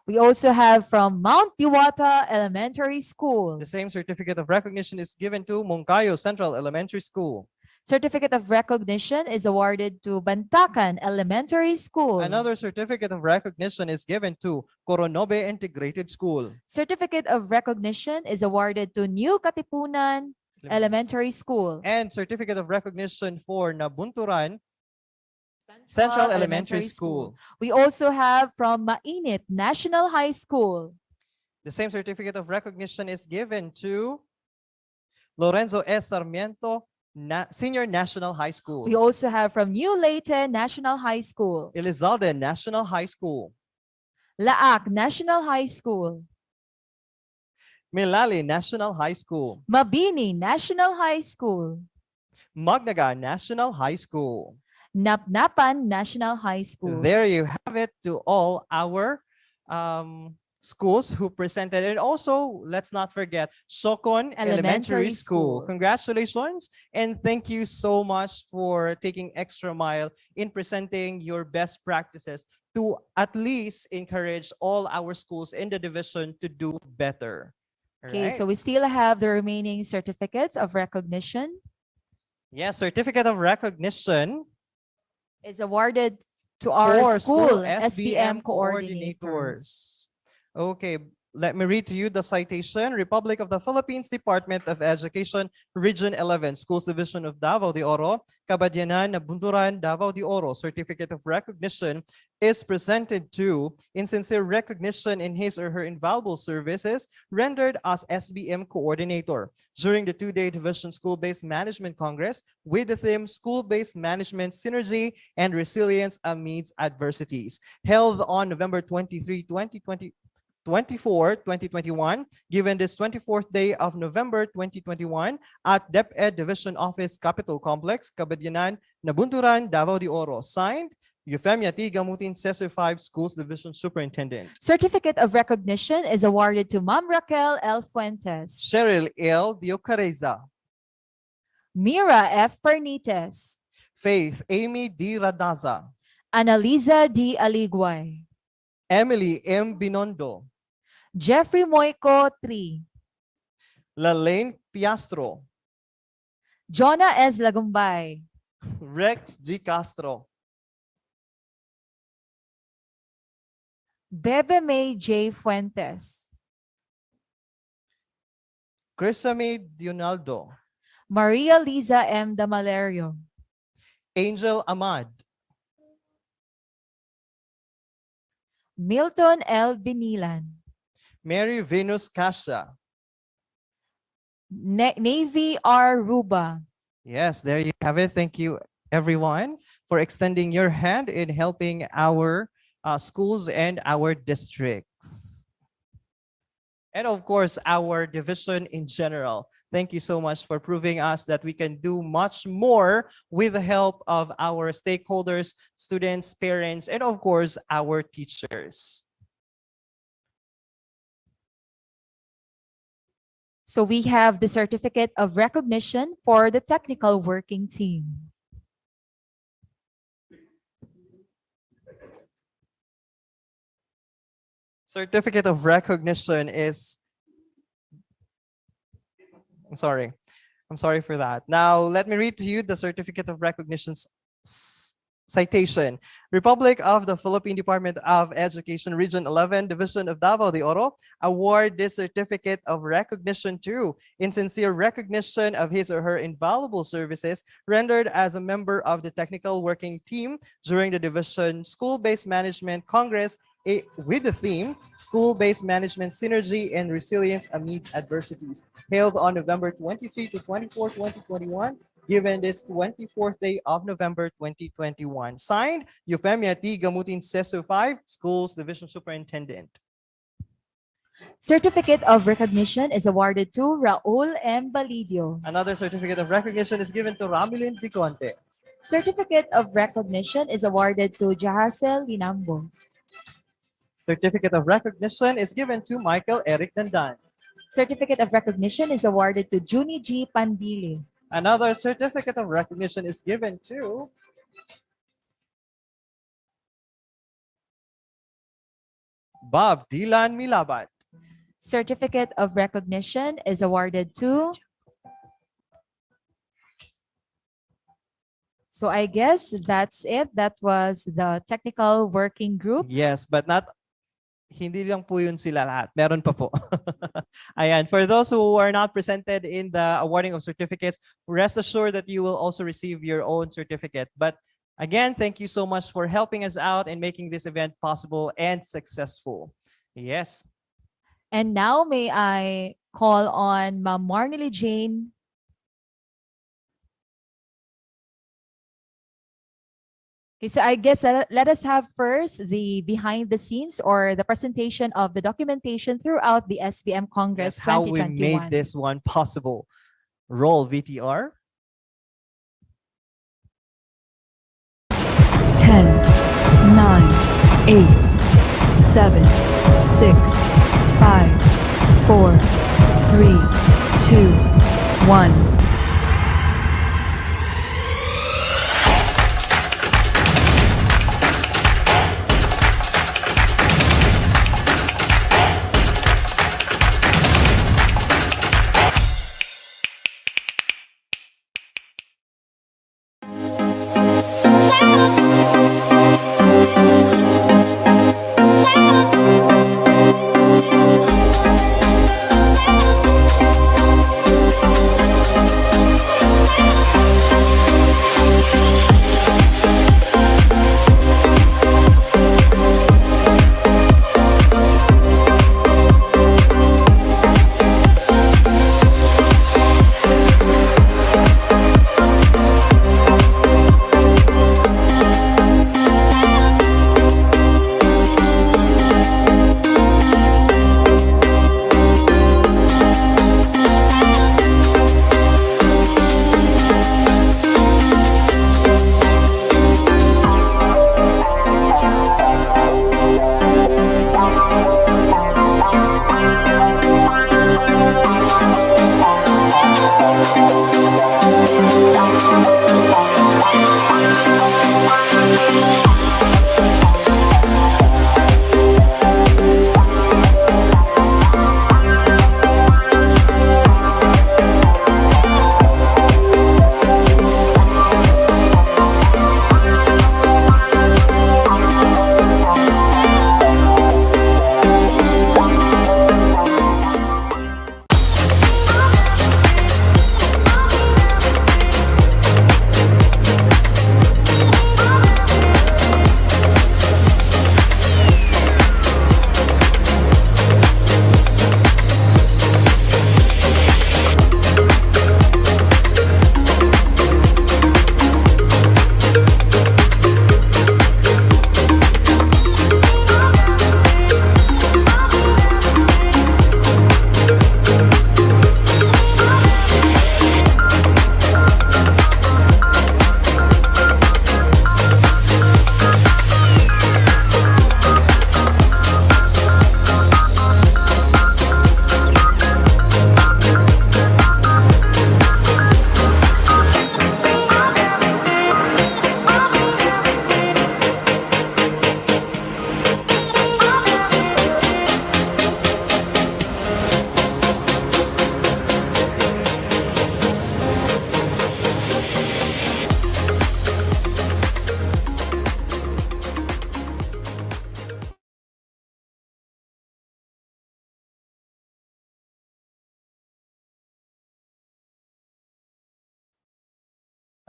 We also have from Mount Diwata Elementary School.
The same certificate of recognition is given to Moncayo Central Elementary School.
Certificate of recognition is awarded to Bantacan Elementary School.
Another certificate of recognition is given to Coronobe Integrated School.
Certificate of recognition is awarded to New Katipunan Elementary School.
And certificate of recognition for Nabunturan Central Elementary School.
We also have from Mainit National High School.
The same certificate of recognition is given to Lorenzo S. Sarmiento Senior National High School.
We also have from New Leyte National High School.
Elizalde National High School.
Laak National High School.
Milali National High School.
Mabini National High School.
Magnaga National High School.
Napnapan National High School.
There you have it to all our schools who presented. And also, let's not forget, Sokon Elementary School. Congratulations, and thank you so much for taking extra mile in presenting your best practices to at least encourage all our schools in the division to do better.
Okay, so we still have the remaining certificates of recognition.
Yes, certificate of recognition
is awarded to our school
SBM
SBM coordinators.
Okay, let me read to you the citation. Republic of the Philippines Department of Education, Region 11, Schools Division of Davao de Oro, Cabadyanan, Nabunturan, Davao de Oro. Certificate of recognition is presented to, in sincere recognition in his or her invaluable services rendered as SBM coordinator during the two-day Division School-Based Management Congress with the theme School-Based Management, Synergy and Resilience Amidst Adversities, held on November 23, 2021, given this 24th day of November 2021 at DepEd Division Office, Capitol Complex, Cabadyanan, Nabunturan, Davao de Oro. Signed, Euphemia T. Gamutin, CESO 5, Schools Division Superintendent.
Certificate of recognition is awarded to Ma'am Raquel L. Fuentes.
Cheryl L. Diocareza.
Mira F. Pernites.
Faith Amy D. Radaza.
Analiza D. Aligway.
Emily M. Binondo.
Jeffrey Moico 3.
Lalaine Piastro.
Jonah S. Lagumbay.
Rex G. Castro.
Bebe May J. Fuentes.
Crisame Dionaldo.
Maria Liza M. Damalerio.
Angel Ahmad.
Milton L. Binilan.
Mary Venus Casha.
Navy R. Ruba.
Yes, there you have it. Thank you, everyone, for extending your hand in helping our schools and our districts. And of course, our division in general. Thank you so much for proving us that we can do much more with the help of our stakeholders, students, parents, and of course, our teachers.
So we have the certificate of recognition for the technical working team.
Certificate of recognition is, I'm sorry for that. Now, let me read to you the certificate of recognition citation. Republic of the Philippine Department of Education, Region 11, Division of Davao de Oro, award this certificate of recognition to, in sincere recognition of his or her invaluable services rendered as a member of the technical working team during the Division School-Based Management Congress with the theme, School-Based Management Synergy and Resilience Amidst Adversities, held on November 23 to 24, 2021, given this 24th day of November 2021. Signed, Euphemia T. Gamutin, CESU 5, Schools Division Superintendent.
Certificate of recognition is awarded to Raul M. Balidio.
Another certificate of recognition is given to Ramilin Viconte.
Certificate of recognition is awarded to Jahasel Linambos.
Certificate of recognition is given to Michael Eric Dandan.
Certificate of recognition is awarded to Juni G. Pandili.
Another certificate of recognition is given to Bob Dylan Milabat.
Certificate of recognition is awarded to, so I guess that's it. That was the technical working group.
Yes, but hindi lang po yun sila lahat. Meron pa po. Ayan. For those who are not presented in the awarding of certificates, rest assured that you will also receive your own certificate. But again, thank you so much for helping us out and making this event possible and successful. Yes.
And now may I call on Ma'am Marnely Jane. Okay, so I guess let us have first the behind the scenes or the presentation of the documentation throughout the SBM Congress
That's how we
2021.
made this one possible. Roll VTR.
10, 9, 8, 7, 6, 5, 4, 3, 2, 1.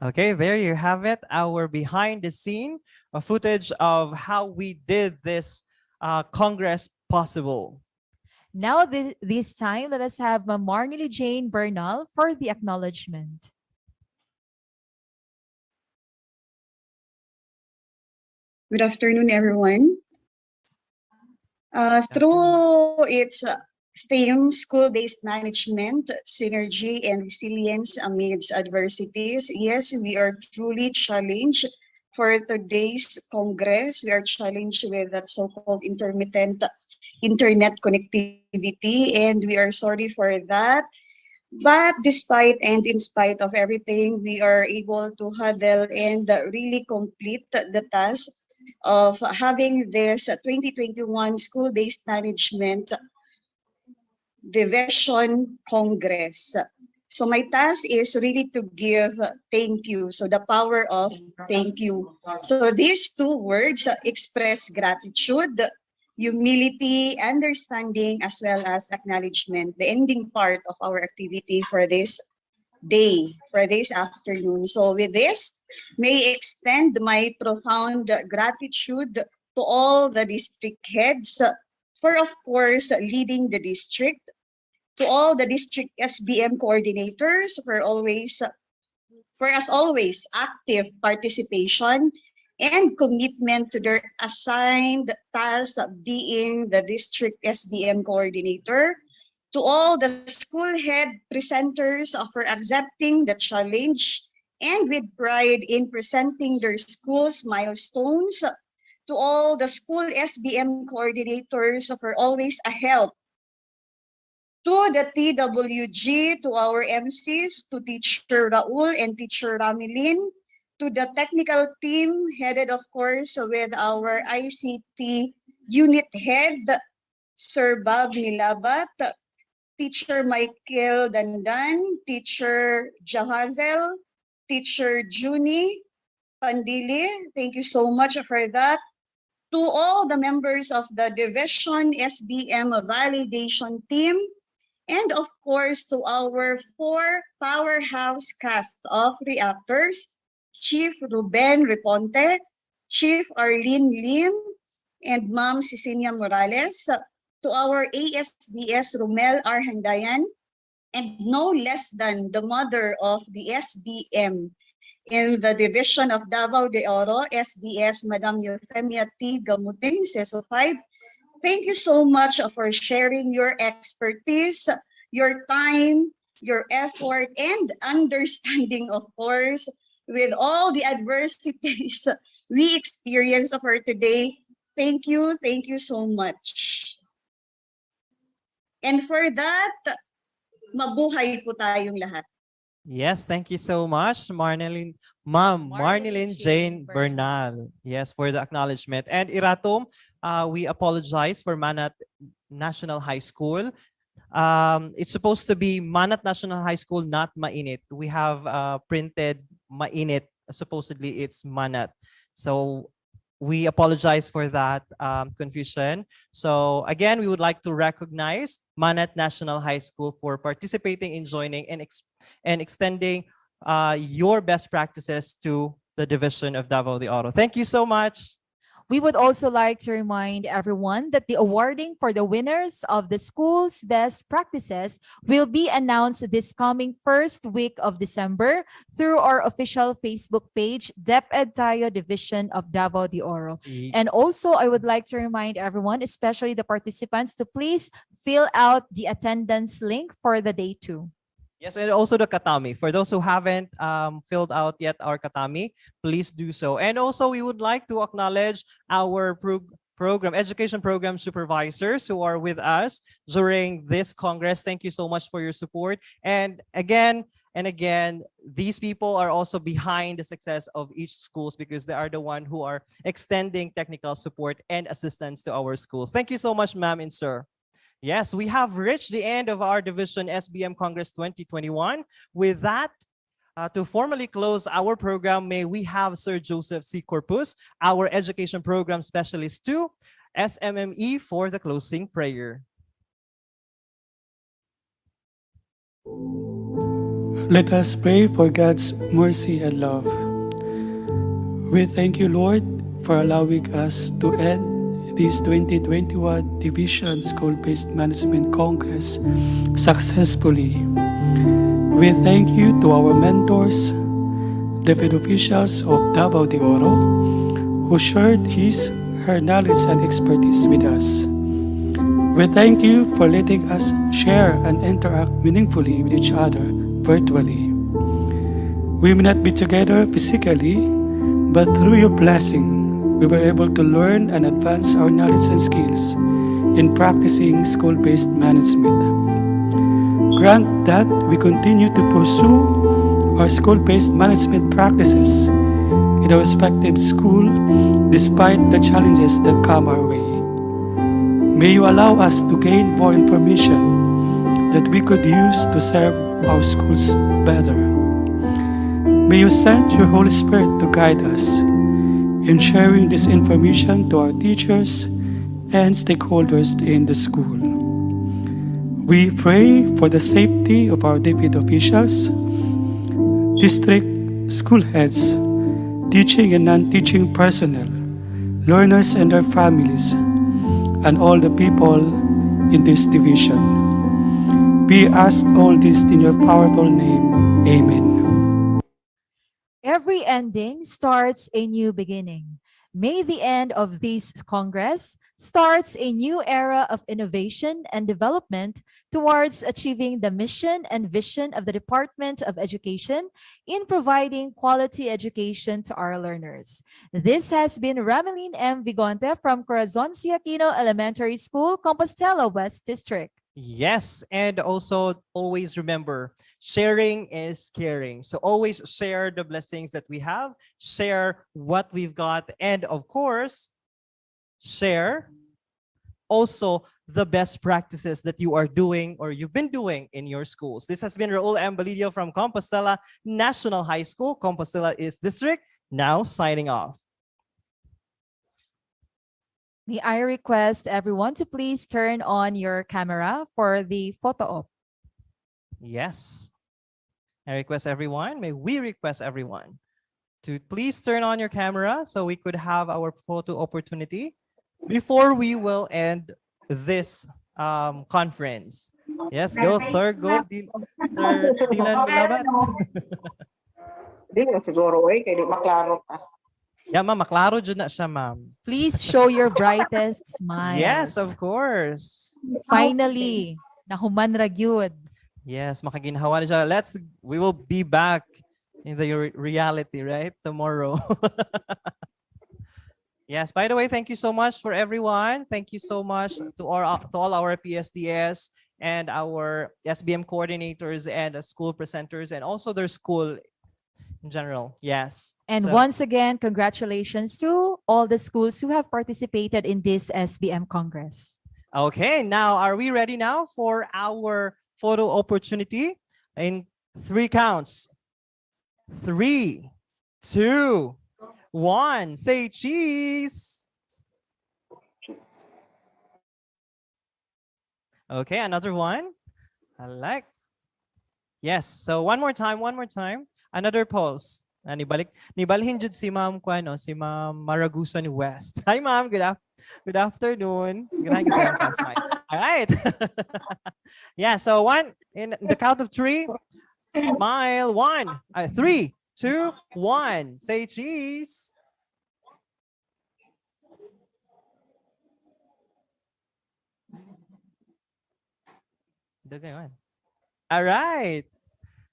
Okay, there you have it, our behind the scene footage of how we did this Congress possible.
Now, this time, let us have Marnily Jane Bernal for the acknowledgement.
Good afternoon, everyone. Through its theme, school-based management, synergy, and resilience amidst adversities, yes, we are truly challenged for today's Congress. We are challenged with that so-called intermittent internet connectivity, and we are sorry for that. But despite and in spite of everything, we are able to huddle and really complete the task of having this 2021 School-Based Management Division Congress. So my task is really to give thank you. So the power of thank you. So these two words express gratitude, humility, understanding, as well as acknowledgement, the ending part of our activity for this day, for this afternoon. So with this, may extend my profound gratitude to all the district heads for, of course, leading the district, to all the district SBM coordinators for as always, active participation and commitment to their assigned task of being the district SBM coordinator, to all the school head presenters for accepting the challenge and with pride in presenting their school's milestones, to all the school SBM coordinators for always a help, to the TWG, to our MCs, to Teacher Raul and Teacher Ramilin, to the technical team headed, of course, with our ICT unit head, Sir Bob Nilabat, Teacher Michael Dandan, Teacher Jahazel, Teacher Juni Pandili. Thank you so much for that. To all the members of the Division SBM Validation Team, and of course to our 4 powerhouse cast of reactors, Chief Ruben Reponte, Chief Arlene Lim, and Ma'am Cecilia Morales, to our ASDS Romel Arhandayan, and no less than the mother of the SBM in the division of Davao de Oro, SDS Madam Euphemia T. Gamutin, CESO 5. Thank you so much for sharing your expertise, your time, your effort, and understanding, of course, with all the adversities we experience for today. Thank you so much. And for that, mabuhay po tayong lahat.
Yes, thank you so much, Marnilyn Jane Bernal. Yes, for the acknowledgement. And Iratom, we apologize for Manat National High School. It's supposed to be Manat National High School, not Mainit. We have printed Mainit. Supposedly, it's Manat. So we apologize for that confusion. So again, we would like to recognize Manat National High School for participating in joining and extending your best practices to the division of Davao de Oro. Thank you so much.
We would also like to remind everyone that the awarding for the winners of the school's best practices will be announced this coming first week of December through our official Facebook page, DepEd Tayo Division of Davao de Oro. And also, I would like to remind everyone, especially the participants, to please fill out the attendance link for the day 2.
Yes, and also the Katami. For those who haven't filled out yet our Katami, please do so. And also, we would like to acknowledge our education program supervisors who are with us during this Congress. Thank you so much for your support. And again, these people are also behind the success of each schools because they are the one who are extending technical support and assistance to our schools. Thank you so much, ma'am and sir. Yes, we have reached the end of our Division SBM Congress 2021. With that, to formally close our program, may we have Sir Joseph C. Corpus, our Education Program Specialist 2, SMME, for the closing prayer.
Let us pray for God's mercy and love. We thank you, Lord, for allowing us to end this 2021 Division School-Based Management Congress successfully. We thank you to our mentors, the field officials of Davao de Oro, who shared her knowledge and expertise with us. We thank you for letting us share and interact meaningfully with each other virtually. We may not be together physically, but through your blessing, we were able to learn and advance our knowledge and skills in practicing school-based management. Grant that we continue to pursue our school-based management practices in our respective school despite the challenges that come our way. May you allow us to gain more information that we could use to serve our schools better. May you send your Holy Spirit to guide us in sharing this information to our teachers and stakeholders in the school. We pray for the safety of our deputy officials, district school heads, teaching and non-teaching personnel, learners and their families, and all the people in this division. We ask all this in your powerful name. Amen.
Every ending starts a new beginning. May the end of this Congress starts a new era of innovation and development towards achieving the mission and vision of the Department of Education in providing quality education to our learners. This has been Rameline M. Vigonte from Corazon C. Aquino Elementary School, Compostela West District.
Yes, and also always remember, sharing is caring. So always share the blessings that we have, share what we've got, and of course, share also the best practices that you are doing or you've been doing in your schools. This has been Raul M. Balidio from Compostela National High School, Compostela East District, now signing off.
May I request everyone to please turn on your camera for the photo op.
Yes. I request everyone, may we request everyone to please turn on your camera so we could have our photo opportunity before we will end this conference. Yes, go sir, go Sir Dylan Bulabat.
Di na siguro kay di maklaro ta.
Yeah, ma'am, maklaro jud na siya, ma'am.
Please show your brightest smile.
Yes, of course.
Finally, nahuman ra gyud.
Yes, makaginhawa na siya. We will be back in the reality, right? Tomorrow. Yes, by the way, thank you so much for everyone. Thank you so much to all our PSDS and our SBM coordinators and school presenters and also their school in general. Yes.
And
So-
once again, congratulations to all the schools who have participated in this SBM Congress.
Okay, now are we ready now for our photo opportunity? In 3 counts. 3, 2, 1. Say cheese. Okay, another one. I like. Yes, so one more time. Another pose. Nibalhin jud si Ma'am Kuano, si Ma'am Maragusan West. Hi Ma'am, good afternoon. All right. Yeah, so in the count of 3, smile. 3, 2, 1. Say cheese. All right.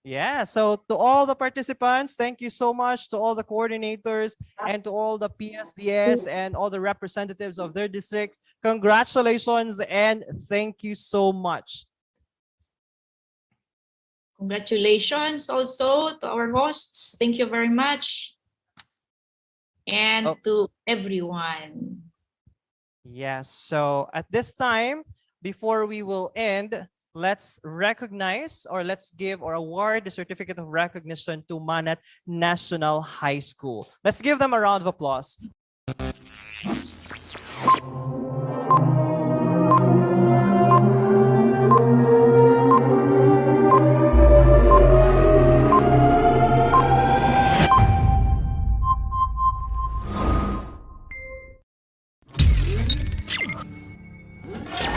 Yeah, so to all the participants, thank you so much to all the coordinators and to all the PSDS and all the representatives of their districts. Congratulations and thank you so much.
Congratulations also to our hosts. Thank you very much. And to everyone.
Yes, so at this time, before we will end, let's recognize or let's give or award the certificate of recognition to Manat National High School. Let's give them a round of applause.
News.